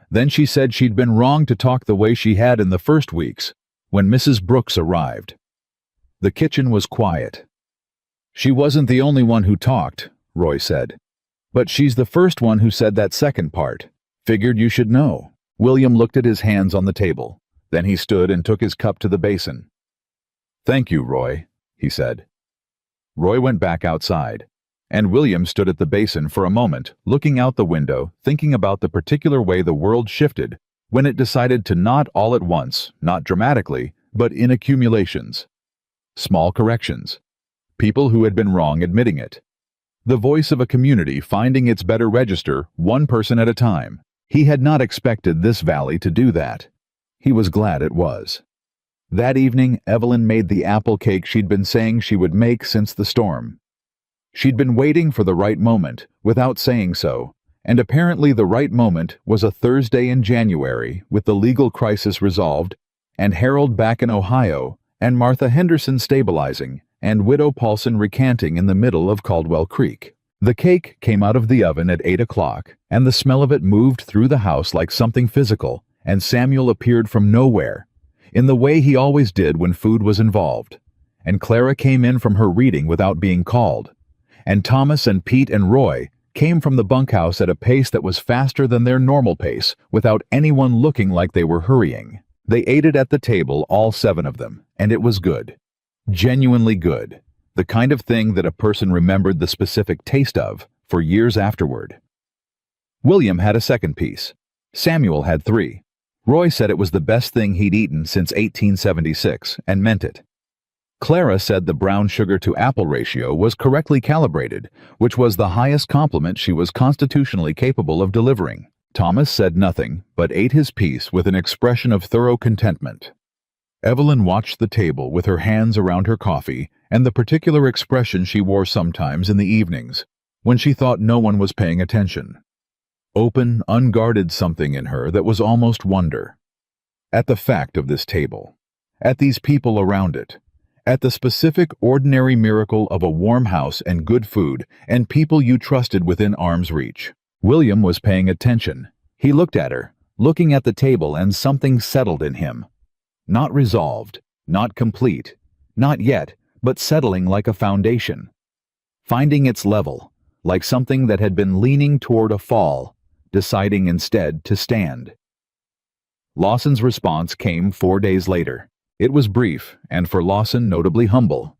[SPEAKER 1] Then she said she'd been wrong to talk the way she had in the first weeks, when Mrs. Brooks arrived." The kitchen was quiet. "She wasn't the only one who talked," Roy said. "But she's the first one who said that second part. Figured you should know." William looked at his hands on the table. Then he stood and took his cup to the basin. "Thank you, Roy," he said. Roy went back outside, and William stood at the basin for a moment, looking out the window, thinking about the particular way the world shifted when it decided to not all at once, not dramatically, but in accumulations. Small corrections. People who had been wrong admitting it. The voice of a community finding its better register, one person at a time. He had not expected this valley to do that. He was glad it was. That evening, Evelyn made the apple cake she'd been saying she would make since the storm. She'd been waiting for the right moment, without saying so, and apparently the right moment was a Thursday in January, with the legal crisis resolved, and Harold back in Ohio, and Martha Henderson stabilizing, and Widow Paulson recanting in the middle of Caldwell Creek. The cake came out of the oven at 8 o'clock, and the smell of it moved through the house like something physical, and Samuel appeared from nowhere, in the way he always did when food was involved, and Clara came in from her reading without being called, and Thomas and Pete and Roy came from the bunkhouse at a pace that was faster than their normal pace, without anyone looking like they were hurrying. They ate it at the table, all 7 of them, and it was good. Genuinely good. The kind of thing that a person remembered the specific taste of for years afterward. William had a second piece. Samuel had 3. Roy said it was the best thing he'd eaten since 1876, and meant it. Clara said the brown sugar to apple ratio was correctly calibrated, which was the highest compliment she was constitutionally capable of delivering. Thomas said nothing, but ate his piece with an expression of thorough contentment. Evelyn watched the table with her hands around her coffee and the particular expression she wore sometimes in the evenings, when she thought no one was paying attention. Open, unguarded something in her that was almost wonder. At the fact of this table, at these people around it, at the specific ordinary miracle of a warm house and good food and people you trusted within arm's reach. William was paying attention. He looked at her, looking at the table, and something settled in him. Not resolved, not complete, not yet, but settling like a foundation. Finding its level, like something that had been leaning toward a fall, deciding instead to stand. Lawson's response came 4 days later. It was brief, and for Lawson notably humble.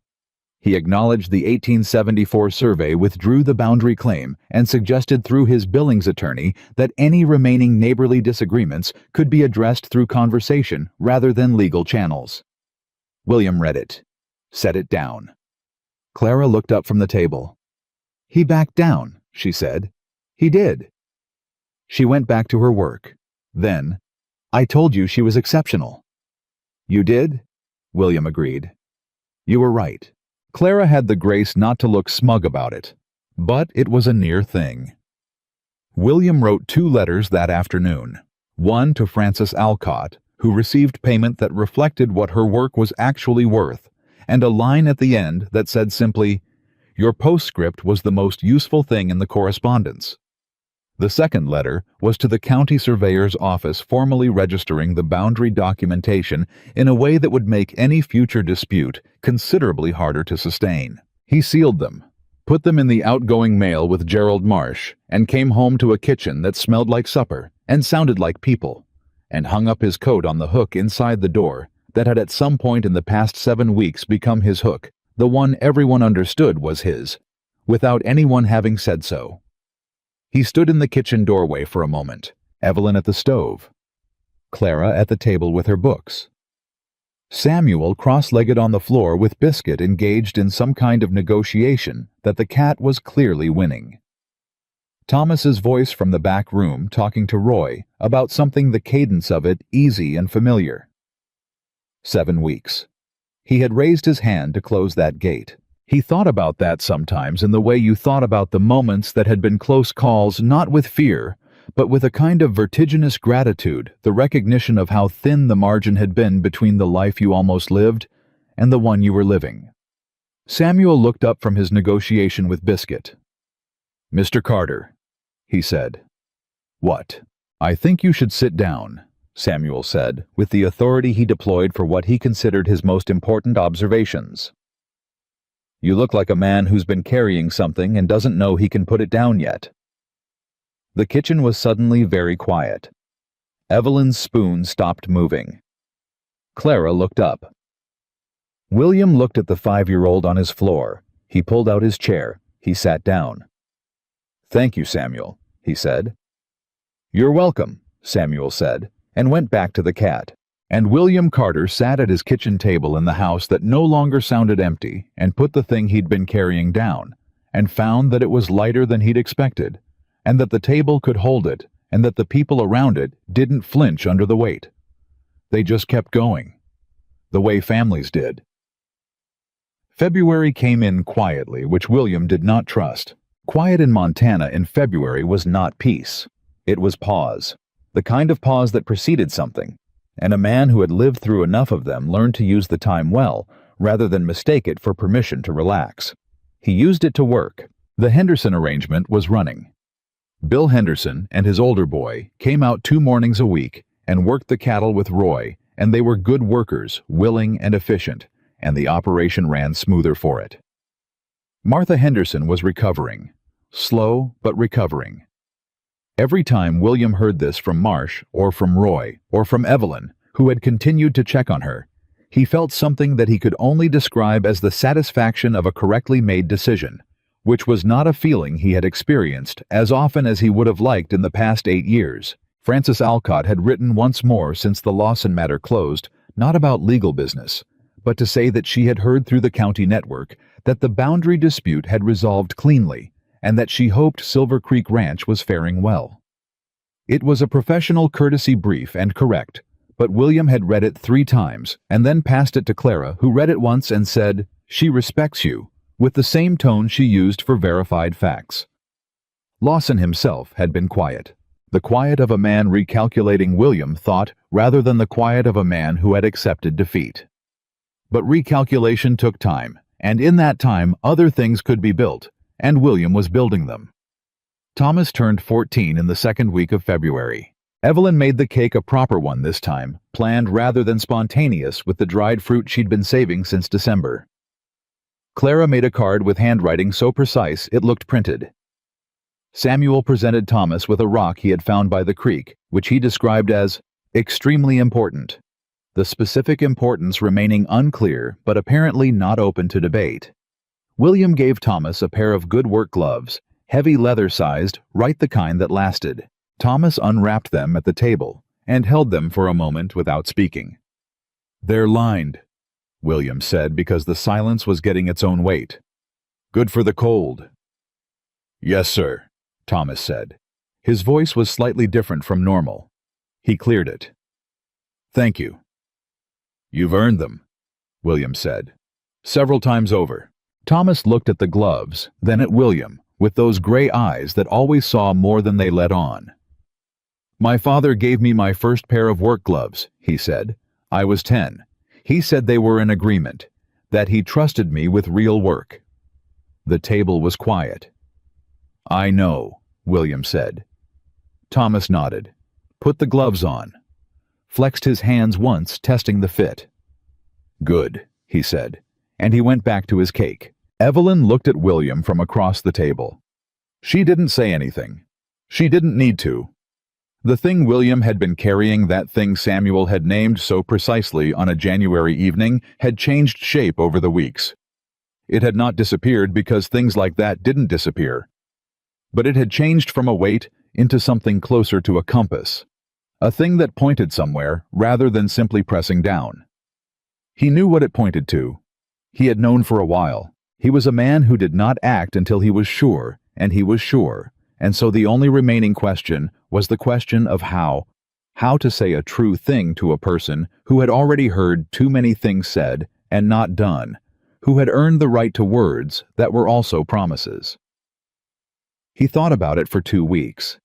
[SPEAKER 1] He acknowledged the 1874 survey withdrew the boundary claim and suggested through his Billings attorney that any remaining neighborly disagreements could be addressed through conversation rather than legal channels. William read it, set it down. Clara looked up from the table. "He backed down," she said. "He did." She went back to her work. Then, "I told you she was exceptional." "You did?" William agreed. "You were right." Clara had the grace not to look smug about it, but it was a near thing. William wrote 2 letters that afternoon, one to Frances Alcott, who received payment that reflected what her work was actually worth, and a line at the end that said simply, "Your postscript was the most useful thing in the correspondence." The second letter was to the county surveyor's office formally registering the boundary documentation in a way that would make any future dispute considerably harder to sustain. He sealed them, put them in the outgoing mail with Gerald Marsh, and came home to a kitchen that smelled like supper and sounded like people, and hung up his coat on the hook inside the door that had at some point in the past 7 weeks become his hook, the one everyone understood was his, without anyone having said so. He stood in the kitchen doorway for a moment, Evelyn at the stove, Clara at the table with her books. Samuel cross-legged on the floor with Biscuit engaged in some kind of negotiation that the cat was clearly winning. Thomas's voice from the back room talking to Roy about something the cadence of it easy and familiar. 7 weeks. He had raised his hand to close that gate. He thought about that sometimes in the way you thought about the moments that had been close calls, not with fear, but with a kind of vertiginous gratitude, the recognition of how thin the margin had been between the life you almost lived and the one you were living. Samuel looked up from his negotiation with Biscuit. "Mr. Carter," he said. "What?" "I think you should sit down," Samuel said, with the authority he deployed for what he considered his most important observations. "You look like a man who's been carrying something and doesn't know he can put it down yet." The kitchen was suddenly very quiet. Evelyn's spoon stopped moving. Clara looked up. William looked at the 5-year-old on his floor. He pulled out his chair. He sat down. "Thank you, Samuel," he said. "You're welcome," Samuel said, and went back to the cat. And William Carter sat at his kitchen table in the house that no longer sounded empty and put the thing he'd been carrying down, and found that it was lighter than he'd expected, and that the table could hold it, and that the people around it didn't flinch under the weight. They just kept going, the way families did. February came in quietly, which William did not trust. Quiet in Montana in February was not peace. It was pause, the kind of pause that preceded something. And a man who had lived through enough of them learned to use the time well, rather than mistake it for permission to relax. He used it to work. The Henderson arrangement was running. Bill Henderson and his older boy came out 2 mornings a week and worked the cattle with Roy, and they were good workers, willing and efficient, and the operation ran smoother for it. Martha Henderson was recovering, slow but recovering. Every time William heard this from Marsh, or from Roy, or from Evelyn, who had continued to check on her, he felt something that he could only describe as the satisfaction of a correctly made decision, which was not a feeling he had experienced as often as he would have liked in the past 8 years. Frances Alcott had written once more since the Lawson matter closed, not about legal business, but to say that she had heard through the county network that the boundary dispute had resolved cleanly and that she hoped Silver Creek Ranch was faring well. It was a professional courtesy brief and correct, but William had read it 3 times and then passed it to Clara, who read it once and said, "She respects you," with the same tone she used for verified facts. Lawson himself had been quiet. The quiet of a man recalculating, William thought, rather than the quiet of a man who had accepted defeat. But recalculation took time, and in that time other things could be built, and William was building them. Thomas turned 14 in the 2nd week of February. Evelyn made the cake a proper one this time, planned rather than spontaneous with the dried fruit she'd been saving since December. Clara made a card with handwriting so precise it looked printed. Samuel presented Thomas with a rock he had found by the creek, which he described as extremely important, the specific importance remaining unclear but apparently not open to debate. William gave Thomas a pair of good work gloves, heavy leather-sized, right the kind that lasted. Thomas unwrapped them at the table and held them for a moment without speaking. "They're lined," William said, because the silence was getting its own weight. "Good for the cold." "Yes, sir," Thomas said. His voice was slightly different from normal. He cleared it. "Thank you." "You've earned them," William said. "Several times over." Thomas looked at the gloves, then at William, with those gray eyes that always saw more than they let on. "My father gave me my first pair of work gloves," he said. "I was 10. He said they were an agreement, that he trusted me with real work." The table was quiet. "I know," William said. Thomas nodded, put the gloves on, flexed his hands once, testing the fit. "Good," he said, and he went back to his cake. Evelyn looked at William from across the table. She didn't say anything. She didn't need to. The thing William had been carrying, that thing Samuel had named so precisely on a January evening, had changed shape over the weeks. It had not disappeared because things like that didn't disappear. But it had changed from a weight into something closer to a compass, a thing that pointed somewhere rather than simply pressing down. He knew what it pointed to. He had known for a while. He was a man who did not act until he was sure, and he was sure, and so the only remaining question was the question of how to say a true thing to a person who had already heard too many things said and not done, who had earned the right to words that were also promises. He thought about it for 2 weeks.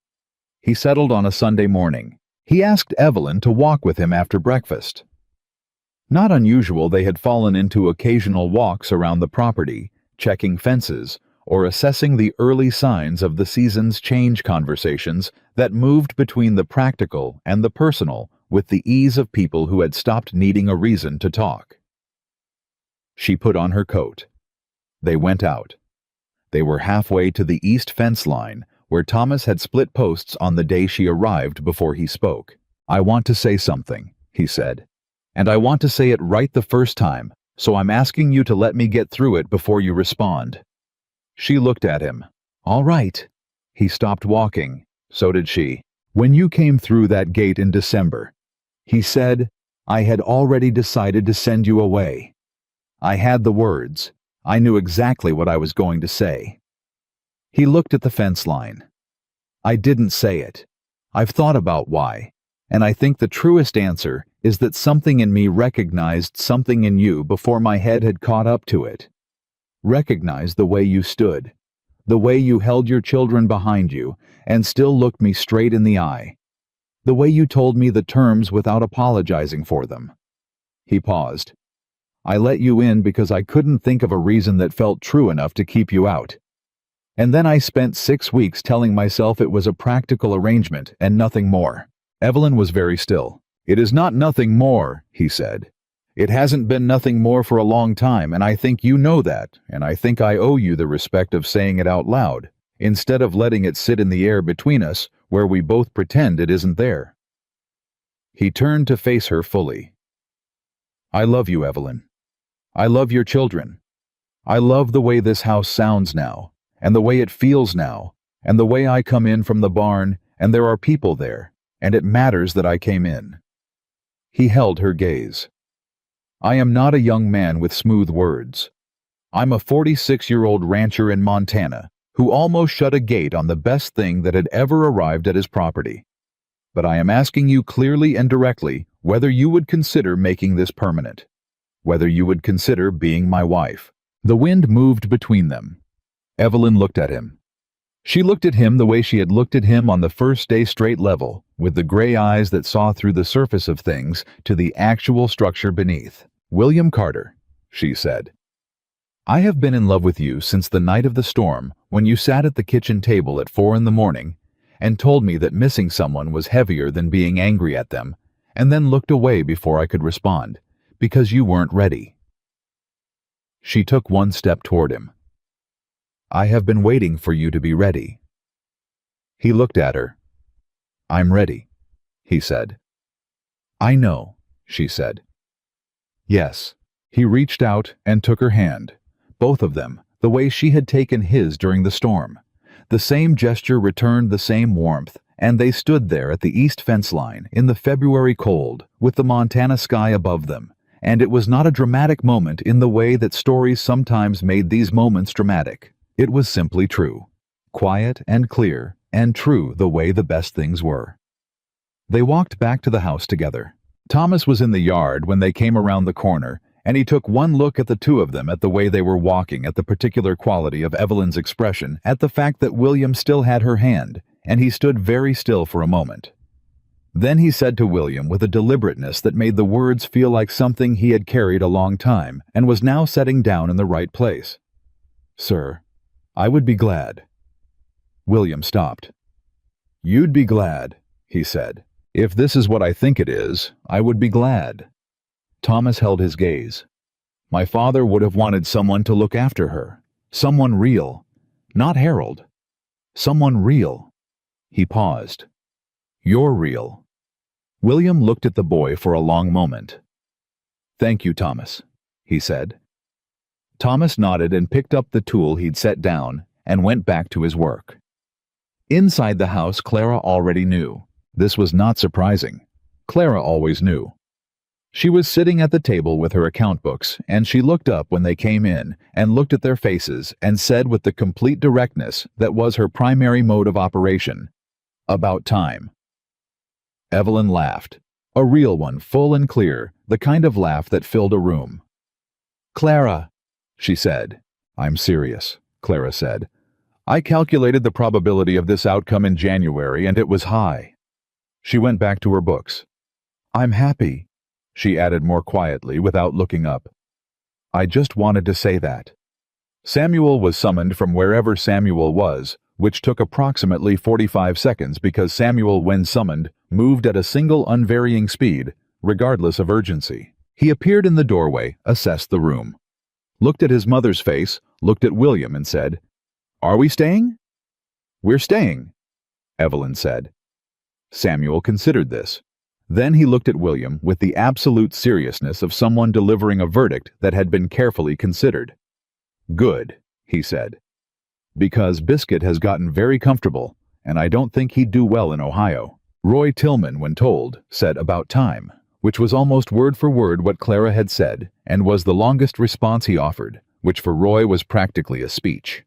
[SPEAKER 1] He settled on a Sunday morning. He asked Evelyn to walk with him after breakfast. Not unusual, they had fallen into occasional walks around the property, checking fences, or assessing the early signs of the season's change, conversations that moved between the practical and the personal with the ease of people who had stopped needing a reason to talk. She put on her coat. They went out. They were halfway to the east fence line, where Thomas had split posts on the day she arrived before he spoke. "I want to say something," he said, "and I want to say it right the first time, so I'm asking you to let me get through it before you respond." She looked at him. "All right." He stopped walking. So did she. "When you came through that gate in December," he said, "I had already decided to send you away. I had the words. I knew exactly what I was going to say." He looked at the fence line. "I didn't say it. I've thought about why, and I think the truest answer is that something in me recognized something in you before my head had caught up to it. Recognized the way you stood, the way you held your children behind you and still looked me straight in the eye, the way you told me the terms without apologizing for them." He paused. "I let you in because I couldn't think of a reason that felt true enough to keep you out. And then I spent 6 weeks telling myself it was a practical arrangement and nothing more." Evelyn was very still. "It is not nothing more," he said. "It hasn't been nothing more for a long time, and I think you know that, and I think I owe you the respect of saying it out loud, instead of letting it sit in the air between us where we both pretend it isn't there." He turned to face her fully. "I love you, Evelyn. I love your children. I love the way this house sounds now, and the way it feels now, and the way I come in from the barn, and there are people there, and it matters that I came in." He held her gaze. I am not a young man with smooth words. I'm a 46-year-old rancher in Montana who almost shut a gate on the best thing that had ever arrived at his property. But I am asking you clearly and directly whether you would consider making this permanent, whether you would consider being my wife." The wind moved between them. Evelyn looked at him. She looked at him the way she had looked at him on the first day, straight level, with the gray eyes that saw through the surface of things to the actual structure beneath. "William Carter," she said, "I have been in love with you since the night of the storm when you sat at the kitchen table at 4 a.m. and told me that missing someone was heavier than being angry at them, and then looked away before I could respond, because you weren't ready." She took one step toward him. "I have been waiting for you to be ready." He looked at her. "I'm ready," he said. "I know," she said. "Yes." He reached out and took her hand, both of them, the way she had taken his during the storm. The same gesture returned the same warmth, and they stood there at the east fence line in the February cold, with the Montana sky above them, and it was not a dramatic moment in the way that stories sometimes made these moments dramatic. It was simply true, quiet and clear, and true the way the best things were. They walked back to the house together. Thomas was in the yard when they came around the corner, and he took one look at the two of them, at the way they were walking, at the particular quality of Evelyn's expression, at the fact that William still had her hand, and he stood very still for a moment. Then he said to William with a deliberateness that made the words feel like something he had carried a long time and was now setting down in the right place. "Sir, I would be glad." William stopped. "You'd be glad," he said. "If this is what I think it is, I would be glad." Thomas held his gaze. "My father would have wanted someone to look after her. Someone real. Not Harold. Someone real." He paused. "You're real." William looked at the boy for a long moment. "Thank you, Thomas," he said. Thomas nodded and picked up the tool he'd set down and went back to his work. Inside the house, Clara already knew. This was not surprising. Clara always knew. She was sitting at the table with her account books, and she looked up when they came in and looked at their faces and said with the complete directness that was her primary mode of operation, "About time." Evelyn laughed. A real one, full and clear, the kind of laugh that filled a room. "Clara," she said. "I'm serious," Clara said. "I calculated the probability of this outcome in January, and it was high." She went back to her books. "I'm happy," she added more quietly without looking up. "I just wanted to say that." Samuel was summoned from wherever Samuel was, which took approximately 45 seconds because Samuel, when summoned, moved at a single unvarying speed, regardless of urgency. He appeared in the doorway, assessed the room, looked at his mother's face, looked at William and said, "Are we staying?" "We're staying," Evelyn said. Samuel considered this. Then he looked at William with the absolute seriousness of someone delivering a verdict that had been carefully considered. "Good," he said. "Because Biscuit has gotten very comfortable, and I don't think he'd do well in Ohio." Roy Tillman, when told, said "about time," which was almost word for word what Clara had said, and was the longest response he offered, which for Roy was practically a speech.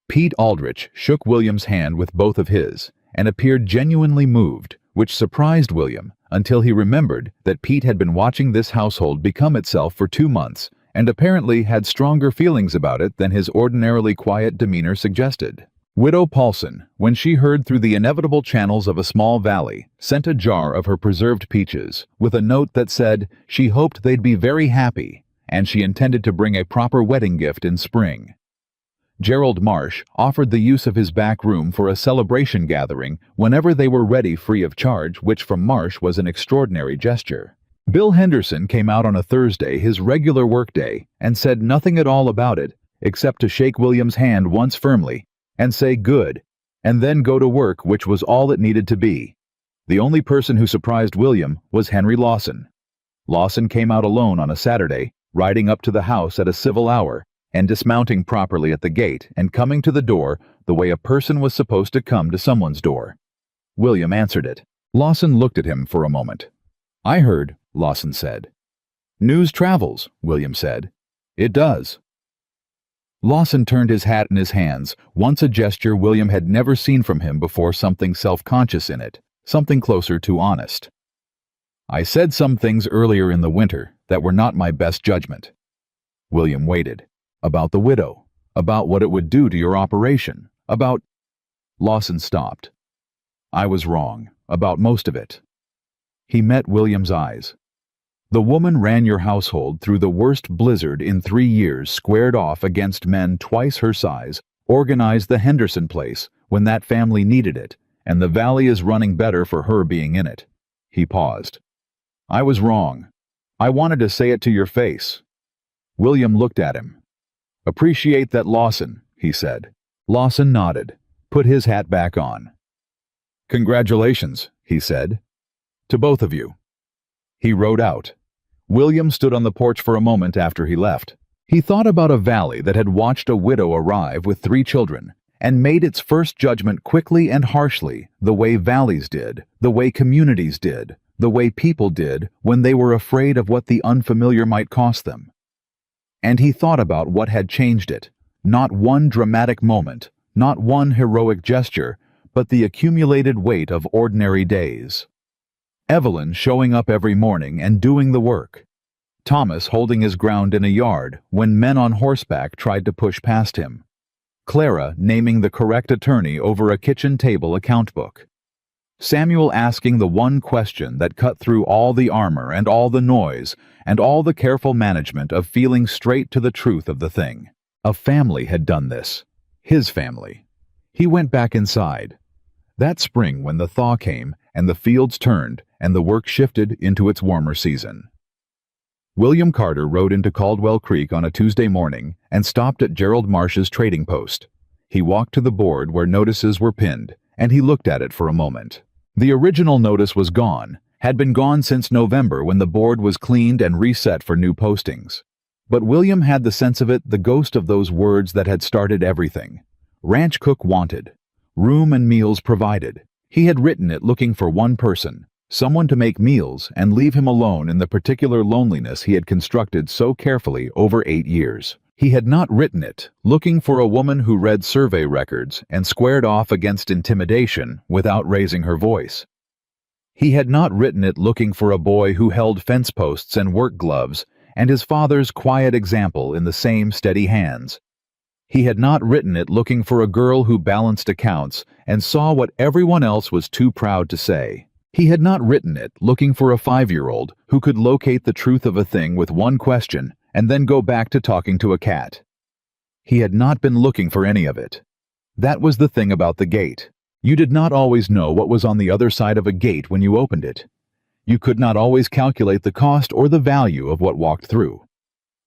[SPEAKER 1] Pete Aldrich shook William's hand with both of his, and appeared genuinely moved, which surprised William until he remembered that Pete had been watching this household become itself for 2 months, and apparently had stronger feelings about it than his ordinarily quiet demeanor suggested. Widow Paulson, when she heard through the inevitable channels of a small valley, sent a jar of her preserved peaches, with a note that said she hoped they'd be very happy, and she intended to bring a proper wedding gift in spring. Gerald Marsh offered the use of his back room for a celebration gathering whenever they were ready, free of charge, which from Marsh was an extraordinary gesture. Bill Henderson came out on a Thursday, his regular workday, and said nothing at all about it, except to shake William's hand once firmly and say "good," and then go to work, which was all it needed to be. The only person who surprised William was Henry Lawson. Lawson came out alone on a Saturday, riding up to the house at a civil hour, and dismounting properly at the gate and coming to the door the way a person was supposed to come to someone's door. William answered it. Lawson looked at him for a moment. "I heard," Lawson said. News travels, William said. It does. Lawson turned his hat in his hands, once a gesture William had never seen from him before, something self-conscious in it, something closer to honest. I said some things earlier in the winter that were not my best judgment. William waited. About the widow, about what it would do to your operation, about... Lawson stopped. I was wrong, about most of it. He met William's eyes. The woman ran your household through the worst blizzard in 3 years, squared off against men twice her size, organized the Henderson place when that family needed it, and the valley is running better for her being in it. He paused. I was wrong. I wanted to say it to your face. William looked at him. Appreciate that, Lawson, he said. Lawson nodded, put his hat back on. Congratulations, he said. To both of you. He rode out. William stood on the porch for a moment after he left. He thought about a valley that had watched a widow arrive with 3 children and made its first judgment quickly and harshly, the way valleys did, the way communities did, the way people did when they were afraid of what the unfamiliar might cost them. And he thought about what had changed it. Not one dramatic moment, not one heroic gesture, but the accumulated weight of ordinary days. Evelyn showing up every morning and doing the work. Thomas holding his ground in a yard when men on horseback tried to push past him. Clara naming the correct attorney over a kitchen table account book. Samuel asking the one question that cut through all the armor and all the noise and all the careful management of feeling straight to the truth of the thing. A family had done this. His family. He went back inside. That spring when the thaw came and the fields turned and the work shifted into its warmer season. William Carter rode into Caldwell Creek on a Tuesday morning and stopped at Gerald Marsh's trading post. He walked to the board where notices were pinned, and he looked at it for a moment. The original notice was gone, had been gone since November when the board was cleaned and reset for new postings. But William had the sense of it, the ghost of those words that had started everything. Ranch cook wanted. Room and meals provided. He had written it looking for one person, someone to make meals and leave him alone in the particular loneliness he had constructed so carefully over 8 years. He had not written it looking for a woman who read survey records and squared off against intimidation without raising her voice. He had not written it looking for a boy who held fence posts and work gloves and his father's quiet example in the same steady hands. He had not written it looking for a girl who balanced accounts and saw what everyone else was too proud to say. He had not written it looking for a 5-year-old who could locate the truth of a thing with one question and then go back to talking to a cat. He had not been looking for any of it. That was the thing about the gate. You did not always know what was on the other side of a gate when you opened it. You could not always calculate the cost or the value of what walked through.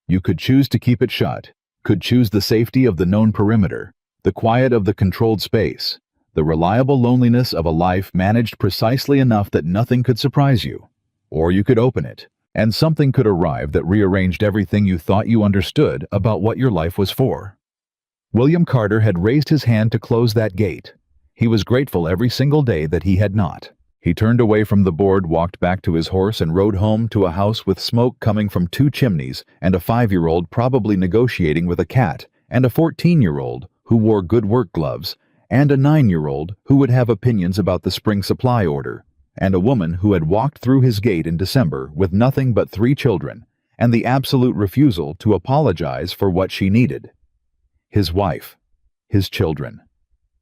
[SPEAKER 1] You could choose to keep it shut, could choose the safety of the known perimeter, the quiet of the controlled space, the reliable loneliness of a life managed precisely enough that nothing could surprise you. Or you could open it, and something could arrive that rearranged everything you thought you understood about what your life was for. William Carter had raised his hand to close that gate. He was grateful every single day that he had not. He turned away from the board, walked back to his horse, and rode home to a house with smoke coming from 2 chimneys and a 5-year-old probably negotiating with a cat, and a 14-year-old who wore good work gloves, and a 9-year-old who would have opinions about the spring supply order, and a woman who had walked through his gate in December with nothing but 3 children, and the absolute refusal to apologize for what she needed. His wife, his children,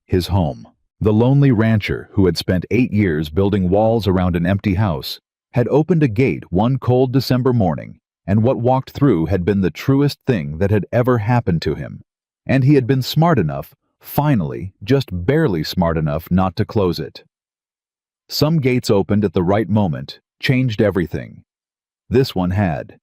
[SPEAKER 1] his home. The lonely rancher who had spent 8 years building walls around an empty house had opened a gate one cold December morning, and what walked through had been the truest thing that had ever happened to him, and he had been smart enough, finally, just barely smart enough not to close it. Some gates opened at the right moment, changed everything. This one had.